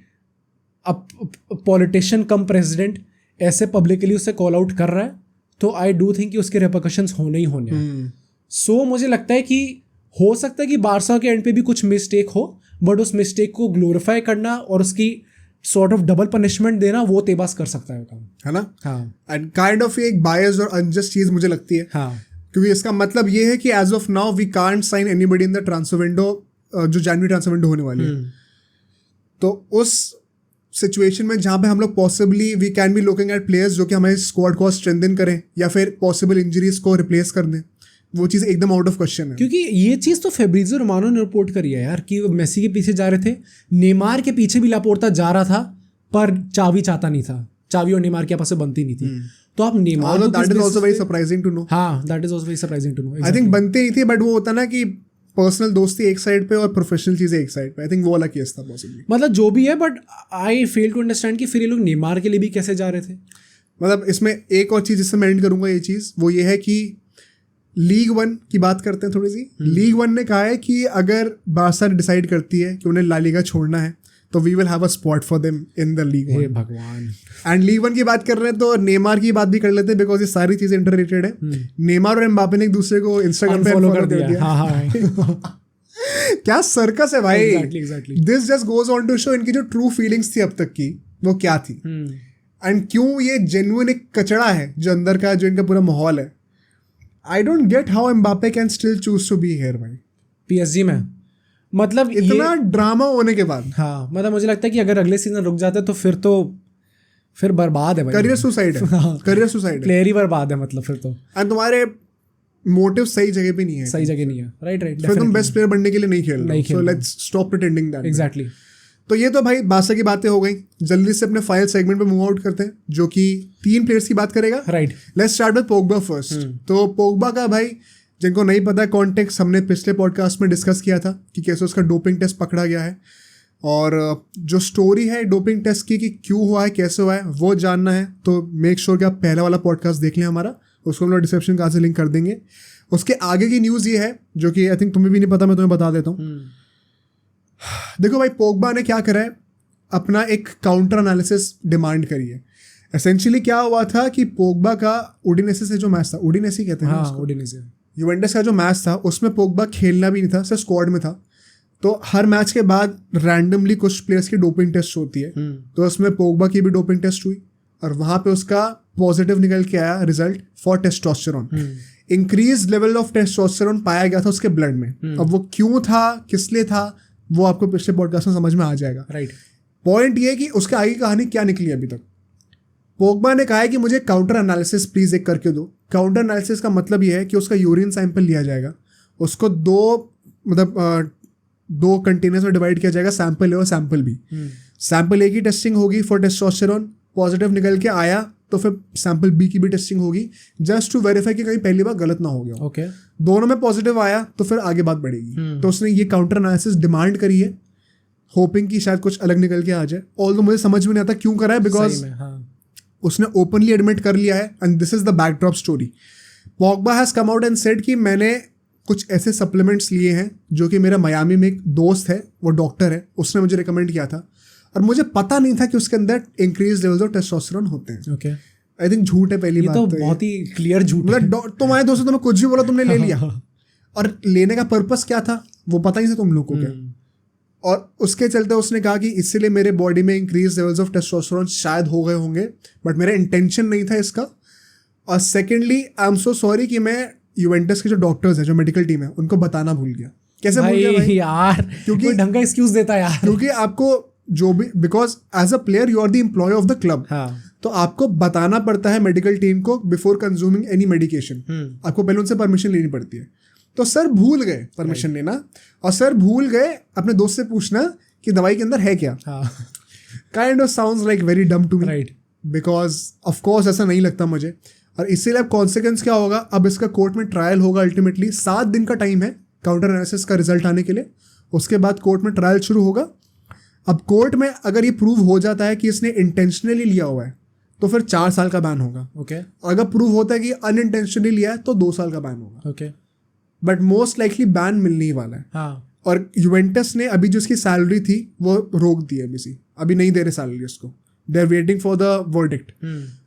पॉलिटिशियन कम प्रेसिडेंट ऐसे पब्लिकली उससे कॉल आउट कर रहा है तो आई डू थिंक कि उसके रेपरकशंस होने ही होने हैं। सो मुझे लगता है कि हो सकता है कि बार्सा के एंड पे भी कुछ मिस्टेक हो, बट उस मिस्टेक को ग्लोरीफाई करना और उसकी सॉर्ट ऑफ डबल पनिशमेंट देना वो तेबास कर सकता है काम, है ना? हाँ। एंड काइंड ऑफ एक बायस और अनजस्ट चीज़ मुझे लगती है। हाँ। क्योंकि इसका मतलब ये है कि as of now we can't sign anybody in the transfer window, जो जनवरी ट्रांसफर विंडो होने वाली है। तो उस सिचुएशन में जहाँ पे हम लोग possibly we can be looking at players जो कि हमारे स्क्वाड को स्ट्रेंथन करें या फिर पॉसिबल इंजरीज को रिप्लेस कर दें, वो चीज़ एकदम आउट ऑफ क्वेश्चन है। क्योंकि ये चीज़ तो फेब्रिज़ो रोमानो ने रिपोर्ट करी है यार कि वो मेसी के पीछे जा रहे थे, नेमार के पीछे भी लापोर्ता जा रहा था, पर चावी चाहता नहीं था, चावी और नेमार के आपस में बनती नहीं थी। तो आप नेमार को that is also very surprising to know. हाँ, that is also very surprising to know. I think बनती नहीं थी, बट वो होता ना कि पर्सनल दोस्ती एक साइड पे और प्रोफेशनल चीज़ें एक साइड पे। आई थिंक वो वाला केस था पॉसिबली। मतलब जो भी है, but I fail to understand कि फिर ये लोग नेमार के लिए भी कैसे जा रहे थे। मतलब इसमें एक और चीज़ जिससे मैं एंड करूँगा ये चीज़, वो ये है कि लीग 1 की बात करते हैं थोड़ी सी। लीग 1 ने कहा है कि अगर बार्सा डिसाइड करती है कि उन्हें ला लीगा छोड़ना है तो we will have a spot for them in the league 1। हे भगवान। एंड लीग 1 की बात कर रहे हैं तो नेमार की बात भी कर लेते हैं, बिकॉज ये सारी चीज़ें इंटररिलेटेड है। नेमार और एम्बापे ने एक दूसरे को इंस्टाग्राम पे फॉलो कर दिया। हाँ। क्या सर्कस है भाई। Exactly. This just goes on to show इनकी जो ट्रू फीलिंग्स थी अब तक की वो क्या थी, एंड क्यों ये जेन्युइन एक कचड़ा है जो अंदर का, जो इनका पूरा माहौल है। I don't get how Mbappe can still choose to be here भाई पीएसजी में। मतलब इतना ड्रामा होने के बाद। हाँ, मतलब मुझे लगता है कि अगर अगले सीजन रुक जाता है तो फिर बर्बाद है भाई। करियर सुसाइड है। करियर सुसाइड प्लेयर ही बर्बाद है मतलब फिर तो। एंड तुम्हारे मोटिव सही जगह पे नहीं है। सही जगह नहीं है। राइट। फिर तुम बेस्ट प्लेयर बनने के लिए नहीं खेल रहे हो। So let's stop pretending that. Exactly. तो ये तो भाई बासा की बातें हो गई। जल्दी से अपने फाइनल सेगमेंट पे मूव आउट करते हैं, जो कि 3 प्लेयर्स की बात करेगा। Right. Let's start with Pogba first. तो पोग्बा का भाई, जिनको नहीं पता कॉन्टेक्स्ट, हमने पिछले पॉडकास्ट में डिस्कस किया था कि कैसे उसका डोपिंग टेस्ट पकड़ा गया है, और जो स्टोरी है डोपिंग टेस्ट की कि क्यों हुआ है, कैसे हुआ है, वो जानना है तो मेक श्योर कि आप पहला वाला पॉडकास्ट देख लें हमारा, उसको हम लोग डिस्क्रिप्शन कहाँ से लिंक कर देंगे। उसके आगे की न्यूज़ ये है, जो कि आई थिंक तुम्हें भी नहीं पता, मैं तुम्हें बता देता हूँ। देखो भाई, पोग्बा ने क्या करा है, अपना एक काउंटर एनालिसिस डिमांड करी है। एसेंशियली क्या हुआ था कि पोग्बा का उडिनेसे से जो मैच था, उडिनेसे कहते हैं हाँ, उडिनेसे, यूवेंटस का जो मैच था, उसमें पोग्बा खेलना भी नहीं था, सिर्फ स्क्वाड में था। तो हर मैच के बाद रैंडमली कुछ प्लेयर्स की डोपिंग टेस्ट होती है, तो उसमें पोग्बा की भी डोपिंग टेस्ट हुई और वहाँ पे उसका पॉजिटिव निकल के आया result for testosterone. Increase level of testosterone पाया गया था उसके ब्लड में। अब वो क्यों था, किस लिए था, वो आपको पिछले पॉडकास्ट में समझ में आ जाएगा। राइट। पॉइंट ये कि उसके आगे कहानी क्या निकली अभी तक। पोग्बा ने कहा है कि मुझे काउंटर एनालिसिस प्लीज एक करके दो। काउंटर एनालिसिस का मतलब ये है कि उसका यूरिन सैंपल लिया जाएगा, उसको दो कंटेनर्स में डिवाइड किया जाएगा, सैंपल ए और सैंपल बी। सैंपल ए की टेस्टिंग होगी फॉर टेस्टोस्टेरोन, पॉजिटिव निकल के आया तो फिर सैंपल बी की भी टेस्टिंग होगी, जस्ट टू वेरीफाई कि कहीं पहली बार गलत ना हो गया। ओके। दोनों में पॉजिटिव आया तो फिर आगे बात बढ़ेगी। तो उसने ये काउंटर एनालिसिस डिमांड करी है, होपिंग कि शायद कुछ अलग निकल के आ जाए। ऑल्दो मुझे समझ में नहीं आता क्यों करा है, बिकॉज उसने ओपनली एडमिट कर लिया है, and this is the backdrop story. Pogba has come out and said कि मैंने कुछ ऐसे सप्लीमेंट्स लिए हैं जो कि मेरा मियामी में एक दोस्त है, वो डॉक्टर है, उसने मुझे रिकमेंड किया था, और मुझे पता नहीं था कि उसके अंदर इंक्रीज लेवल्स ऑफ टेस्टोस्टेरोन होते हैं। ओके। आई थिंक झूठ है पहली बात तो बहुत ही क्लियर झूठ है। मतलब तुम्हारे दोस्तों तुम्हें कुछ भी बोला, तुमने ले लिया, और लेने का पर्पस क्या था वो पता ही नहीं तुम लोग को क्या। और उसके चलते उसने कहा कि इसलिए मेरे बॉडी में इंक्रीज लेवल्स ऑफ टेस्टोस्टेरोन शायद हो गए होंगे, बट मेरा इंटेंशन नहीं था इसका। और secondly I am so sorry कि मैं यूवेंटस के जो डॉक्टर्स हैं, जो मेडिकल टीम है, उनको बताना भूल गया। कैसे भूल गया भाई? यार, क्योंकि ढंग का एक्सक्यूज देता है यार। क्योंकि आपको जो भी, because as a player you are the employ of the club, तो आपको बताना पड़ता है मेडिकल टीम को बिफोर कंज्यूमिंग एनी मेडिकेशन। आपको पहले उनसे परमिशन लेनी पड़ती है। तो सर भूल गए परमिशन लेना, और सर भूल गए अपने दोस्त से पूछना कि दवाई के अंदर है क्या। Kind of sounds like very dumb to me, right, because of course ऐसा नहीं लगता मुझे। और इसीलिए अब कॉन्सिक्वेंस क्या होगा, अब इसका कोर्ट में ट्रायल होगा। अल्टीमेटली 7 दिन का टाइम है काउंटर एनालिसिस का रिजल्ट आने के लिए, उसके बाद कोर्ट में ट्रायल शुरू होगा। अब कोर्ट में अगर ये प्रूव हो जाता है कि इसने इंटेंशनली लिया हुआ है तो फिर 4 साल का बैन होगा। ओके। अगर प्रूव होता है कि अनइंटेंशनली लिया है तो 2 साल का बैन होगा। Okay. But most likely ban मिलने ही वाला है। हाँ। और यूवेंटस ने अभी जो उसकी सैलरी थी वो रोक दी है, अभी नहीं दे रहे सैलरी उसको। They are waiting for the verdict.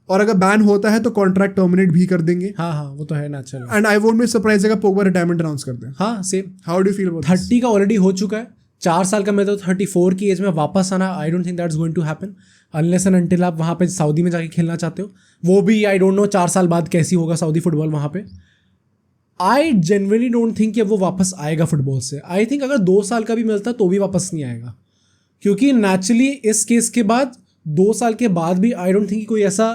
और अगर बैन होता है तो कॉन्ट्रैक्ट टर्मिनेट भी कर देंगे। हाँ, वो तो है natural. And I won't be surprise अगर पोग्बा रिटायरमेंट अनाउंस करते हैं। हाँ, same. How do you feel about 30 का ऑलरेडी हो चुका है, 4 साल का मैं तो 34 की एज में वापस आना, I don't think that's going to happen unless and until आप वहाँ पे सऊदी में जाके खेलना चाहते हो। वो भी आई डोंट नो 4 साल बाद कैसी होगा सऊदी फुटबॉल वहाँ पे। आई जनरली डोंट थिंक कि वो वापस आएगा फुटबॉल से। आई थिंक अगर 2 साल का भी मिलता तो भी वापस नहीं आएगा, क्योंकि नेचुरली इस केस के बाद 2 साल के बाद भी आई डोंट थिंक कोई ऐसा,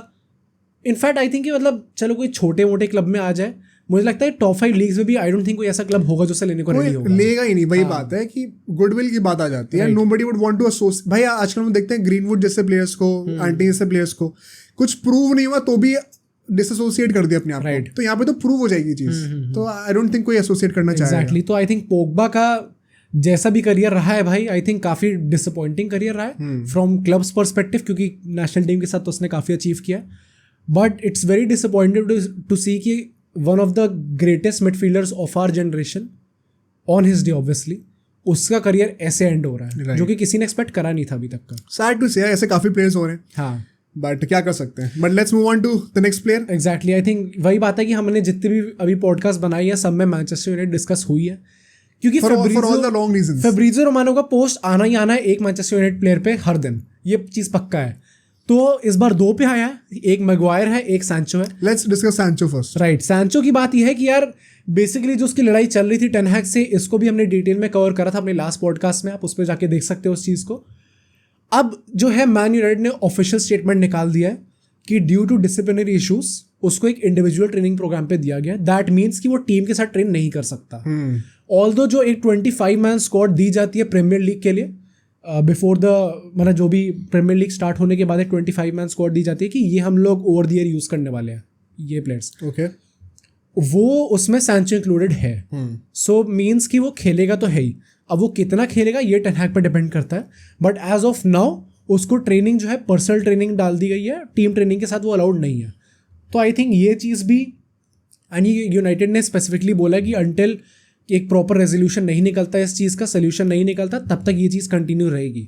इनफैक्ट आई थिंक कि मतलब चलो कोई छोटे मोटे क्लब में आ जाए, मुझे लगता है टॉप 5 लीग्स में भी आई डोंट थिंक कोई ऐसा क्लब होगा जो से लेने को रेडी होगा। लेगा ही नहीं, वही बात है कि गुडविल की बात आ जाती है। Nobody would want to associate. भाई आजकल हम देखते हैं ग्रीनवुड जैसे प्लेयर्स को, एंटी जैसे प्लेयर्स को कुछ प्रूव नहीं हुआ तो भी डिसएसोसिएट कर दिया अपने आप को। तो यहाँ पे तो प्रूव हो जाएगी चीज, तो आई डोंट थिंक कोई एसोसिएट करना चाहेगा। एग्जैक्टली। तो आई थिंक पोग्बा का जैसा भी करियर रहा है भाई, आई थिंक काफी डिसअपॉइंटिंग करियर रहा है फ्रॉम क्लब्स पर्सपेक्टिव, क्योंकि नेशनल टीम के साथ तो उसने काफी अचीव किया। But it's very disappointed to see कि one of the greatest midfielders of our generation on his day obviously उसका करियर ऐसे एंड हो रहा है, जो कि किसी ने एक्सपेक्ट करा नहीं था अभी तक का। सैड टू से, ऐसे काफी प्लेयर्स हो रहे हैं। हाँ, बट क्या कर सकते हैं। But let's move on to the next player. Exactly. I think वही बात है कि हमने जितने भी अभी पॉडकास्ट बनाई है सब में मैनचेस्टर यूनाइटेड डिस्कस हुई है, क्योंकि फैब्रिज़ो रोमानो का पोस्ट आना ही आना है एक मैनचेस्टर यूनाइटेड प्लेयर पे हर दिन, ये चीज़ पक्का है। तो इस बार 2 पे आया है, एक मैगवायर है, एक सैंचो है। Let's discuss Sancho first. Right. Sancho की बात यह है कि यार बेसिकली जो उसकी लड़ाई चल रही थी टेन हैग से, इसको भी हमने डिटेल में कवर करा था अपने लास्ट पॉडकास्ट में, आप उस पर जाके देख सकते हो उस चीज़ को। अब जो है मैन यूनाइटेड ने ऑफिशियल स्टेटमेंट निकाल दिया है कि ड्यू टू डिसिप्लिनरी इशूज उसको एक इंडिविजुअल ट्रेनिंग प्रोग्राम पे दिया गया। दैट मीन्स कि वो टीम के साथ ट्रेन नहीं कर सकता। ऑल्दो जो एक 25 मैन स्क्वाड दी जाती है प्रीमियर लीग के लिए, बिफोर द मतलब जो भी प्रीमियर लीग स्टार्ट होने के बाद एक 25 मैन स्क्वाड दी जाती है कि ये हम लोग ओवर द ईयर यूज़ करने वाले हैं ये प्लेयर्स, ओके वो उसमें सैंचो इंक्लूडेड है. सो मीन्स कि वो खेलेगा तो है ही. अब वो कितना खेलेगा ये टेन हैग पर डिपेंड करता है, बट एज ऑफ नाउ उसको ट्रेनिंग जो है पर्सनल ट्रेनिंग डाल दी गई है, टीम ट्रेनिंग के साथ वो अलाउड नहीं है. तो आई थिंक ये चीज़ भी, एंड यूनाइटेड ने स्पेसिफिकली बोला कि अंटिल एक प्रॉपर रेजोल्यूशन नहीं निकलता, इस चीज़ का सोल्यूशन नहीं निकलता, तब तक ये चीज़ कंटिन्यू रहेगी.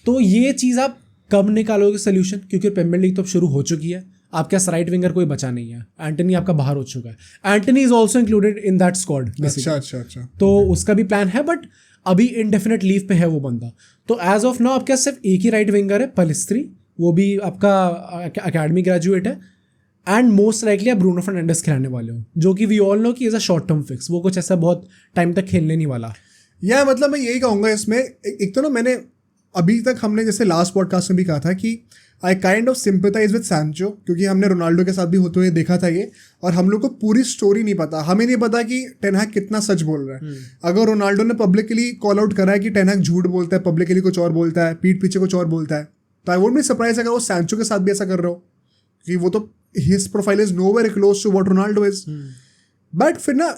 तो ये चीज़ आप कब निकालोगे सोल्यूशन, क्योंकि प्रीमियर लीग तो अब शुरू हो चुकी है, आपके पास राइट विंगर कोई बचा नहीं है, एंटनी आपका बाहर हो चुका है, Antony is also included in that squad. अच्छा. तो उसका भी प्लान है, बट अभी इनडेफिनेट लीव पे है वो बंदा. तो एज ऑफ नाउ आपके पास सिर्फ एक ही राइट विंगर है, पेलिस्त्री, वो भी आपका अकेडमी ग्रेजुएट है, एंड मोस्ट लाइकली आप ब्रूनो फर्नांडिस खिलाने वाले हो, जो कि वी ऑल नो कि is a short term fix, वो कुछ ऐसा बहुत टाइम तक खेलने नहीं वाला. या मतलब मैं यही कहूँगा इसमें, एक तो ना मैंने अभी तक हमने जैसे लास्ट पॉडकास्ट में भी कहा था कि I kind of sympathise with Sancho, क्योंकि हमने रोनाल्डो के साथ भी होते हुए देखा था ये, और हम लोग को पूरी स्टोरी नहीं पता, हमें नहीं पता कि टेन हैग कितना सच बोल रहा है. अगर रोनाल्डो ने पब्लिकली कॉल आउट करा है कि टेन हैग झूठ बोलता है, पब्लिकली कुछ और बोलता है, पीठ पीछे कुछ और बोलता है, तो आई वोंट बी सरप्राइज अगर वो सैंचो के साथ भी ऐसा कर रहे हो, कि वो तो his profile is no very close to what Ronaldo is. But फिर ना,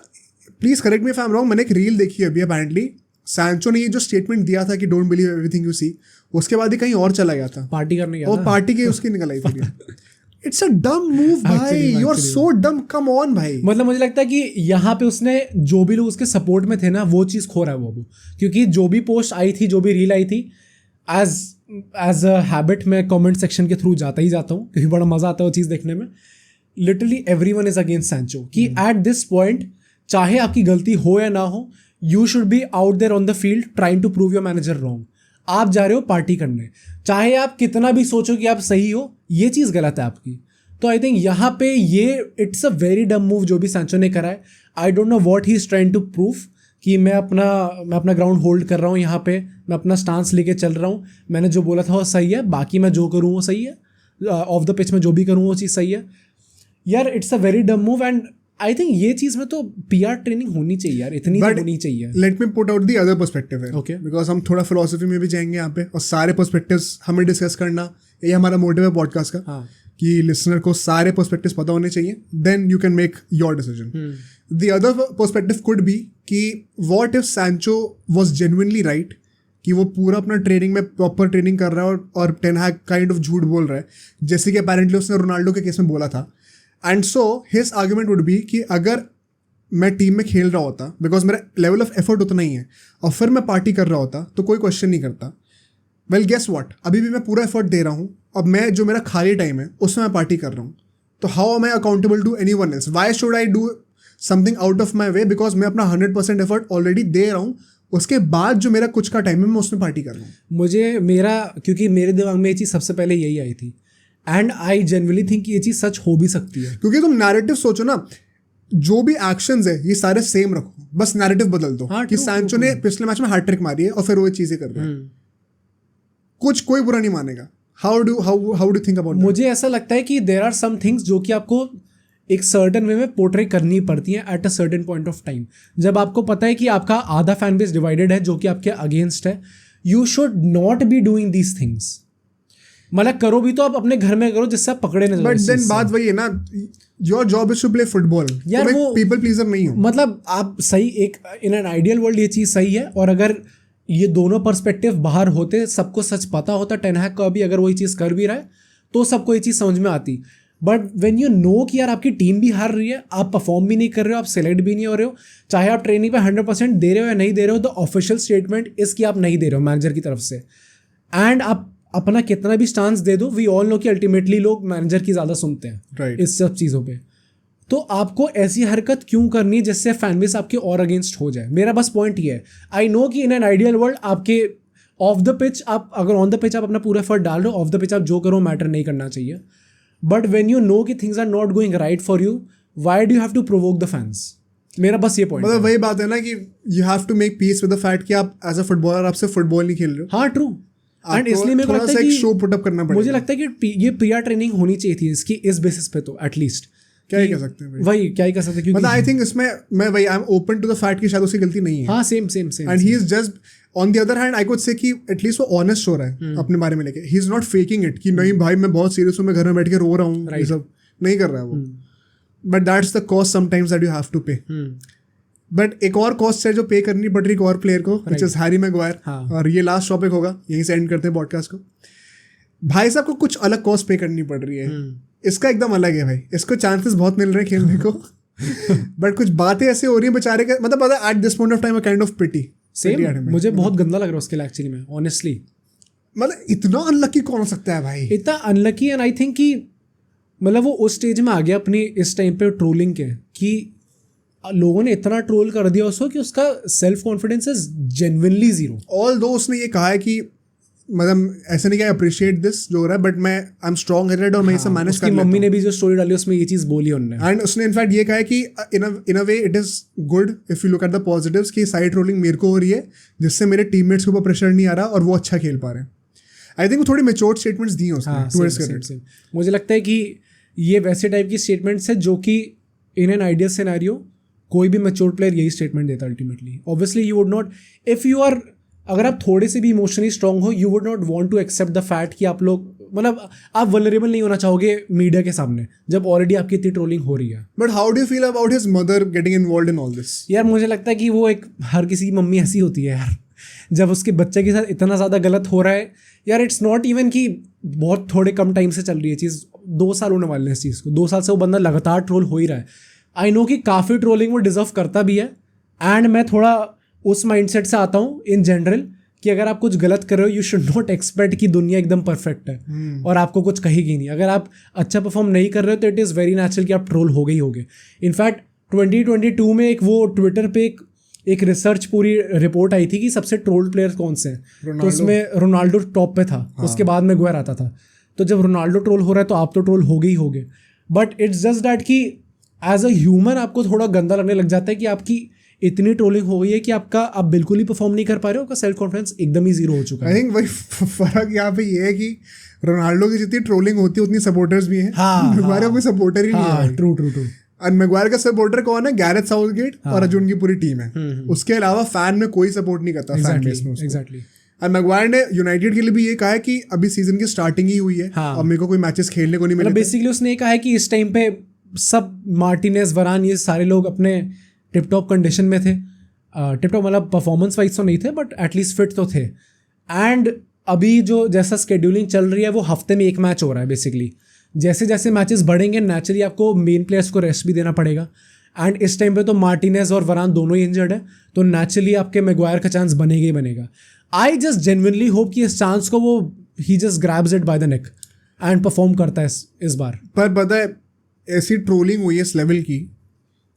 please correct me if I am wrong, मैंने एक रील देखी अभी अपेरेंटली, सैंचो ने ये जो स्टेटमेंट दिया था कि don't believe everything you see, उसके बाद ही कहीं और चला गया था, पार्टी करने गया और था. पार्टी के उसकी निकल आई थी. इट्स अ डम मूव भाई, यू आर सो डम, कम ऑन भाई. मतलब मुझे लगता है कि यहाँ पे उसने जो भी लोग उसके सपोर्ट में थे ना, वो चीज़ खो रहा है वो, क्योंकि जो भी पोस्ट आई थी, जो भी रील आई थी, एज अ हैबिट मैं कमेंट सेक्शन के थ्रू जाता ही जाता हूँ, क्योंकि बड़ा मजा आता है वो चीज़ देखने में. Literally everyone is against Sancho, कि एट दिस पॉइंट चाहे आपकी गलती हो या ना हो, you should be out there on the field trying to prove your manager wrong. आप जा रहे हो पार्टी करने, चाहे आप कितना भी सोचो कि आप सही हो, ये चीज़ गलत है आपकी. तो आई थिंक यहाँ पे ये it's a very dumb move जो भी सैंचो ने करा है. I don't know what he is trying to prove, कि मैं अपना ग्राउंड होल्ड कर रहा हूँ यहाँ पे, मैं अपना स्टांस लेके चल रहा हूँ, मैंने जो बोला था वो सही है, बाकी मैं जो करूँ वो सही है, ऑफ द पिच में जो भी करूँ वो चीज़ सही है. यार it's a very dumb move, and I think ये चीज़ में तो PR ट्रेनिंग होनी चाहिए यार, इतनी तो होनी चाहिए. Let me put out the other perspective है, Okay. बिकॉज हम थोड़ा फिलोसफी में भी जाएंगे यहाँ पे, और सारे पर्सपेक्टिव्स हमें डिस्कस करना, ये हमारा मोटिव है पॉडकास्ट का. हाँ. कि लिसनर को सारे पर्सपेक्टिव्स पता होने चाहिए, then you can make your decision. The other perspective could be कि what if Sancho was genuinely right, कि वो पूरा अपना ट्रेनिंग में प्रॉपर ट्रेनिंग कर रहा है, और टेन हैग काइंड ऑफ झूठ बोल रहा है, जैसे कि अपेरेंटली उसने रोनाल्डो के केस में बोला था. And so his argument would be कि अगर मैं टीम में खेल रहा होता, बिकॉज मेरा लेवल ऑफ एफर्ट उतना ही है, और फिर मैं पार्टी कर रहा होता, तो कोई क्वेश्चन नहीं करता. वेल गेस व्हाट, अभी भी मैं पूरा एफर्ट दे रहा हूँ, अब मैं जो मेरा खाली टाइम है उसमें मैं पार्टी कर रहा हूँ, तो how am I accountable to anyone else? Why should I do something out of my way, because मैं अपना 100% एफर्ट ऑलरेडी दे रहा हूँ, उसके बाद जो मेरा कुछ का टाइम है मैं उसमें पार्टी कर रहा हूँ. क्योंकि मेरे दिमाग में ये चीज़ सबसे पहले यही आई थी, एंड आई जनरली थिंक ये चीज़ सच हो भी सकती है. क्योंकि तुम नैरेटिव सोचो ना, जो भी एक्शंस है ये सारे सेम रखो, बस नैरेटिव बदल दो. हाँ, कि सैंचो ने पिछले मैच में हैट्रिक मारी है और फिर वो चीजें कर रहा है, कुछ कोई बुरा नहीं मानेगा. How do think about? मुझे ऐसा लगता है कि देर आर सम थिंग्स जो कि आपको एक सर्टन वे में पोर्ट्रे करनी पड़ती हैं at a certain point of time. जब आपको पता है कि आपका आधा फैन बेस डिवाइडेड है जो कि आपके अगेंस्ट है, you should not be doing these things. मतलब करो भी तो आप अपने घर में करो, जिससे आप पकड़े न जाओ. बट देन बात वही है ना, your job is to play football. यार वो पीपल प्लीजर नहीं हो. मतलब आप सही, एक इन एन आइडियल वर्ल्ड ये चीज़ सही है, और अगर ये दोनों पर्सपेक्टिव बाहर होते, सबको सच पता होता, टेन हैग का भी अगर वही चीज़ कर भी रहा है, तो सबको ये चीज़ समझ में आती. बट व्हेन यू नो कि यार आपकी टीम भी हार रही है, आप परफॉर्म भी नहीं कर रहे हो, आप सेलेक्ट भी नहीं हो रहे हो, चाहे आप ट्रेनिंग पे 100% दे रहे हो या नहीं दे रहे हो, द ऑफिशियल स्टेटमेंट इस कि आप नहीं दे रहे हो मैनेजर की तरफ से, एंड आप अपना कितना भी स्टांस दे दो, वी ऑल नो कि अल्टीमेटली लोग मैनेजर की ज़्यादा सुनते हैं Right. इस सब चीज़ों पे. तो आपको ऐसी हरकत क्यों करनी है जिससे फैन बेस आपके और अगेंस्ट हो जाए? मेरा बस पॉइंट ये है, आई नो कि इन एन आइडियल वर्ल्ड आपके ऑफ द पिच, आप अगर ऑन द पिच आप अपना पूरा एफर्ट डाल रहे हो, ऑफ द पिच आप जो करो मैटर नहीं करना चाहिए. बट वेन यू नो कि things are not going right for you, why do you have to provoke the fans? मेरा बस ये पॉइंट. मतलब वही बात है ना कि you have to make peace with the fact कि आप एज अ फुटबॉलर आपसे फुटबॉल नहीं खेल रहे हो. हाँ ट्रू. एंड इसलिए मेरे को लगता है कि शो पुट अप करना पड़ेगा. मुझे लगता है कि ये PR ट्रेनिंग होनी चाहिए थी इसकी, इस बेसिस पे तो एटलीस्ट. क्या ही कर सकते हैं भाई? वही क्या ही कर सकते हैं, मतलब आई थिंक इसमें मैं वही I am open to the fact कि शायद उसकी गलती नहीं है. हाँ same. And he is just on the other hand I could say कि एटलीस्ट वो ऑनेस्ट हो रहा है अपने बारे में लेके, he is not faking it कि नहीं भाई मैं बहुत सीरियस हूँ, मैं घर में बैठ के रो रहा हूँ, ये सब नहीं कर रहा है वो. But that's the cost sometimes that you have to pay. But एक और कॉस्ट है जो पे करनी पड़ रही है एक और प्लेयर को, विच इज हैरी मैग्वायर. और ये लास्ट टॉपिक होगा, यहीं से एंड करते हैं पॉडकास्ट को. भाई साहब को कुछ अलग कॉस्ट पे करनी पड़ रही है. इसका एकदम अलग है भाई, इसको चांसेस बहुत मिल रहे हैं खेलने को. बट कुछ बातें ऐसे हो रही है बेचारे के, मतलब पता है at this point of time a kind of pity. मुझे बहुत गंदा लग रहा है उसके लिए एक्चुअली में, ऑनेस्टली. मतलब इतना अनलकी कौन हो सकता है भाई, इतना अनलकी. एंड आई थिंक कि मतलब वो उस स्टेज में आ गया अपनी इस टाइम पे ट्रोलिंग के, कि लोगों ने इतना ट्रोल कर दिया उसको कि उसका self confidence is genuinely zero. All दो उसने ये कहा है कि मतलब ऐसा नहीं कि अप्रिशिएट दिस जो हो रहा है, बट मैं आई एम स्ट्रॉन्ग हेडेड और मैं इसे मैनेज कर लेता हूं. मम्मी ने भी जो स्टोरी डाली उसमें ये चीज़ बोली उन्होंने. एंड उसने इनफैक्ट ये कहा है कि in a way it is good if you look at the positives कि साइड रोलिंग मेरे को हो रही है जिससे मेरे टीममेट्स के ऊपर प्रेशर नहीं आ रहा और वो अच्छा खेल पा रहे हैं. आई थिंक वो थोड़ी मैच्योर स्टेटमेंट्स दी हैं उसने टुवर्ड्स क्रिकेट. मुझे लगता है कि ये वैसे टाइप की स्टेटमेंट्स है जो कि इन एन आइडियल सिनेरियो कोई भी मैच्योर प्लेयर यही स्टेटमेंट देता है ultimately. Obviously you would not, if you are, अगर आप थोड़े से भी इमोशनली स्ट्रांग हो, you would not want to accept the fact कि आप लोग, मतलब आप वल्नरेबल नहीं होना चाहोगे मीडिया के सामने जब ऑलरेडी आपकी इतनी ट्रोलिंग हो रही है. But how do you feel about his mother getting involved in all this? यार मुझे लगता है कि वो एक, हर किसी की मम्मी ऐसी होती है यार, जब उसके बच्चे के साथ इतना ज़्यादा गलत हो रहा है यार. इट्स नॉट इवन कि बहुत थोड़े कम टाइम से चल रही है चीज़, 2 साल होने वाले हैं इस चीज़ को. 2 साल से वो बंदा लगातार ट्रोल हो ही रहा है. आई नो कि काफ़ी ट्रोलिंग वो डिजर्व करता भी है. एंड मैं थोड़ा उस माइंडसेट से आता हूँ इन जनरल कि अगर आप कुछ गलत कर रहे हो, यू शुड नॉट एक्सपेक्ट कि दुनिया एकदम परफेक्ट है और आपको कुछ कहेगी नहीं. अगर आप अच्छा परफॉर्म नहीं कर रहे हो तो इट इज़ वेरी नेचुरल कि आप ट्रोल हो गई होगे. इनफैक्ट 2022 में एक वो ट्विटर पे एक रिसर्च पूरी रिपोर्ट आई थी कि सबसे ट्रोल्ड प्लेयर कौन से हैं, तो उसमें रोनाल्डो टॉप पे था. उसके बाद मैग्वायर आता था. तो जब रोनाल्डो ट्रोल हो रहा है तो आप तो ट्रोल हो गए ही होगे. बट इट्स जस्ट दैट कि एज अ ह्यूमन आपको थोड़ा गंदा लगने लग जाता है कि आपकी इतनी ट्रोलिंग हो गई है कि आप बिल्कुल ही परफॉर्म नहीं कर पा रहे हो, आपका सेल्फ कॉन्फिडेंस एकदम ही जीरो हो चुका है. आई थिंक वही फर्क यहाँ पे ये है कि रोनाल्डो की जितनी ट्रोलिंग होती है उतनी सपोर्टर्स भी हैं. मैग्वायर कोई सपोर्टर ही नहीं है. ट्रू. और मैग्वायर का सपोर्टर कौन है? गैरेथ साउथगेट और अर्जुन की पूरी टीम है. उसके अलावा फैन में कोई सपोर्ट नहीं करता फैन बेस में. एग्जैक्टली. और मैग्वायर ने यूनाइटेड के लिए भी ये कहा है कि अभी सीजन की स्टार्टिंग ही हुई है और मेरे को कोई मैचेस खेलने को नहीं मिले. बेसिकली उसने ये कहा है कि इस टाइम पे सब मार्टिनेज, वरान, ये सारे लोग अपने टिप टॉप कंडीशन में थे. टिप टॉप मतलब परफॉर्मेंस वाइज तो नहीं थे बट एटलीस्ट फिट तो थे. एंड अभी जो जैसा स्केड्यूलिंग चल रही है वो हफ्ते में 1 मैच हो रहा है बेसिकली. जैसे जैसे मैचेस बढ़ेंगे नेचुरली आपको मेन प्लेयर्स को रेस्ट भी देना पड़ेगा. एंड इस टाइम पे तो मार्टिनेज और वरान दोनों ही इंजर्ड है, तो नेचुरली आपके मैग्वायर का चांस बनेगा ही बनेगा. आई जस्ट जेन्युइनली होप कि इस चांस को वो ही just grabs it by the neck and perform करता है इस बार. पर पता है ऐसी ट्रोलिंग हुई है इस लेवल की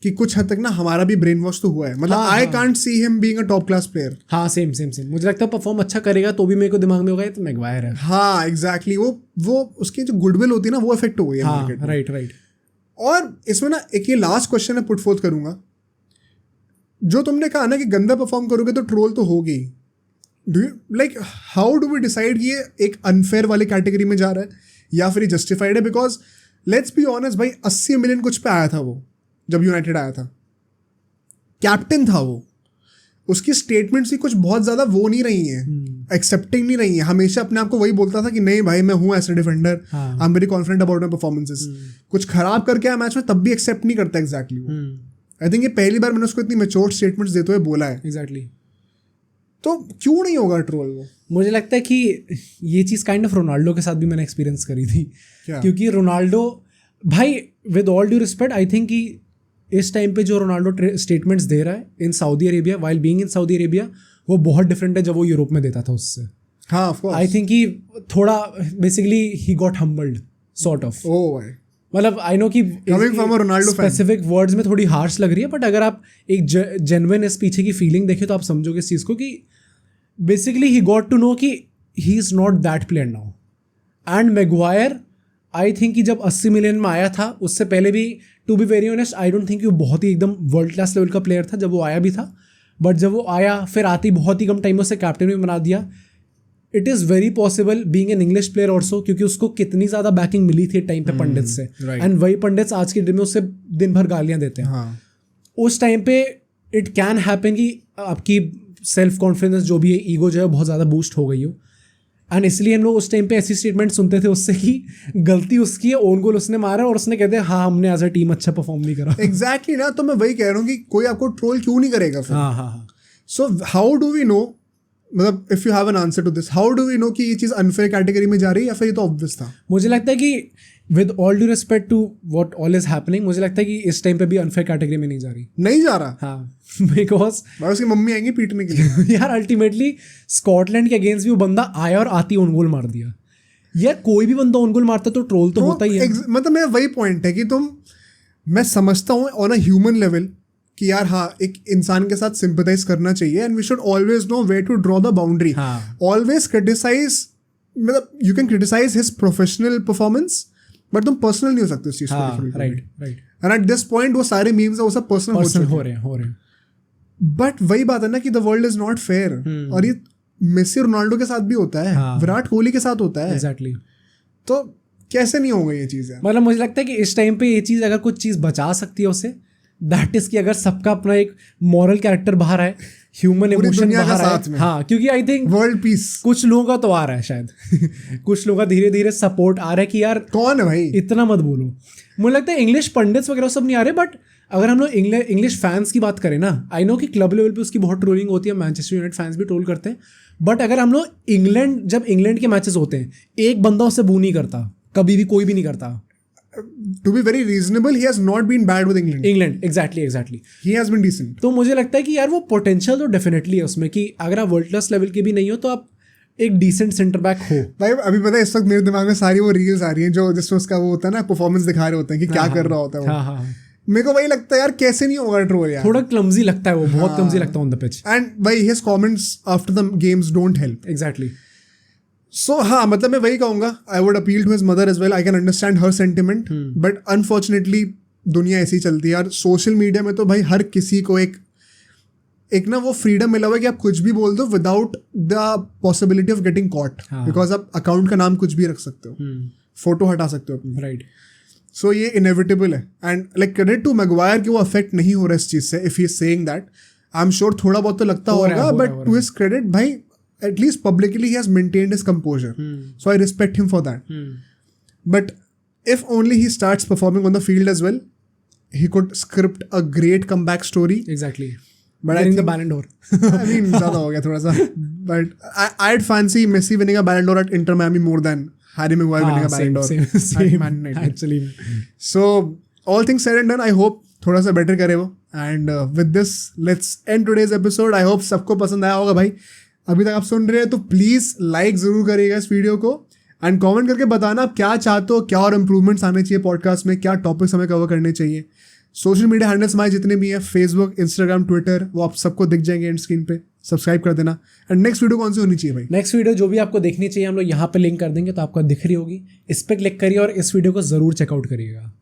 कि कुछ हद तक ना हमारा भी ब्रेन वॉश तो हुआ है. मतलब I can't see him being a top class player. हाँ सेम. मुझे लगता है परफॉर्म अच्छा करेगा तो भी मेरे को दिमाग में होगा तो मैग्वायर है. हाँ एग्जैक्टली. वो उसकी जो गुडविल होती है ना वो इफेक्ट हो गई है. हाँ राइट. और इसमें ना एक ये लास्ट क्वेश्चन है पुट फोर्थ करूंगा. जो तुमने कहा ना कि गंदा परफॉर्म करोगे तो ट्रोल तो होगी. Do you like how do we decide ये एक अनफेयर वाली कैटेगरी में जा रहा है या फिर जस्टिफाइड है? बिकॉज लेट्स बी ऑनेस्ट भाई 80 मिलियन कुछ पे आया था वो जब यूनाइटेड आया था. कैप्टन था वो. उसकी स्टेटमेंट्स ही कुछ बहुत ज़्यादा वो नहीं रही हैं, एक्सेप्टिंग नहीं रही हैं. हमेशा अपने आप को वही बोलता था कि नहीं भाई मैं हूँ ऐसे defender, I am very confident about my performances. कुछ खराब करके आया मैच में तब भी एक्सेप्ट नहीं करता एग्जैक्टली वो. आई थिंक ये पहली बार मैंने उसको इतनी मैच्योर स्टेटमेंट्स देते हुए बोला है. एग्जैक्टली. तो क्यों नहीं होगा ट्रोल वो? मुझे लगता है कि ये चीज़ काइंड ऑफ रोनाल्डो के साथ भी मैंने एक्सपीरियंस करी थी. क्योंकि रोनाल्डो भाई with all due respect I think कि इस टाइम पे जो रोनाल्डो स्टेटमेंट्स दे रहा है in Saudi Arabia while being in Saudi Arabia वो बहुत डिफरेंट है जब वो यूरोप में देता था उससे. हाँ ऑफ कोर्स. आई थिंक कि थोड़ा basically he got humbled sort of. Oh मतलब आई नो कि स्पेसिफिक वर्ड्स में थोड़ी हार्श लग रही है बट अगर आप एक जेन्युइन इस पीछे की फीलिंग देखें तो आप समझोगे इस चीज़ को कि basically he got to know कि he is not that player now. And Maguire I think कि जब 80 मिलियन में आया था उससे पहले भी to be very honest I don't think वो बहुत ही एकदम वर्ल्ड क्लास लेवल का प्लेयर था जब वो आया भी था. बट जब वो आया फिर आते ही बहुत ही कम टाइम में उसे कैप्टन भी बना दिया. It is very possible being an English player also क्योंकि उसको कितनी ज़्यादा बैकिंग मिली थी टाइम पे पंडित से. एंड वही पंडित आज के दिन में उससे दिन भर गालियाँ देते हैं. उस टाइम पे इट कैन हैपन कि आपकी सेल्फ कॉन्फिडेंस जो भी है, ईगो जो है बहुत ज़्यादा बूस्ट हो गई हो। एंड इसलिए हम लोग उस टाइम पे ऐसी स्टेटमेंट सुनते थे उससे कि गलती उसकी है, ओन गोल उसने मारा और उसने कहते हैं हाँ हमने एज अ टीम अच्छा परफॉर्म नहीं करा। एग्जैक्टली ना, तो मैं वही कह रहा हूँ कि कोई आपको ट्रोल क्यों नहीं करेगा फिर। हाँ हाँ हाँ। So how do we know, मतलब if you have an answer to this, how do we know कि ये चीज़ अनफेयर कैटेगरी में जा रही है या फिर ये तो ऑब्वियस था? मुझे लगता है कि with all due respect to what all is happening, मुझे लगता है कि इस टाइम पे भी अनफेयर कैटेगरी में नहीं जा रही। नहीं जा रहा? हाँ बिकॉज भाई उसकी मम्मी आएंगी पीटने के लिए। यार अल्टीमेटली स्कॉटलैंड के अगेंस्ट भी वो बंदा आया और आती ऑन गोल मार दिया। यार कोई भी बंदा ऑन गोल मारता तो ट्रोल तो होता ही है। मतलब मेरा वही पॉइंट है कि मैं समझता हूँ ऑन अ ह्यूमन लेवल कि यार हाँ एक इंसान के साथ सिंपथाइज करना चाहिए and we should always know where to draw the boundary. Always criticise, मतलब you can criticise his professional performance but तुम पर्सनल नहीं हो सकते उस चीज को। Right right. And at this point वो सारे मीम्स है वो सब पर्सनल हो रहे हैं। बट वही बात है ना कि the world is not fair. और ये मेसी रोनाल्डो के साथ भी होता है, विराट कोहली के साथ होता है। एग्जैक्टली। तो कैसे नहीं होगा ये चीज़? मतलब मुझे लगता है कि इस टाइम पे ये चीज़ अगर कुछ चीज़ बचा सकती है उसे, दैट इज कि अगर सबका अपना एक मॉरल कैरेक्टर बाहर आए, ह्यूमन इमोशन बाहर आए। हाँ, क्योंकि आई थिंक वर्ल्ड पीस कुछ लोगों का तो आ रहा है शायद कुछ लोगों का धीरे धीरे सपोर्ट आ रहा है कि यार कौन है भाई इतना मत बोलो। मुझे लगता है इंग्लिश पंडित्स वगैरह सब नहीं आ रहे, बट अगर हम लोग इंग्लिश फैंस की बात करें ना, आई नो कि क्लब लेवल पे उसकी बहुत ट्रोलिंग होती है, मैनचेस्टर यूनाइटेड फैंस भी ट्रोल करते हैं, बट अगर हम लोग जब इंग्लैंड के मैचेस होते हैं, एक बंदा उससे बू नहीं करता, कभी भी कोई भी नहीं करता। To be very reasonable, he has not been bad with England. Exactly. He has been decent. तो मुझे लगता है कि यार वो पोटेंशियल तो डेफिनेटली है उसमें कि अगर आप वर्ल्ड क्लास लेवल के भी नहीं हो तो आप एक डिसेंट सेंटर बैक हो। भाई अभी पता है इस वक्त मेरे दिमाग में सारी वो रील्स आ रही हैं जो जिसमें उसका वो होता है ना, परफॉर्मेंस दिखा रहे होते हैं कि क्या कर रहा होता है वो। हाँ। मेरे को वही लगता है यार कैसे नहीं होगा ट्रोल यार। थोड़ा क्लमजी लगता है वो, बहुत क्लमजी लगता है ऑन द पिच। एंड भाई his comments after the games don't help. Exactly. So हाँ, मतलब मैं वही कहूँगा, I would appeal to his mother as well. I can understand her sentiment, but unfortunately दुनिया ऐसी चलती है। और सोशल मीडिया में तो भाई हर किसी को एक ना वो फ्रीडम मिला हुआ है कि आप कुछ भी बोल दो without the possibility of getting caught, because आप अकाउंट का नाम कुछ भी रख सकते हो, फोटो हटा सकते हो अपनी। राइट। सो ये इनएविटेबल है and like credit to Maguire कि वो अफेक्ट नहीं हो रहा इस चीज़ से। If he is saying that, I am sure थोड़ा बहुत तो लगता होगा, बट टू हिज क्रेडिट भाई at least publicly he has maintained his composure. So I respect him for that. But if only he starts performing on the field as well, he could script a great comeback story. Exactly. But Winning the Ballon d'Or. I mean ज़्यादा हो गया थोड़ा सा. But I'd fancy Messi winning a Ballon d'Or at Inter Miami more than Harry Maguire winning a Ballon d'Or at Man United. Actually. So all things said and done, I hope थोड़ा सा better करे वो. And with this, let's end today's episode. I hope सबको पसंद आया होगा भाई. अभी तक आप सुन रहे हैं तो प्लीज़ लाइक ज़रूर करिएगा इस वीडियो को एंड कमेंट करके बताना आप क्या चाहते हो, क्या और इम्प्रूवमेंट्स आने चाहिए पॉडकास्ट में, क्या टॉपिक्स हमें कवर करने चाहिए। सोशल मीडिया हैंडल्स हमारे जितने भी हैं, फेसबुक, इंस्टाग्राम, ट्विटर, वो आप सबको दिख जाएंगे एंड स्क्रीन पे। सब्सक्राइब कर देना। एंड नेक्स्ट वीडियो कौन सी होनी चाहिए भाई? नेक्स्ट वीडियो जो भी आपको देखनी चाहिए हम लोग यहाँ पे लिंक कर देंगे, तो आपको दिख रही होगी, इस पर क्लिक करिए और इस वीडियो को ज़रूर चेकआउट करिएगा।